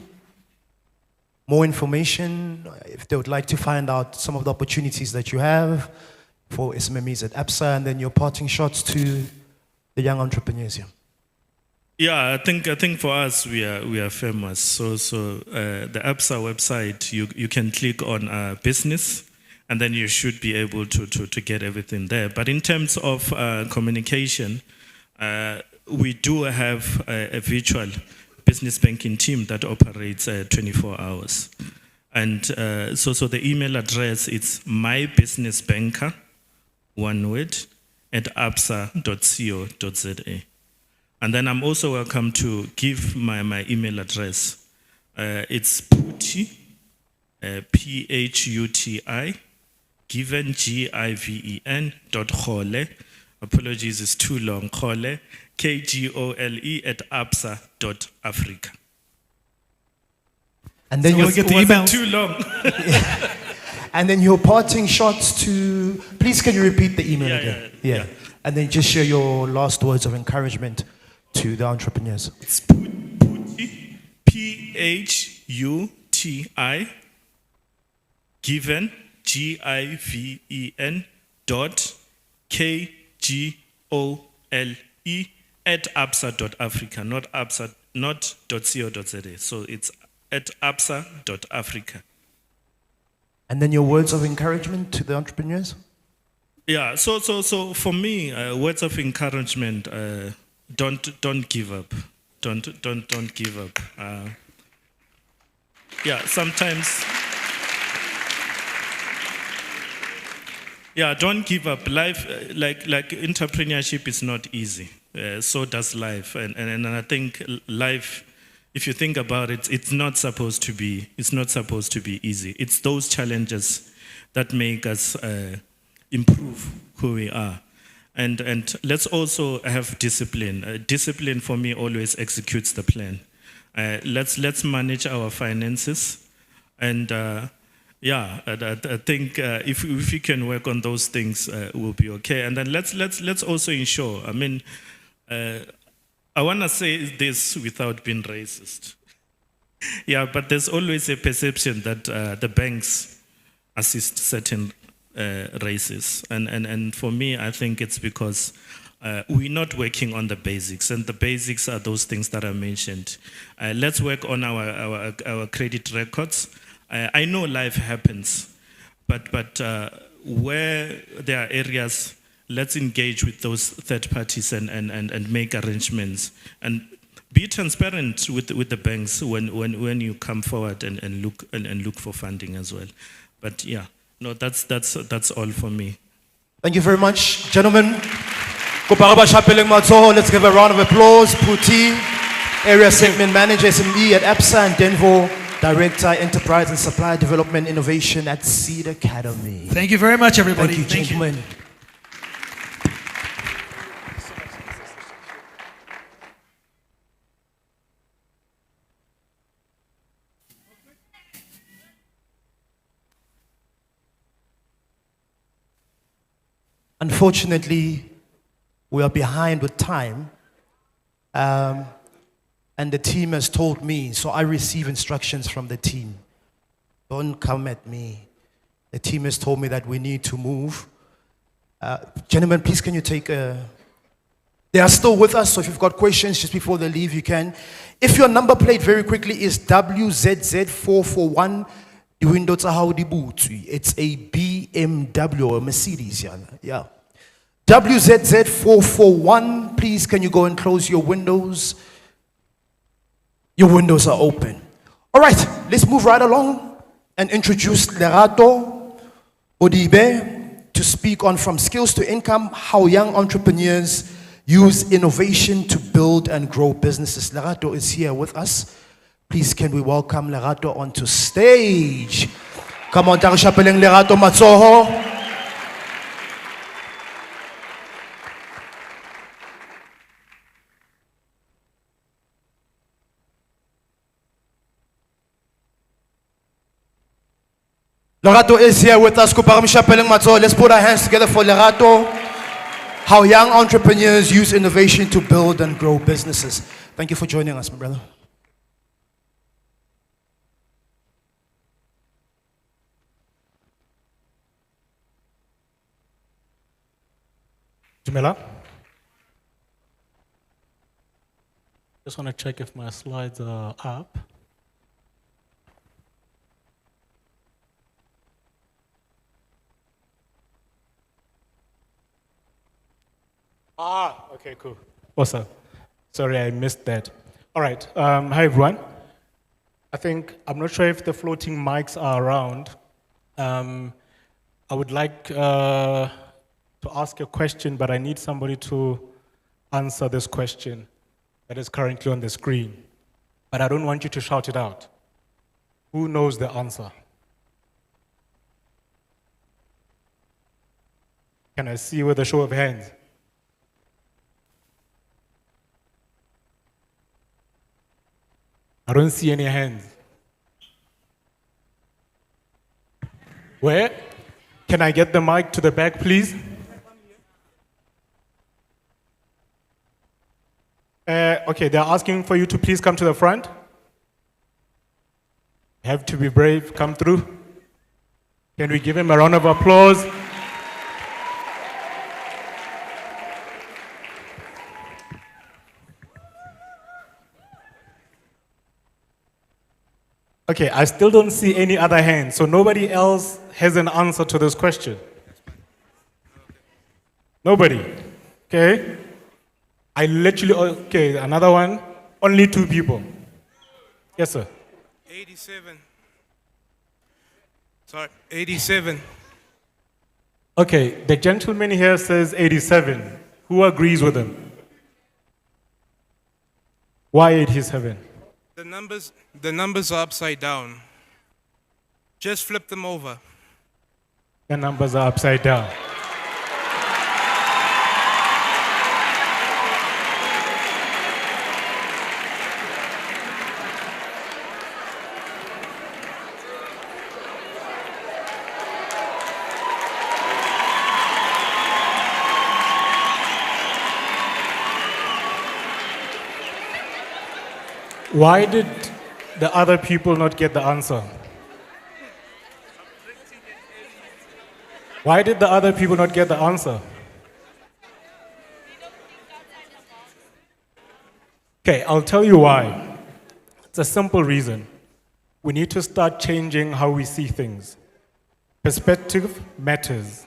more information, if they would like to find out some of the opportunities that you have for SMMEs at ABSA, and then your parting shots to the young entrepreneurs here. Yeah, I think for us we are famous. So the ABSA website, you can click on business, and then you should be able to get everything there. But in terms of communication, we do have a virtual business banking team that operates 24 hours. And so the email address is mybusinessbanker, one word, at absa.co.za. And then I'm also welcome to give my email address. It's Puti, P-H-U-T-I, given G-I-V-E-N, .khole. Apologies, it's too long. Khole, K-G-O-L-E, at absa.africa. And then So you'll was- get the was it email. too long? And then your parting shots to, please can you repeat the email again? Yeah. And then just share your last words of encouragement to the entrepreneurs. It's Puti, P-H-U-T-I, given, G-I-V-E-N, K-G-O-L-E, at absa.africa, not .co.za. So it's at absa.africa. And then your words of encouragement to the entrepreneurs? Yeah, so for me, words of encouragement, don't give up. Don't give up. Sometimes. Yeah, don't give up. Life, like entrepreneurship is not easy. So does life, and I think life, if you think about it, it's not supposed to be easy. It's those challenges that make us improve who we are. And let's also have discipline. Discipline for me always executes the plan. Let's manage our finances, and yeah, I think if we can work on those things, we'll be okay. And then let's also ensure. I mean, I want to say this without being racist. Yeah, but there's always a perception that the banks assist certain races, and for me, I think it's because we're not working on the basics, and the basics are those things that I mentioned. Let's work on our credit records. I know life happens, but where there are areas, let's engage with those third parties and make arrangements and be transparent with the banks when you come forward and look for funding as well. But yeah, no, that's all for me. Thank you very much, gentlemen. Let's give a round of applause. Puti, Area Segment Manager SME at APSA, and Denvo, Director, Enterprise and Supply Development Innovation at Seed Academy. Thank you very much, everybody. Thank you, gentlemen. Unfortunately, we are behind with time, and the team has told me, so I receive instructions from the team. Don't come at me. The team has told me that we need to move. Gentlemen, please can you take a... They are still with us, so if you've got questions just before they leave, you can. If your number plate very quickly is WZZ441, it's a BMW or a Mercedes, yeah. WZZ441, please can you go and close your windows? Your windows are open. All right, let's move right along and introduce Lerato Odibe to speak on From Skills to Income, how young entrepreneurs use innovation to build and grow businesses. Lerato is here with us. Please can we welcome Lerato onto stage. Come on, Tarishapeleng Lerato Matsoho. Lerato is here with us. Let's put our hands together for Lerato. How young entrepreneurs use innovation to build and grow businesses. Thank you for joining us, my brother. Jamila? Just want to check if my slides are up. Okay, cool. Awesome. Sorry, I missed that. All right. Hi, everyone. I'm not sure if the floating mics are around. I would like to ask a question, but I need somebody to answer this question that is currently on the screen. But I don't want you to shout it out. Who knows the answer? Can I see with a show of hands? I don't see any hands. Where? Can I get the mic to the back, please? Okay, they're asking for you to please come to the front. You have to be brave, come through. Can we give him a round of applause? Okay, I still don't see any other hands, so nobody else has an answer to this question. Nobody. Okay. Okay, another one. Only 2 people. Yes, sir. 87. Sorry, 87. Okay, the gentleman here says 87. Who agrees with him? Why 87? The numbers are upside down. Just flip them over. The numbers are upside down. Why did the other people not get the answer? Why did the other people not get the answer? Okay, I'll tell you why. It's a simple reason. We need to start changing how we see things. Perspective matters.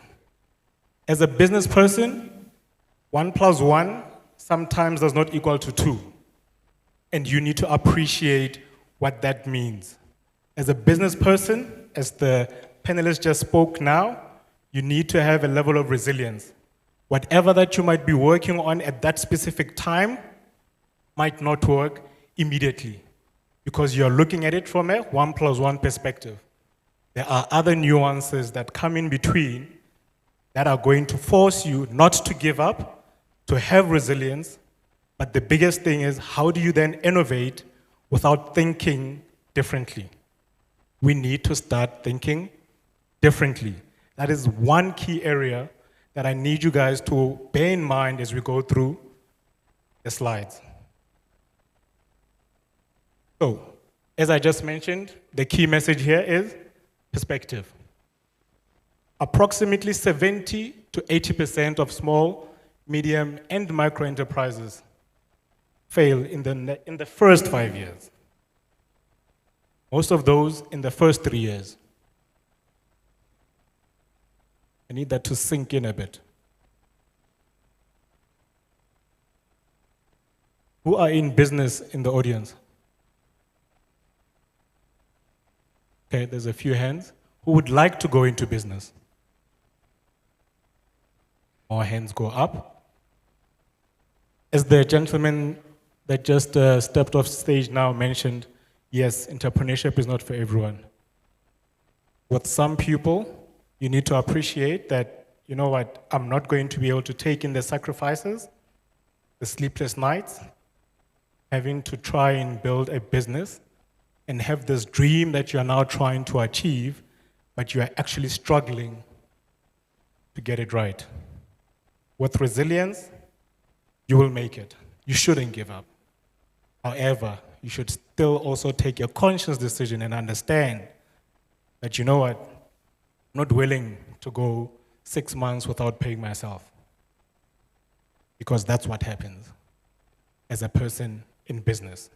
As a business person, 1 + 1 sometimes does not equal to 2. And you need to appreciate what that means. As a business person, as the panelist just spoke now, you need to have a level of resilience. Whatever that you might be working on at that specific time might not work immediately because you're looking at it from a 1 + 1 perspective. There are other nuances that come in between that are going to force you not to give up, to have resilience. But the biggest thing is, how do you then innovate without thinking differently? We need to start thinking differently. That is one key area that I need you guys to bear in mind as we go through the slides. So, as I just mentioned, the key message here is perspective. Approximately 70 to 80% of small, medium, and micro enterprises fail in the first 5 years. Most of those in the first 3 years. I need that to sink in a bit. Who are in business in the audience? Okay, there's a few hands. Who would like to go into business? More hands go up. As the gentleman that just stepped off stage now mentioned, yes, entrepreneurship is not for everyone. With some people, you need to appreciate that, you know what, I'm not going to be able to take in the sacrifices, the sleepless nights, having to try and build a business and have this dream that you are now trying to achieve, but you are actually struggling to get it right. With resilience, you will make it. You shouldn't give up. However, you should still also take a conscious decision and understand that, you know what, I'm not willing to go 6 months without paying myself. Because that's what happens as a person in business.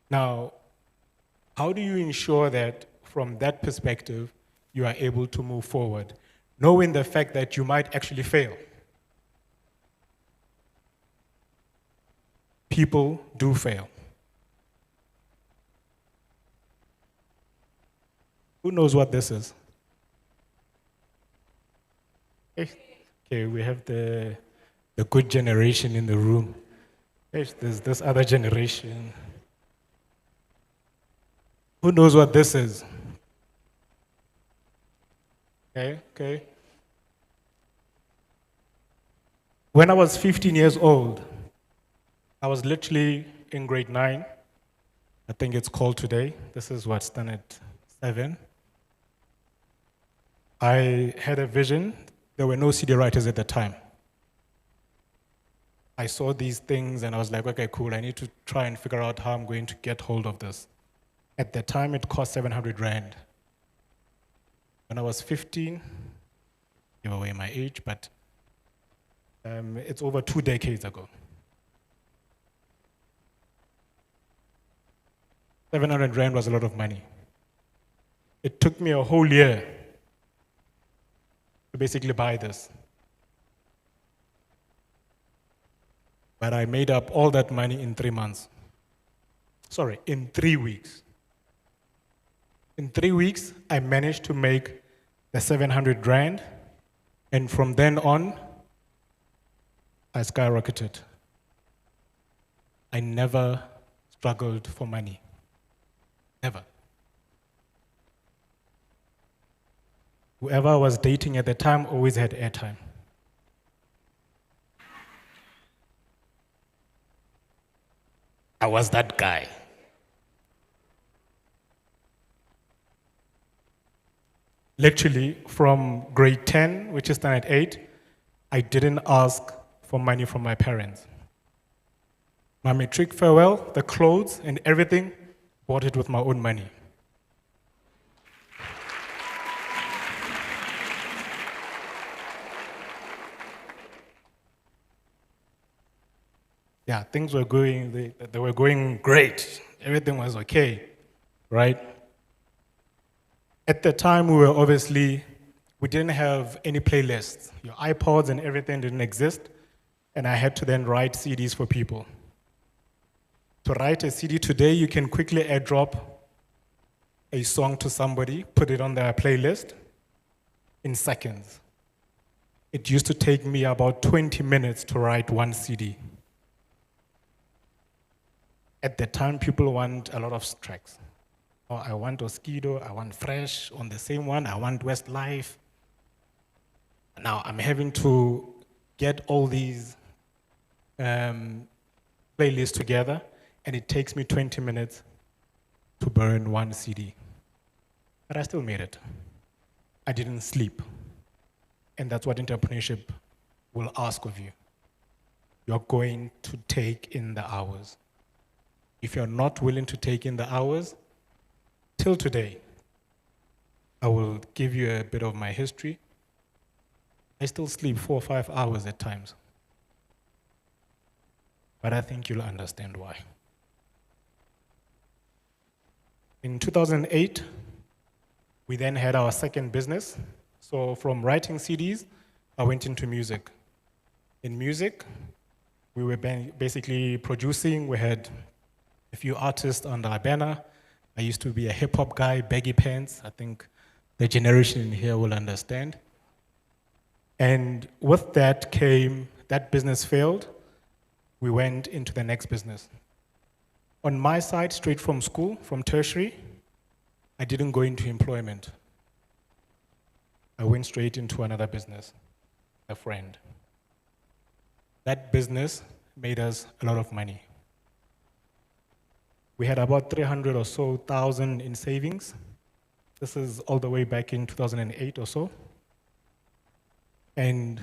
Now, how do you ensure that from that perspective, you are able to move forward, knowing the fact that you might actually fail? People do fail. Who knows what this is? Okay, we have the good generation in the room. There's this other generation. Who knows what this is? Okay. When I was 15 years old, I was literally in grade 9. I think it's called today. This is what, standard 7. I had a vision. There were no CD writers at the time. I saw these things and I was like, okay, cool. I need to try and figure out how I'm going to get hold of this. At the time, it cost 700 Rand. When I was 15, give away my age, but it's over 2 decades ago. 700 Rand was a lot of money. It took me a whole year to basically buy this. But I made up all that money in 3 months. Sorry, in 3 weeks. In 3 weeks, I managed to make the 700 Rand, and from then on, I skyrocketed. I never struggled for money. Never. Whoever I was dating at the time always had airtime. I was that guy. Literally, from grade 10, which is standard 8, I didn't ask for money from my parents. My matric farewell, the clothes and everything, bought it with my own money. Yeah, things were going, they were going great. Everything was okay, right? At the time, we didn't have any playlists. Your iPods and everything didn't exist, and I had to then write CDs for people. To write a CD today, you can quickly airdrop a song to somebody, put it on their playlist in seconds. It used to take me about 20 minutes to write one CD. At the time, people want a lot of tracks. Oh, I want Oskido, I want Fresh on the same one, I want Westlife. Now I'm having to get all these playlists together, and it takes me 20 minutes to burn one CD. But I still made it. I didn't sleep. And that's what entrepreneurship will ask of you. You're going to take in the hours. If you're not willing to take in the hours, till today, I will give you a bit of my history. I still sleep 4 or 5 hours at times. But I think you'll understand why. In 2008, we then had our second business. So from writing CDs, I went into music. In music, we were basically producing. We had a few artists under our banner. I used to be a hip-hop guy, baggy pants. I think the generation in here will understand. And with that came, that business failed. We went into the next business. On my side, straight from school, from tertiary, I didn't go into employment. I went straight into another business, a friend. That business made us a lot of money. We had about 300 or so thousand in savings. This is all the way back in 2008 or so. And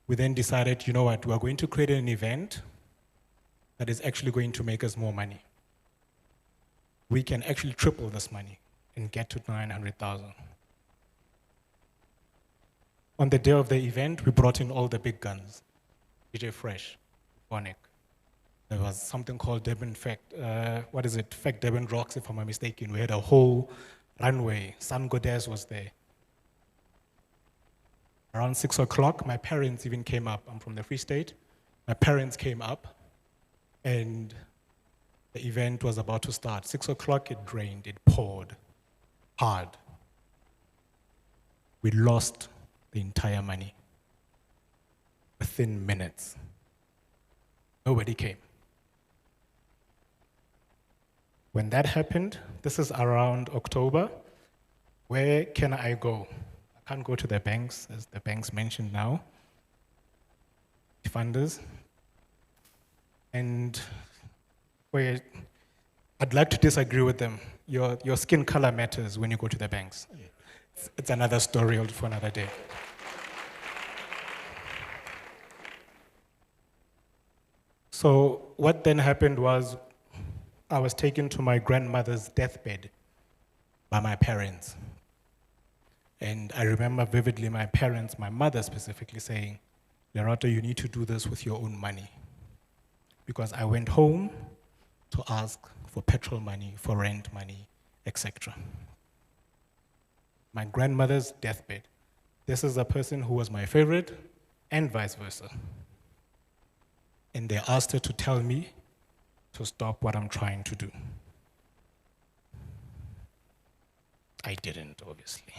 we then decided, you know what, we are going to create an event that is actually going to make us more money. We can actually triple this money and get to 900,000. On the day of the event, we brought in all the big guns. DJ Fresh, Bonic. There was something called Durban Fact, Fact Durban Rocks, if I'm not mistaken. We had a whole runway. Sun Goddess was there. Around 6 o'clock, my parents even came up. I'm from the Free State. My parents came up, and the event was about to start. 6 o'clock, it rained, it poured hard. We lost the entire money within minutes. Nobody came. When that happened, this is around October, where can I go? I can't go to the banks, as the banks mentioned now, funders. And I'd like to disagree with them. Your skin color matters when you go to the banks. It's another story for another day. So what then happened was I was taken to my grandmother's deathbed by my parents. And I remember vividly my parents, my mother specifically, saying, Lerato, you need to do this with your own money. Because I went home to ask for petrol money, for rent money, etc. My grandmother's deathbed. This is a person who was my favorite, and vice versa. And they asked her to tell me to stop what I'm trying to do. I didn't, obviously.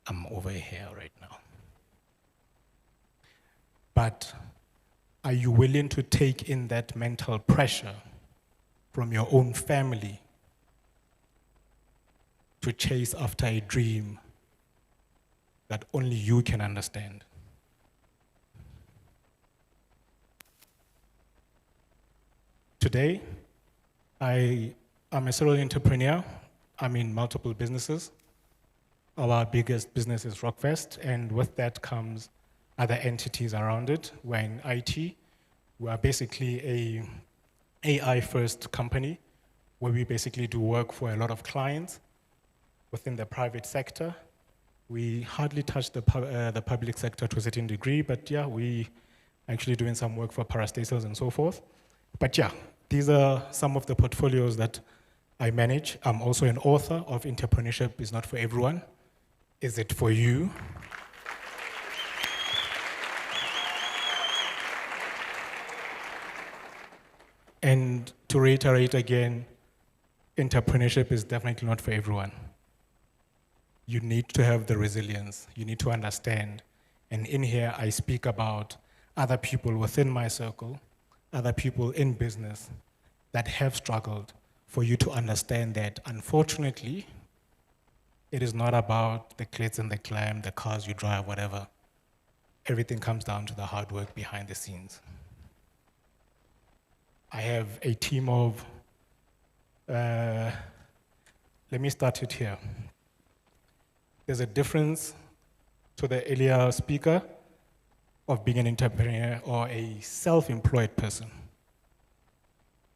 I'm over here right now. But are you willing to take in that mental pressure from your own family to chase after a dream that only you can understand? Today, I am a serial entrepreneur. I'm in multiple businesses. Our biggest business is Rockfest, and with that comes other entities around it. We're in IT, We are basically a AI-first company where we basically do work for a lot of clients within the private sector. We hardly touch the public sector to a certain degree, but yeah, we actually doing some work for parastatals and so forth. But yeah, these are some of the portfolios that I manage. I'm also an author of Entrepreneurship is Not for Everyone. Is it for you? And to reiterate again, entrepreneurship is definitely not for everyone. You need to have the resilience. You need to understand. And in here, I speak about other people within my circle, other people in business that have struggled, for you to understand that, unfortunately, it is not about the glitz and the glam, the cars you drive, whatever. Everything comes down to the hard work behind the scenes. I have a team of, let me start it here. There's a difference to the earlier speaker of being an entrepreneur or a self-employed person.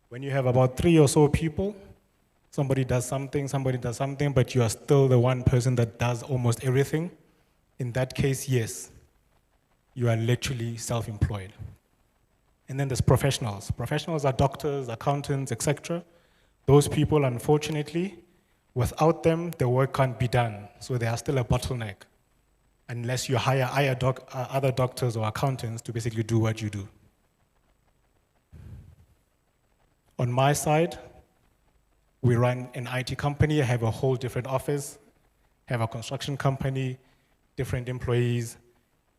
When you have about 3 or so people, somebody does something, but you are still the one person that does almost everything. In that case, yes, you are literally self-employed. And then there's professionals. Professionals are doctors, accountants, etc. Those people, unfortunately, without them, the work can't be done. So they are still a bottleneck, unless you hire other doctors or accountants to basically do what you do. On my side, we run an IT company. I have a whole different office, have a construction company, different employees,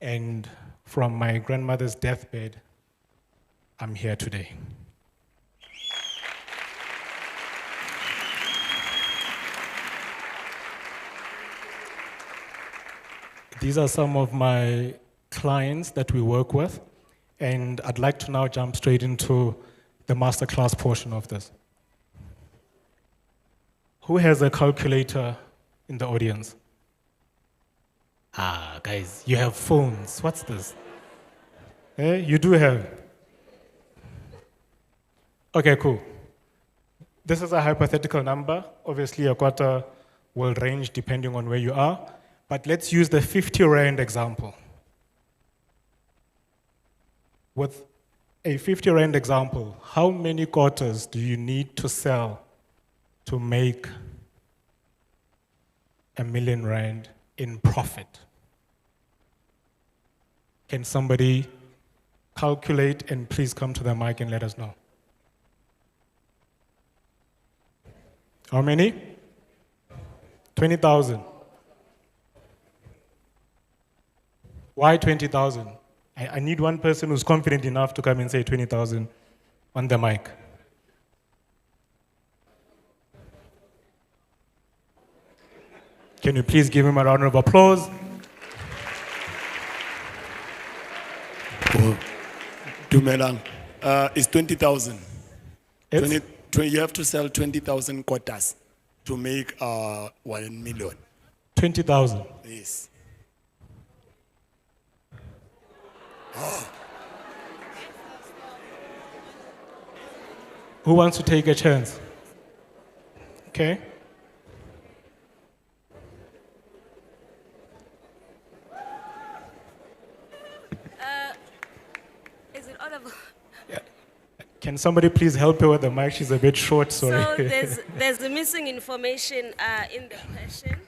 and from my grandmother's deathbed, I'm here today. These are some of my clients that we work with, and I'd like to now jump straight into the masterclass portion of this. Who has a calculator in the audience? Ah, guys, you have phones. What's this? Eh, you do have. Okay, cool. This is a hypothetical number. Obviously, a quarter will range depending on where you are. But let's use the 50 Rand example. With a 50 Rand example, how many quarters do you need to sell to make R1,000,000 in profit? Can somebody calculate and please come to the mic and let us know? How many? 20,000. Why 20,000? I need one person who's confident enough to come and say 20,000 on the mic. Can you please give him a round of applause? Dumelang. It's 20,000. You have to sell 20,000 quotas to make 1 million. 20,000? Yes. Who wants to take a chance? Okay. Is it audible? Can somebody please help her with the mic? She's a bit short, sorry. So there's the missing information in the question.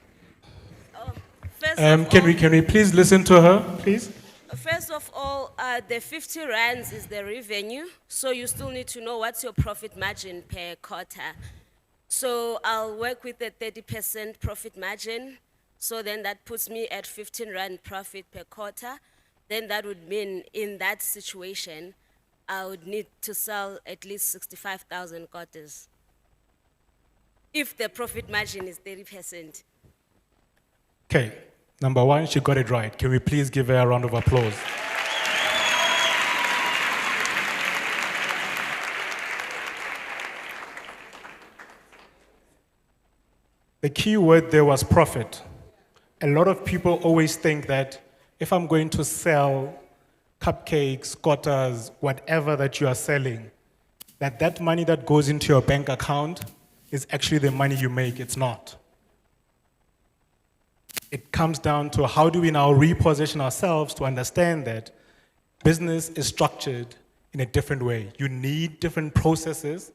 Can we please listen to her, please? First of all, the 50 rands is the revenue, so you still need to know what's your profit margin per quarter. So I'll work with the 30% profit margin, so then that puts me at 15 rand profit per quarter. Then that would mean in that situation, I would need to sell at least 65,000 quarters if the profit margin is 30%. Okay, number one, she got it right. Can we please give her a round of applause? The key word there was profit. A lot of people always think that if I'm going to sell cupcakes, quarters, whatever that you are selling, that money that goes into your bank account is actually the money you make. It's not. It comes down to how do we now reposition ourselves to understand that business is structured in a different way. You need different processes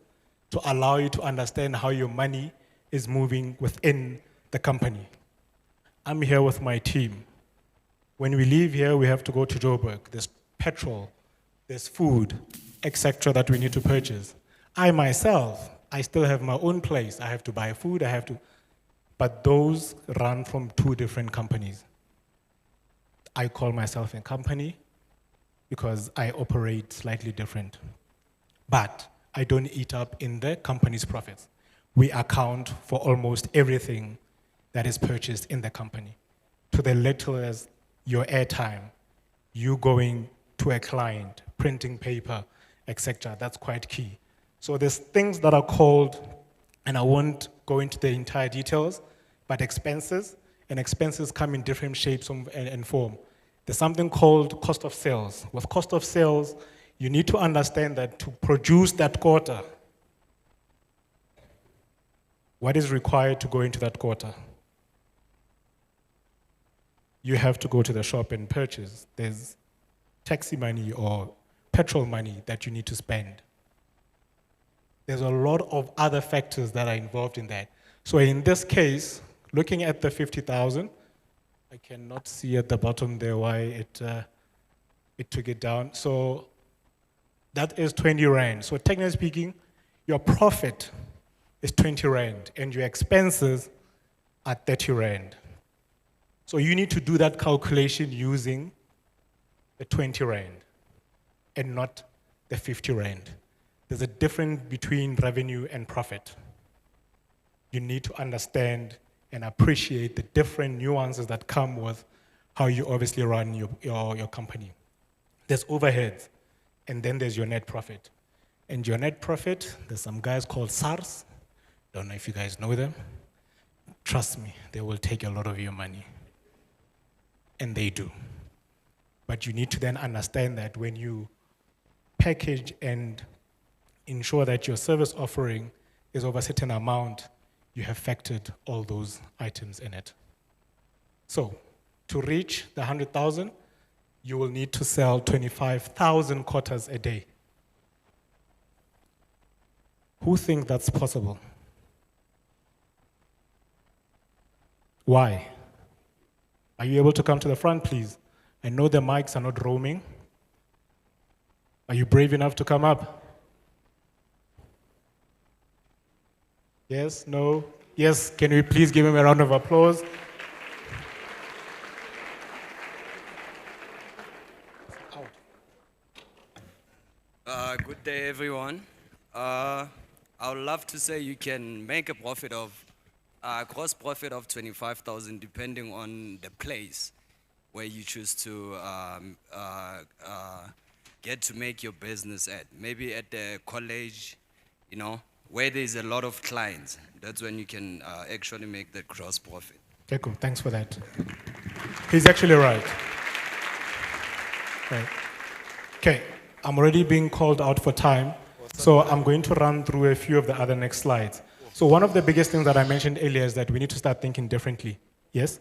to allow you to understand how your money is moving within the company. I'm here with my team. When we leave here, we have to go to Joburg. There's petrol, there's food, etc. that we need to purchase. I myself, I still have my own place. I have to buy food, but those run from two different companies. I call myself a company because I operate slightly different. But I don't eat up in the company's profits. We account for almost everything that is purchased in the company, to the little as your airtime, you going to a client, printing paper, etc. That's quite key. So there's things that are called, and I won't go into the entire details, but expenses, and expenses come in different shapes and form. There's something called cost of sales. With cost of sales, you need to understand that to produce that quarter, what is required to go into that quarter? You have to go to the shop and purchase. There's taxi money or petrol money that you need to spend. There's a lot of other factors that are involved in that. So in this case, looking at the 50,000, I cannot see at the bottom there why it took it down. So that is 20 Rand. So technically speaking, your profit is 20 Rand and your expenses are 30 Rand. So you need to do that calculation using the 20 Rand and not the 50 Rand. There's a difference between revenue and profit. You need to understand and appreciate the different nuances that come with how you obviously run your company. There's overheads, and then there's your net profit. And your net profit, there's some guys called SARS. Don't know if you guys know them. Trust me, they will take a lot of your money. And they do. But you need to then understand that when you package and ensure that your service offering is over a certain amount, you have factored all those items in it. So, to reach the 100,000, you will need to sell 25,000 quarters a day. Who thinks that's possible? Why? Are you able to come to the front, please? I know the mics are not roaming. Are you brave enough to come up? Yes, no, yes, can we please give him a round of applause? Good day, everyone. I would love to say you can make a profit of, gross profit of 25,000 depending on the place where you choose to get to make your business at. Maybe at the college, you know, where there's a lot of clients. That's when you can actually make the gross profit. Okay, cool. Thanks for that. He's actually right. Right. Okay, I'm already being called out for time, so I'm going to run through a few of the other next slides. So one of the biggest things that I mentioned earlier is that we need to start thinking differently. Yes?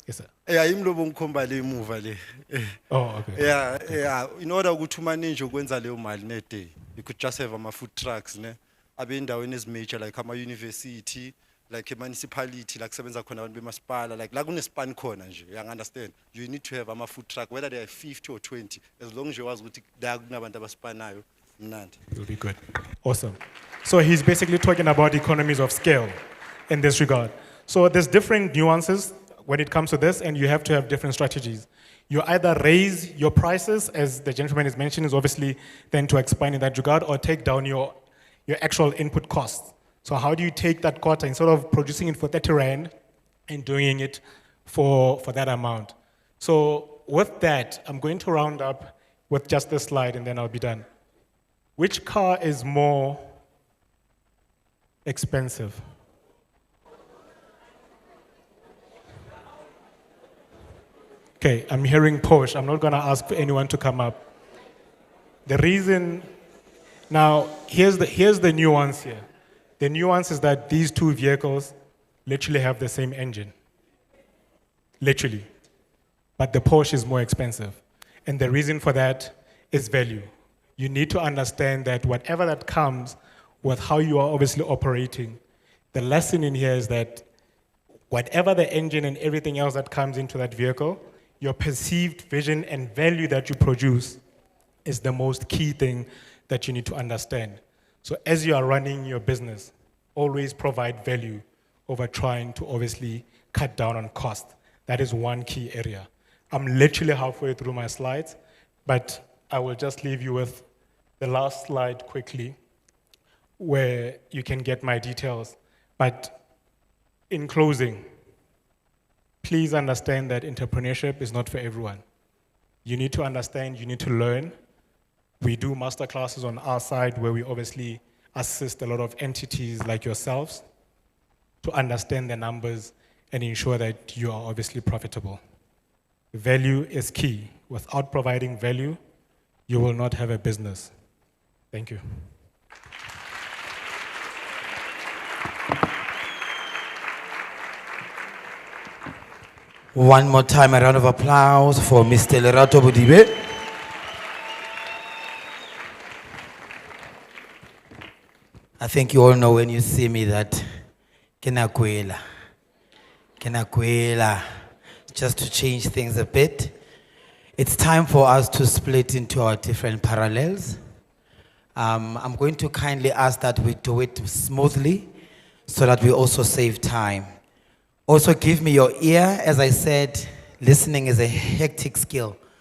Yes, sir. Yeah, imlobo ngikhomba le emuva le. Oh, okay. Yeah, in order ukuthi umanage ukwenza leyo mali net, you could just have ama food trucks ne. Abe endaweni ezimajor like ama university, like a municipality, like sebenza khona abantu bemasipala, like la kunespan khona nje. You understand? You need to have ama food truck whether they are 50 or 20 as long as you wazi ukuthi la kunabantu abaspanayo mnandi. It'll be good. Awesome. So he's basically talking about economies of scale in this regard. So there's different nuances when it comes to this, and you have to have different strategies. You either raise your prices, as the gentleman is mentioning, is obviously then to expand in that regard, or take down your actual input costs. So how do you take that quarter, instead of producing it for 30 Rand and doing it for that amount? So with that, I'm going to round up with just this slide and then I'll be done. Which car is more expensive? Okay, I'm hearing Porsche. I'm not going to ask for anyone to come up. The reason, now, here's the nuance here. The nuance is that these two vehicles literally have the same engine. Literally. But the Porsche is more expensive. And the reason for that is value. You need to understand that whatever that comes with how you are obviously operating, the lesson in here is that whatever the engine and everything else that comes into that vehicle, your perceived vision and value that you produce is the most key thing that you need to understand. So as you are running your business, always provide value over trying to obviously cut down on cost. That is one key area. I'm literally halfway through my slides, but I will just leave you with the last slide quickly, where you can get my details. But in closing, please understand that entrepreneurship is not for everyone. You need to understand, you need to learn. We do master classes on our side where we obviously assist a lot of entities like yourselves to understand the numbers and ensure that you are obviously profitable. Value is key. Without providing value, you will not have a business. Thank you. One more time, a round of applause for Mr. Lerato Budibe. I think you all know when you see me that Kenakwela, just to change things a bit. It's time for us to split into our different parallels. I'm going to kindly ask that we do it smoothly so that we also save time. Also give me your ear. As I said, listening is a hectic skill.